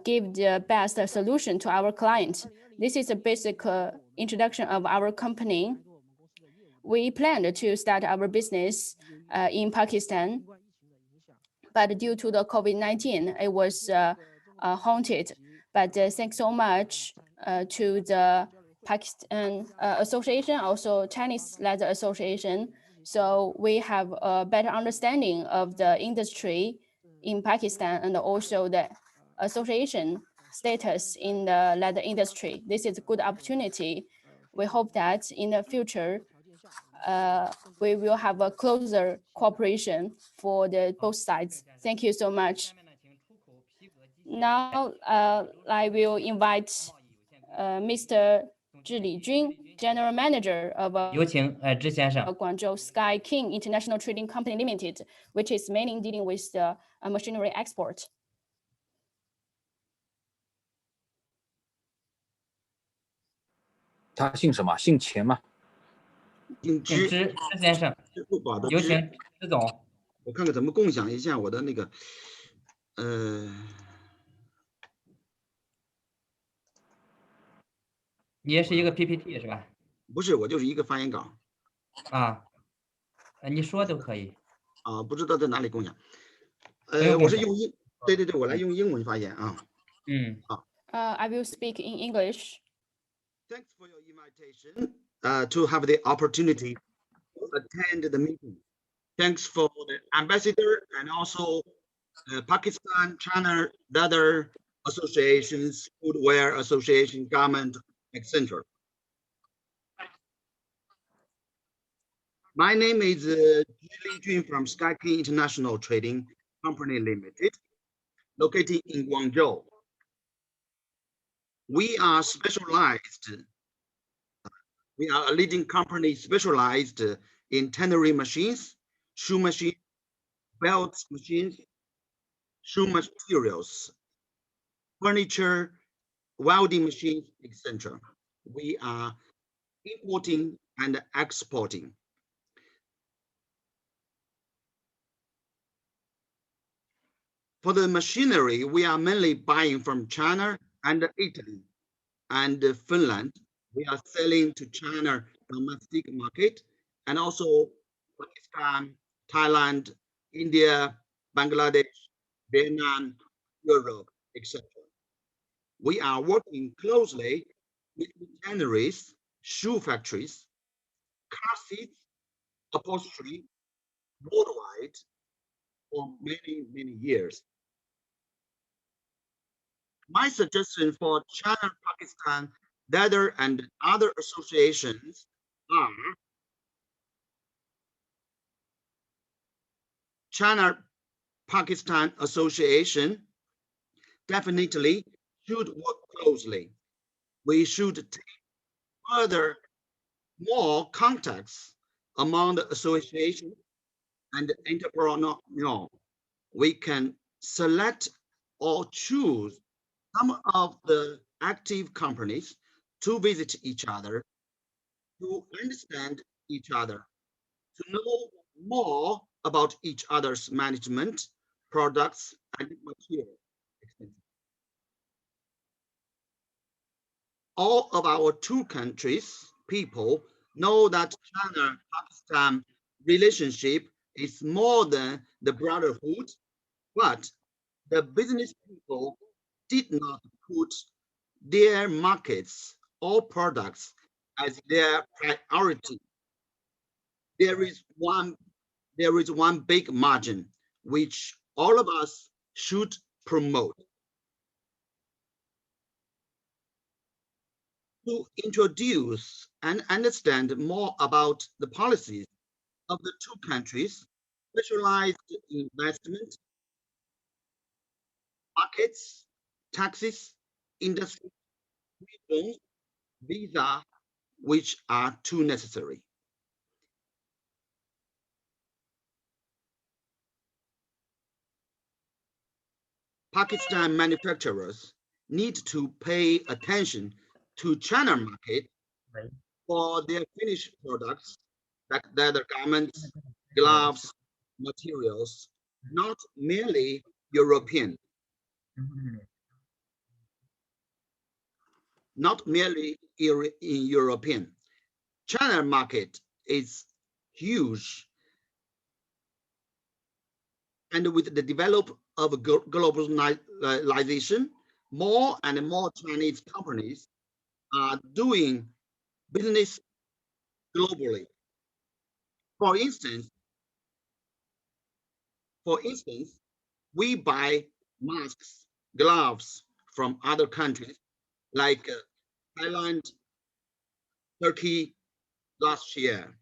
give the best solution to our client. This is a basic introduction of our company. We planned to start our business in Pakistan, but due to the COVID-19, it was haunted. But thanks so much to the Pakistan Association, also Chinese Leather Association. So we have a better understanding of the industry in Pakistan and also the association status in the leather industry. This is a good opportunity. We hope that in the future, we will have a closer cooperation for the both sides. Thank you so much. Now, I will invite Mr. Zhi Lijun, General Manager of Guangzhou Sky King International Trading Company Limited, which is mainly dealing with the machinery export. 他姓什么？姓钱吗？姓支，支先生，支付宝的支。有请支总。我看看怎么共享一下我的那个，你也是一个 PPT 是吧？不是，我就是一个发言稿。啊，你说都可以。啊，不知道在哪里共享。我是用对，我来用英文发言啊。嗯。好。I will speak in English. Thanks for your invitation to have the opportunity to attend the meeting. Thanks for the ambassador and also Pakistan, China, Leather Associations, Footwear Association, Garment, etc. My name is Zhi Lijun from Sky King International Trading Company Limited, located in Guangzhou. We are a leading company specialized in tannery machines, shoe machines, belt machines, shoe materials, furniture, welding machines, etc. We are importing and exporting. For the machinery, we are mainly buying from China and Italy and Finland. We are selling to China domestic market and also Pakistan, Thailand, India, Bangladesh, Vietnam, Europe, etc. We are working closely with tanneries, shoe factories, car seats, upholstery worldwide for many, many years. My suggestion for China, Pakistan, Leather and other associations are China Pakistan Association definitely should work closely. We should take further more contacts among the association and entrepreneur, we can select or choose some of the active companies to visit each other, to understand each other, to know more about each other's management, products, and material. All of our two countries' people know that China-Pakistan relationship is more than the brotherhood, but the business people did not put their markets or products as their priority. There is one big margin which all of us should promote. To introduce and understand more about the policies of the two countries, specialized investment, markets, taxes, industry, regions, visa, which are too necessary. Pakistan manufacturers need to pay attention to China market for their finished products like leather garments, gloves, materials, not merely European. Not merely in European. China market is huge. And with the development of globalization, more and more Chinese companies are doing business globally. For instance, we buy masks, gloves from other countries like Thailand, Turkey last year.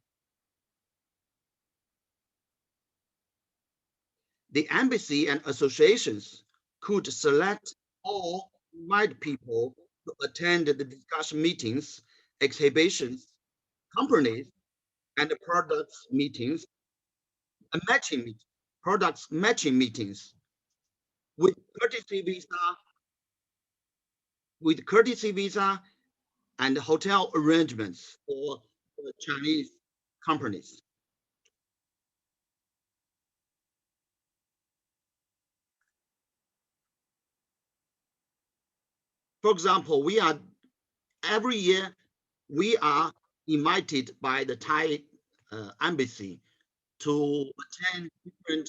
The embassy and associations could select or invite people to attend the discussion meetings, exhibitions, companies, and products meetings, products matching meetings with courtesy visa and hotel arrangements for Chinese companies. For example, every year we are invited by the Thai embassy to attend different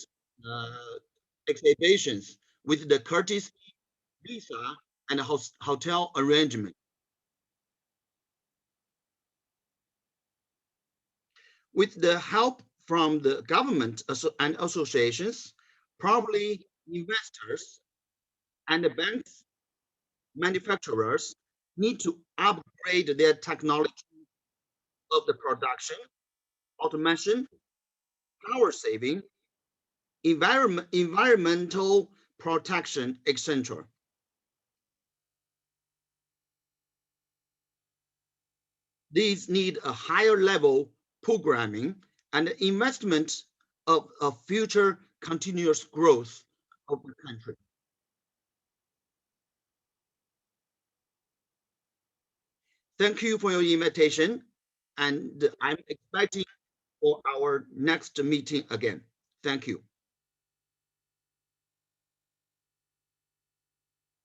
exhibitions with the courtesy visa and hotel arrangement. With the help from the government and associations, probably investors and the banks, manufacturers need to upgrade their technology of the production, automation, power saving, environmental protection, etc. These need a higher level programming and investment of a future continuous growth of the country. Thank you for your invitation, and I'm expecting for our next meeting again. Thank you.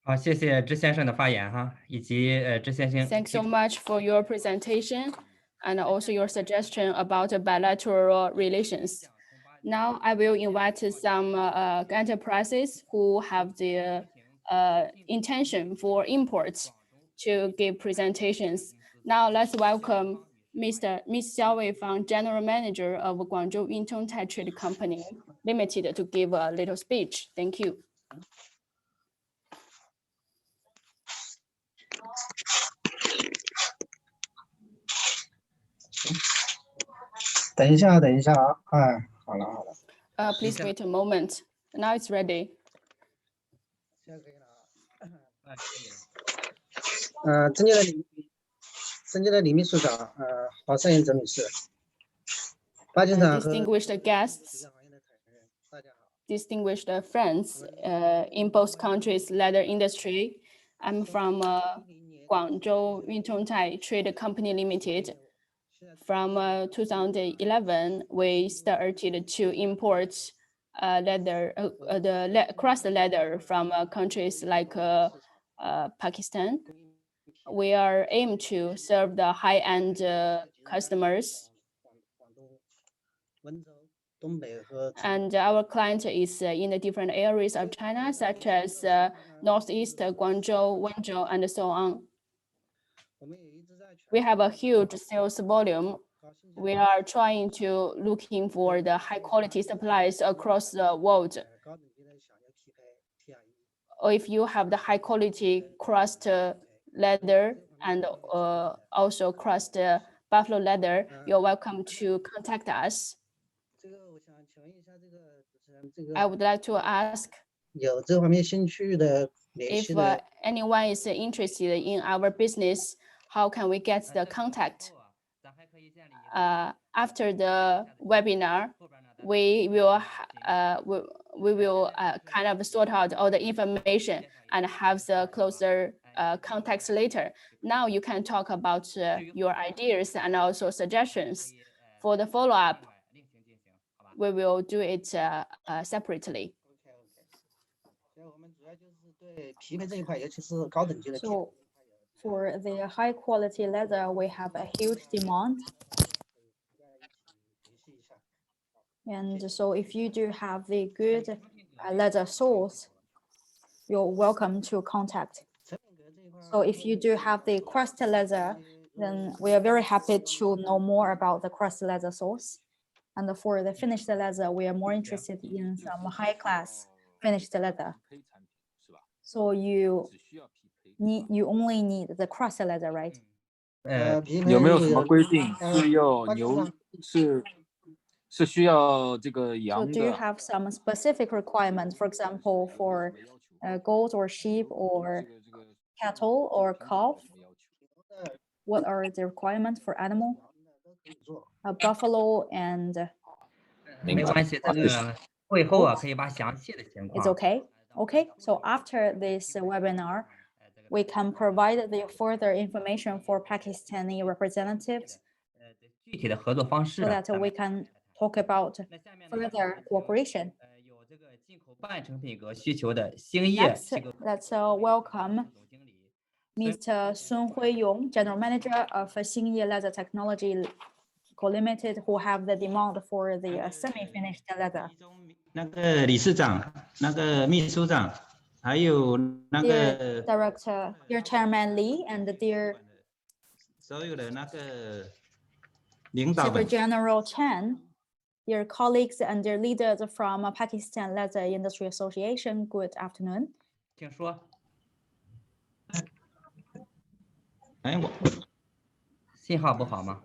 好，谢谢支先生的发言哈，以及支先生。Thanks so much for your presentation and also your suggestion about bilateral relations. Now I will invite some enterprises who have the intention for imports to give presentations. Now let's welcome Miss Xiao Wei Fang, General Manager of Guangzhou Yintong Tai Trade Company Limited, to give a little speech. Thank you. 等一下啊，哎，好了。Please wait a moment. Now it's ready. 今天的尊敬的李秘书长，郝善言曾女士，巴基斯坦和 distinguished guests, distinguished friends in both countries' leather industry. I'm from Guangzhou Yuntongtai Trade Company Limited. From 2011, we started to import leather, cross leather from countries like Pakistan. We are aimed to serve the high-end customers. And our client is in the different areas of China, such as Northeast, Guangzhou, Wenzhou, and so on. We have a huge sales volume. We are trying to looking for the high quality supplies across the world. Or if you have the high quality crust leather and also crust buffalo leather, you're welcome to contact us. I would like to ask if anyone is interested in our business, how can we get the contact? After the webinar, we will kind of sort out all the information and have the closer contacts later. Now you can talk about your ideas and also suggestions. For the follow-up, we will do it separately. So for the high quality leather, we have a huge demand. And so if you do have the good leather source, you're welcome to contact. So if you do have the crust leather, then we are very happy to know more about the crust leather source. And for the finished leather, we are more interested in some high class finished leather. So you only need the crust leather, right? 有没有什么规定是要牛是需要这个 So 羊 do you 的？ have some specific requirements, for example, for goat or sheep or cattle or calf? What are the requirements for animal? A buffalo and 没关系，这个会后啊可以把详细的情 it's 况。 okay. Okay, so after this webinar, we can provide the further information for Pakistani representatives 具体的合作方式 so 啊 that we can talk about further cooperation. 有这个进口半成品和需求的兴业 Next, 这个 let's welcome Mr. Sun Huiyong, General Manager of Xingye Leather Technology Co. Limited, who have the demand for the semi-finished leather. 那个理事长、那个秘书长，还有那 Dear 个 Director, dear Chairman Li, and dear 所有的那个领导 Secretary 们， General Chen, dear colleagues and dear leaders from Pakistan Leather Industry Association, good afternoon. 请说。哎，我 信号不好吗？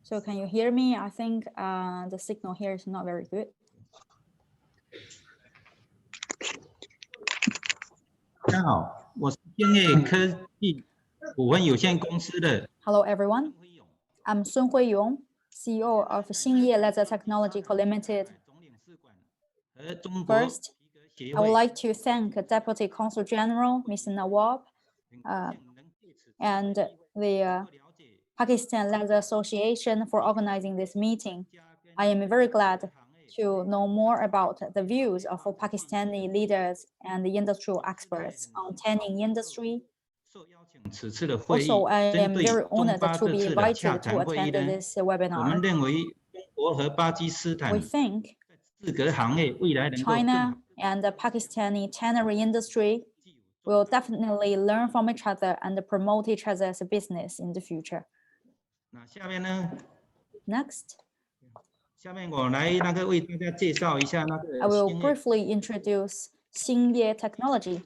So can you hear me? I think the signal here is not very good. 大家好，我是兴业科技股份有限公司的 Hello, everyone. I'm Sun Huiyong, CEO of Xingye Leather Technology Co. Limited. 和中国 First, 协 I would 会 like to thank Deputy Consul General Mr. Nawab and the Pakistan Leather Association for organizing this meeting. I am very glad to know more about the views of Pakistani leaders and the industrial experts on tanning industry. 此次的会议 Also, I 针 am 对 very 中 honored 巴 to 这 be 次的洽 invited to 谈会议 attend 呢， this 我们 webinar. 认为中国和巴基斯 We 坦 think 制革行业未来能够更 China and the Pakistani tannery industry will definitely learn from each other and promote each other's business in the future. 那下面呢， Next, 下面我来那个为大家介绍一下那 I 个 will 兴业 briefly introduce Xingye Technology.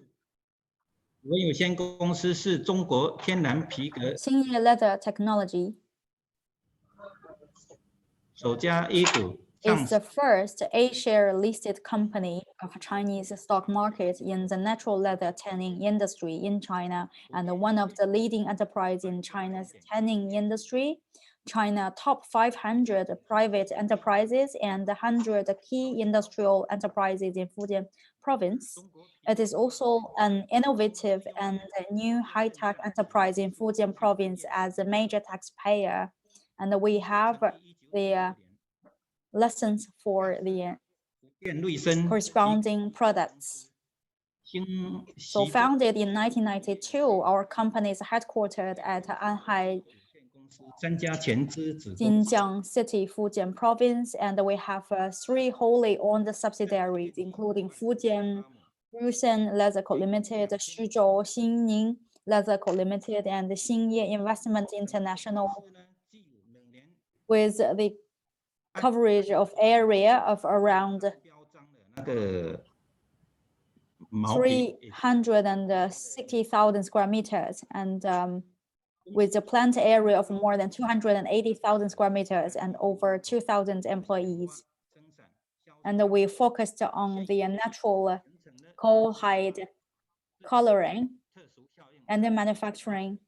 股份有限公司是中国天然皮革 Xingye Leather Technology 首家 A 股 is the first A-share listed company of Chinese stock market in the natural leather tanning industry in China, and one of the leading enterprise in China's tanning industry. China top 500 private enterprises and 100 key industrial enterprises in Fujian province. It is also an innovative and new high-tech enterprise in Fujian province as a major taxpayer. And we have the lessons for the corresponding products. So founded in 1992, our company is headquartered at Anhai, Jinjiang City, Fujian province, and we have 3 wholly owned subsidiaries, including Fujian Rusen Leather Co. Limited, Xuzhou Xinning Leather Co. Limited, and Xingye Investment International, with the coverage of area of around 360,000 square meters, and with a plant area of more than 280,000 square meters and over 2,000 employees. And we focused on the natural cowhide coloring and the manufacturing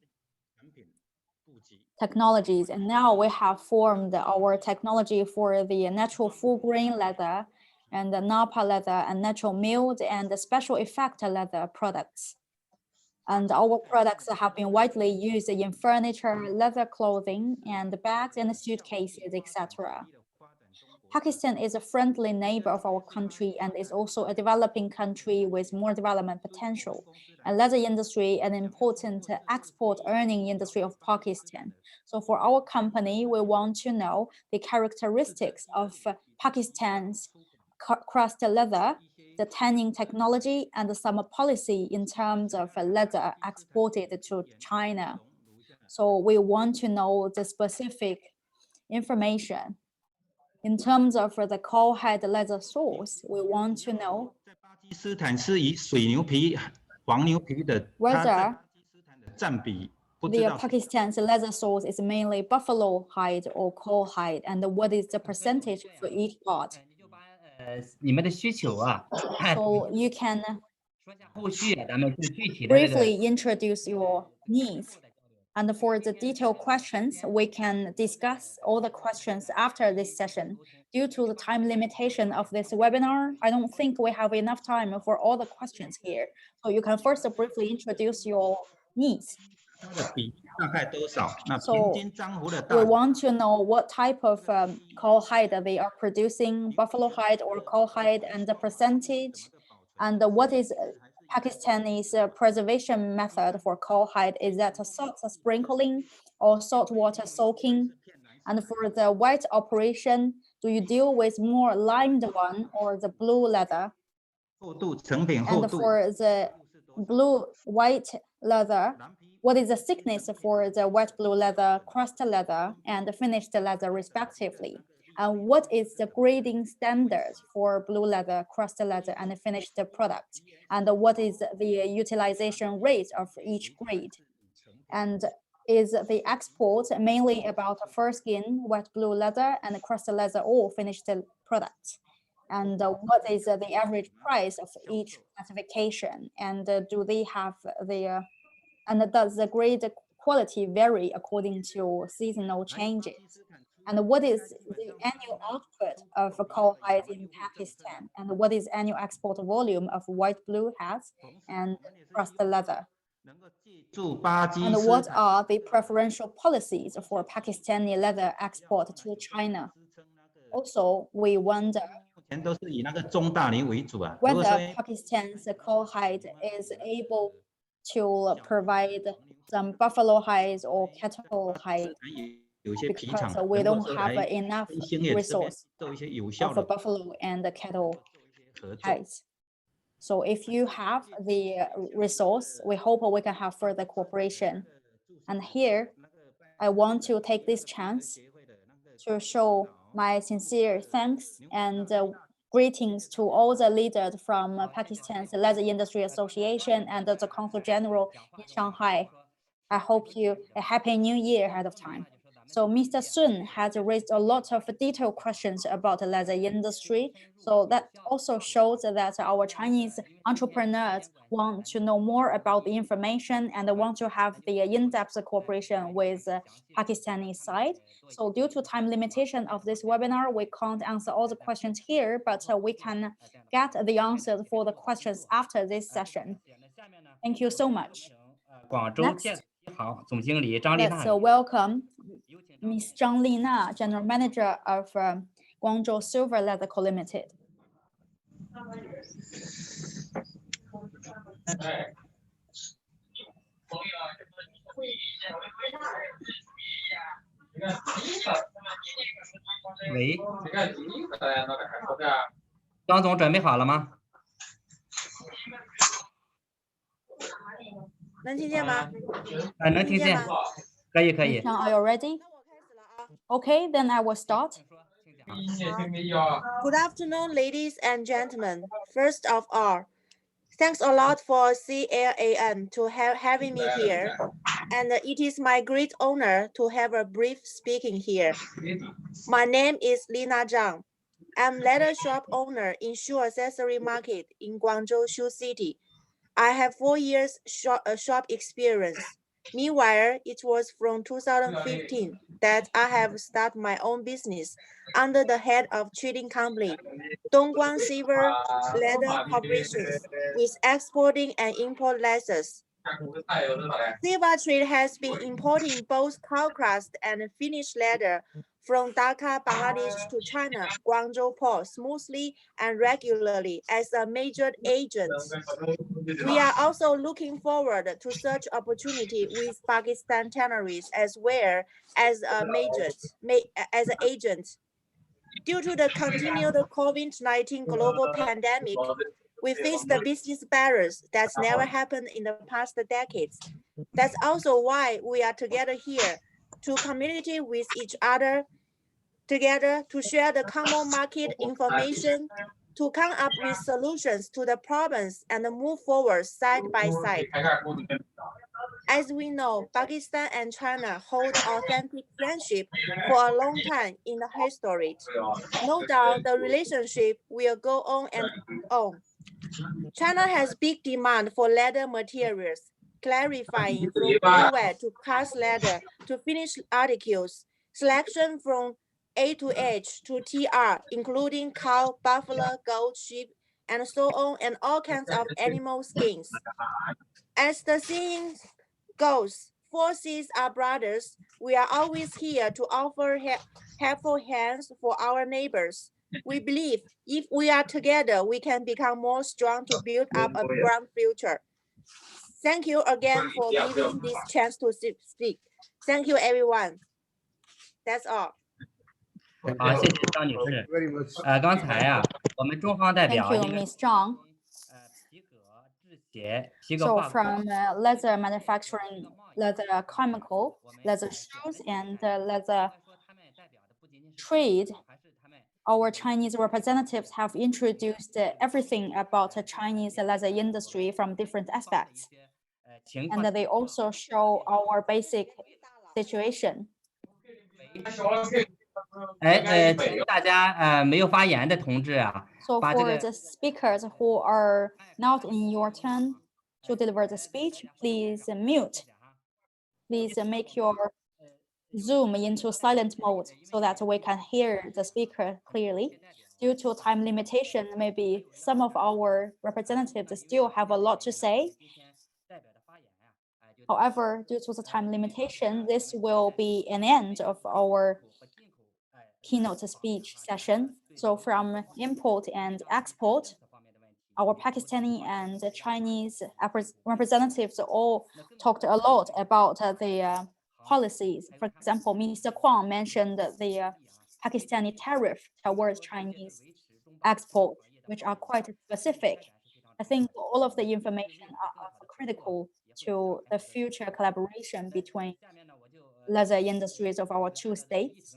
technologies. And now we have formed our technology for the natural full grain leather and the Napa leather and natural milled and the special effect leather products. And our products have been widely used in furniture, leather clothing, and bags and suitcases, etc. Pakistan is a friendly neighbor of our country and is also a developing country with more development potential. And leather industry, an important export earning industry of Pakistan. So for our company, we want to know the characteristics of Pakistan's crust leather, the tanning technology, and some policy in terms of leather exported to China. So we want to know the specific information. In terms of the cowhide leather source, we want to know whether the Pakistan's leather source is mainly buffalo hide or cowhide, and what is the percentage for each part. So you can briefly introduce your needs. And for the detailed questions, we can discuss all the questions after this session. Due to the time limitation of this webinar, I don't think we have enough time for all the questions here. So you can first briefly introduce your needs. So we want to know what type of cowhide they are producing, buffalo hide or cowhide, and the percentage, and what is Pakistani's preservation method for cowhide. Is that a salt sprinkling or salt water soaking? And for the white operation, do you deal with more limed one or the blue leather? And for the blue white leather, what is the thickness for the white blue leather, crust leather, and finished leather respectively? And what is the grading standard for blue leather, crust leather, and finished product? And what is the utilization rate of each grade? And is the export mainly about fur skin, white blue leather, and crust leather, or finished product? And what is the average price of each classification? And do they have the and does the grade quality vary according to seasonal changes? And what is the annual output of cowhide in Pakistan? And what is annual export volume of white blue hats and crust leather? And what are the preferential policies for Pakistani leather export to China? Also, we wonder whether Pakistan's cowhide is able to provide some buffalo hides or cattle hide, because we don't have enough resource of buffalo and cattle hides. So if you have the resource, we hope we can have further cooperation. And here, I want to take this chance to show my sincere thanks and greetings to all the leaders from Pakistan's Leather Industry Association and the Consul General in Shanghai. I hope you a happy new year ahead of time. So Mr. Sun has raised a lot of detailed questions about the leather industry. So that also shows that our Chinese entrepreneurs want to know more about the information and want to have the in-depth cooperation with the Pakistani side. So due to time limitation of this webinar, we can't answer all the questions here, but we can get the answers for the questions after this session. Thank you so much. Next, let's welcome Ms. Zhang Lina, General Manager of Guangzhou Silver Leather Co. Limited.喂，张总准备好了吗？能听见吗？能听见，可以可以。 Now, are you ready? Okay, then I will start. Good afternoon, ladies and gentlemen. First of all, thanks a lot for CLAM to having me here. And it is my great honor to have a brief speaking here. My name is Lina Zhang. I'm leather shop owner in shoe accessory market in Guangzhou Shoe City. I have 4 years shop experience. Meanwhile, it was from 2015 that I have started my own business under the head of trading company, Dongguan Silver Leather Corporations, with exporting and import licenses. Silver Trade has been importing both cold crust and finished leather from Dhaka, Bangladesh to China, Guangzhou port smoothly and regularly as a major agent. We are also looking forward to such opportunity with Pakistan tanneries as well as an agent. Due to the continued COVID-19 global pandemic, we face the business barriers that's never happened in the past decades. That's also why we are together here to communicate with each other, together to share the common market information, to come up with solutions to the problems and move forward side by side. As we know, Pakistan and China hold authentic friendship for a long time in the history. No doubt the relationship will go on and on. China has big demand for leather materials, clarifying from UL to cast leather to finished articles, selection from A to H to TR, including cow, buffalo, goat, sheep, and so on, and all kinds of animal skins. As the saying goes, forces are brothers. We are always here to offer helpful hands for our neighbors. We believe if we are together, we can become more strong to build up a bright future. Thank you again for giving this chance to speak. Thank you, everyone. That's all. 好，谢谢张女士。刚才啊，我们中方代表 Thank you, Ms. Zhang. 皮革 So 化工 from leather manufacturing, leather chemical, leather shoes, and leather trade, our Chinese representatives have introduced everything about the Chinese leather industry from different aspects. And they also show our basic situation. 请大家没有发言的同志啊， So 把这 for 个 the speakers who are not in your turn to deliver the speech, please mute. Please make your Zoom into silent mode so that we can hear the speaker clearly. Due to time limitation, maybe some of our representatives still have a lot to say. However, due to the time limitation, this will be an end of our keynote speech session. So from import and export, our Pakistani and Chinese representatives all talked a lot about the policies. For example, Minister Kwang mentioned the Pakistani tariff towards Chinese export, which are quite specific. I think all of the information are critical to the future collaboration between leather industries of our two states.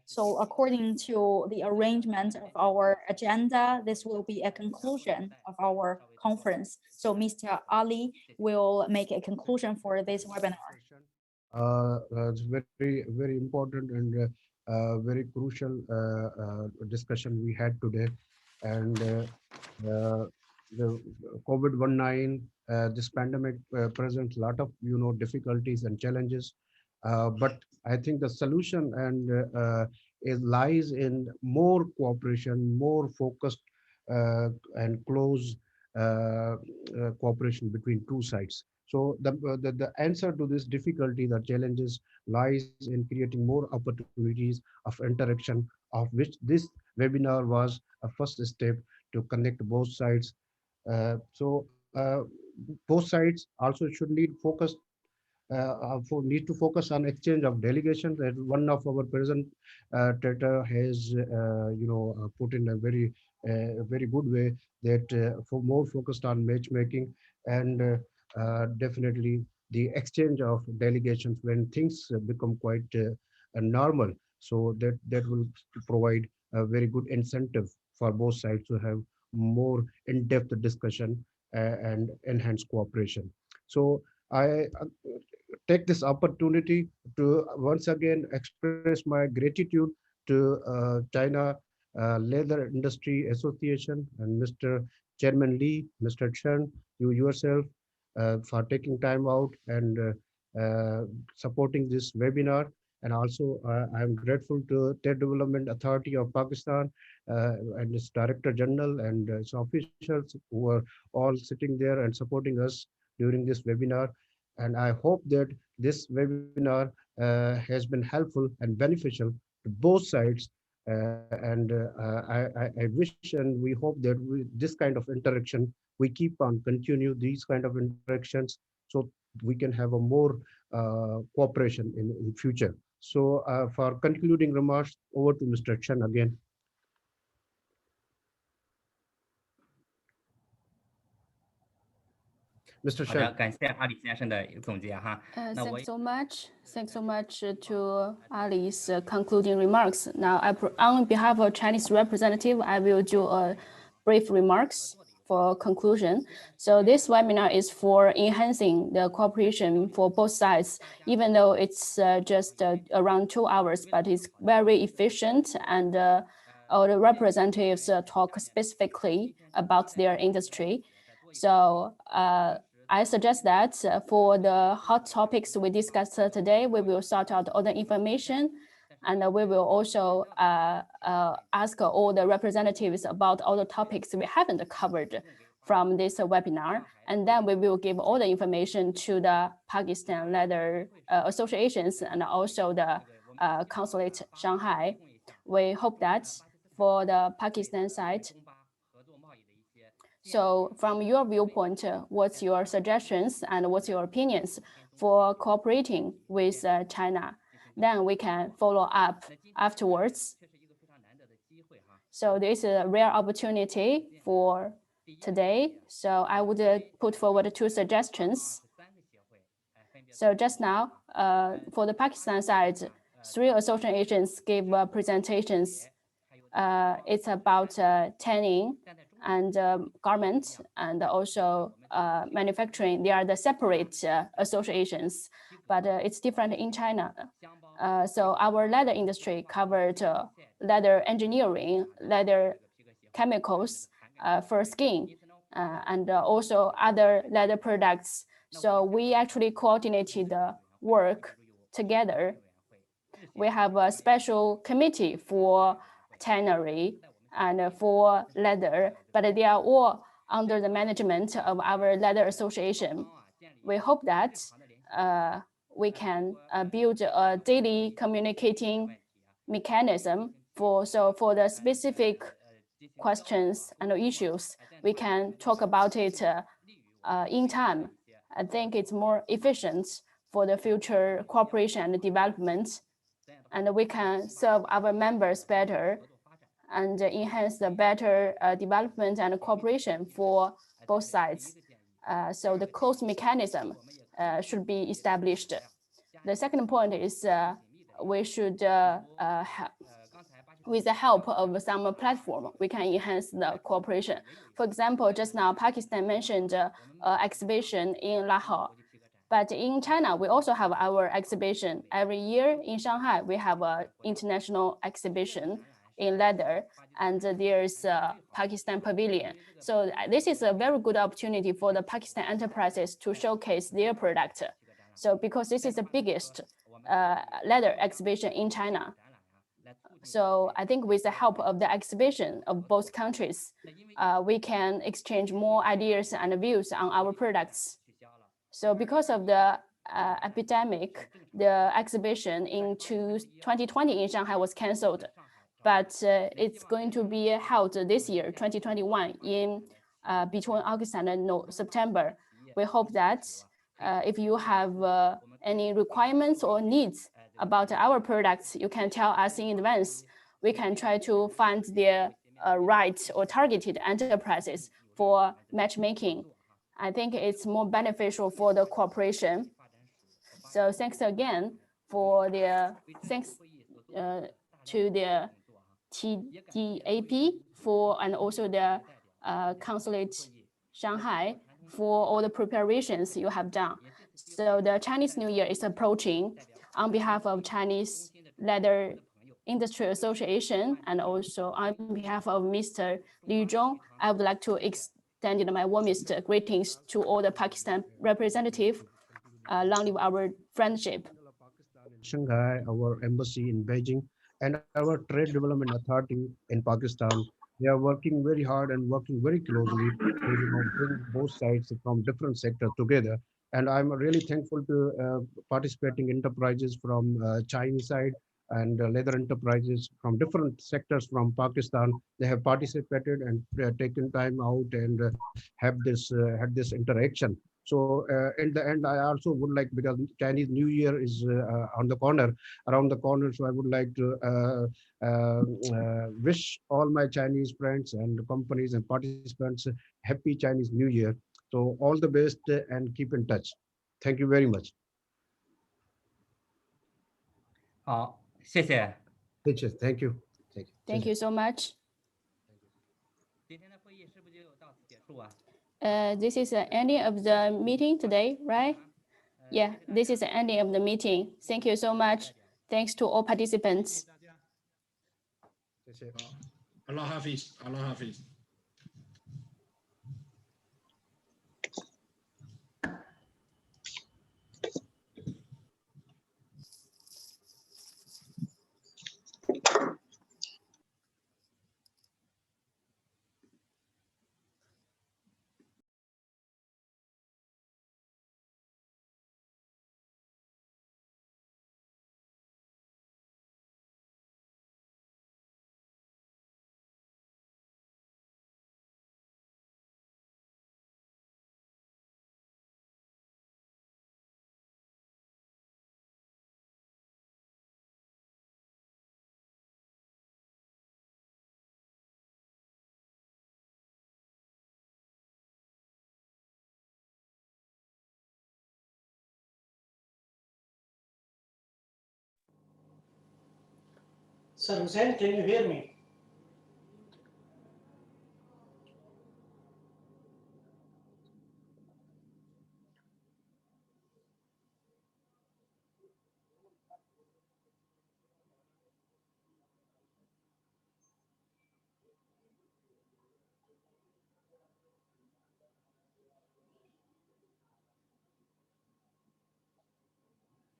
So according to the arrangement of our agenda, this will be a conclusion of our conference. So Mr. Ali will make a conclusion for this webinar. It's very important and very crucial discussion we had today. And the COVID-19, this pandemic presents a lot of difficulties and challenges. But I think the solution it lies in more cooperation, more focused and close cooperation between two sides. So the answer to this difficulty, the challenges, lies in creating more opportunities of interaction, of which this webinar was a first step to connect both sides. Both sides also should need to focus on exchange of delegations. That one of our present Tata has put in a very good way, that for more focused on matchmaking and definitely the exchange of delegations when things become quite normal. So that will provide a very good incentive for both sides to have more in-depth discussion and enhanced cooperation. So I take this opportunity to once again express my gratitude to China Leather Industry Association and Mr. Chairman Lee, Mr. Chen, you yourself, for taking time out and supporting this webinar. And also, I'm grateful to Trade Development Authority of Pakistan and its Director General and its officials who are all sitting there and supporting us during this webinar. And I hope that this webinar has been helpful and beneficial to both sides. I wish and we hope that this kind of interaction, we keep on continue these kind of interactions so we can have a more cooperation in future. So for concluding remarks, over to Mr. Chen again. Mr. Chen. Thanks so much to Ali's concluding remarks. Now, on behalf of Chinese representative, I will do a brief remarks for conclusion. So this webinar is for enhancing the cooperation for both sides, even though it's just around 2 hours, but it's very efficient, and all the representatives talk specifically about their industry. So I suggest that for the hot topics we discussed today, we will sort out all the information, and we will also ask all the representatives about all the topics we haven't covered from this webinar. And then we will give all the information to the Pakistan Leather Associations and also the Consulate Shanghai. We hope that for the Pakistan side. So from your viewpoint, what's your suggestions and what's your opinions for cooperating with China? Then we can follow up afterwards. So this is a rare opportunity for today. So I would put forward 2 suggestions. So just now, for the Pakistan side, 3 associations gave presentations. It's about tanning and garment and also manufacturing. They are the separate associations, but it's different in China. So our leather industry covered leather engineering, leather chemicals for skin, and also other leather products. So we actually coordinated the work together. We have a special committee for tannery and for leather, but they are all under the management of our leather association. We hope that we can build a daily communicating mechanism for the specific questions and issues, we can talk about it in time. I think it's more efficient for the future cooperation and development, and we can serve our members better and enhance the better development and cooperation for both sides. So the closed mechanism should be established. The second point is we should, with the help of some platform, we can enhance the cooperation. For example, just now Pakistan mentioned exhibition in Lahore. But in China, we also have our exhibition. Every year in Shanghai, we have an international exhibition in leather, and there's a Pakistan pavilion. So this is a very good opportunity for the Pakistan enterprises to showcase their product. So because this is the biggest leather exhibition in China. So I think with the help of the exhibition of both countries, we can exchange more ideas and views on our products. So because of the epidemic, the exhibition in 2020 in Shanghai was canceled, but it's going to be held this year, 2021, in between August and September. We hope that if you have any requirements or needs about our products, you can tell us in advance. We can try to find the right or targeted enterprises for matchmaking. I think it's more beneficial for the cooperation. So thanks again for the to the TDAP and also the Consulate Shanghai for all the preparations you have done. So the Chinese New Year is approaching. On behalf of Chinese Leather Industry Association and also on behalf of Mr. Liu Zhong, I would like to extend my warmest greetings to all the Pakistan representatives. Long live our friendship. Shanghai, our embassy in Beijing, and our Trade Development Authority in Pakistan. They are working very hard and working very closely to bring both sides from different sectors together. And I'm really thankful to participating enterprises from Chinese side and leather enterprises from different sectors from Pakistan. They have participated and taken time out and have this had this interaction. So in the end, I also would like, because Chinese New Year is around the corner. So I would like to wish all my Chinese friends and companies and participants happy Chinese New Year. So all the best and keep in touch. Thank you very much. 好，谢谢。Thank you. Thank you. Thank you so much. 今天的会议是不是就到此结束啊？ This is the ending of the meeting today, right? Yeah, this is the ending of the meeting. Thank you so much. Thanks to all participants. Allah Hafiz. Allah Hafiz. Sir Hussain, can you hear me?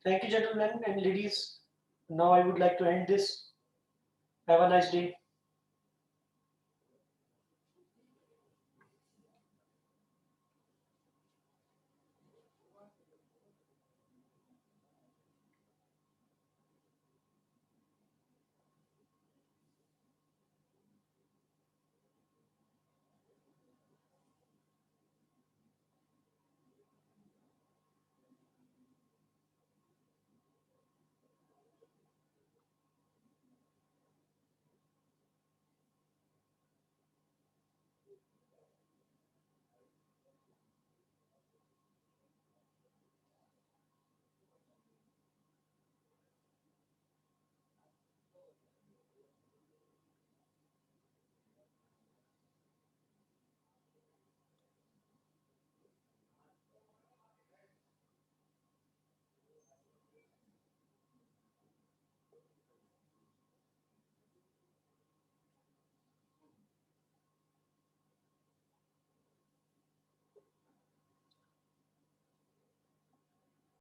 Thank you, gentlemen and ladies. Now I would like to end this. Have a nice day.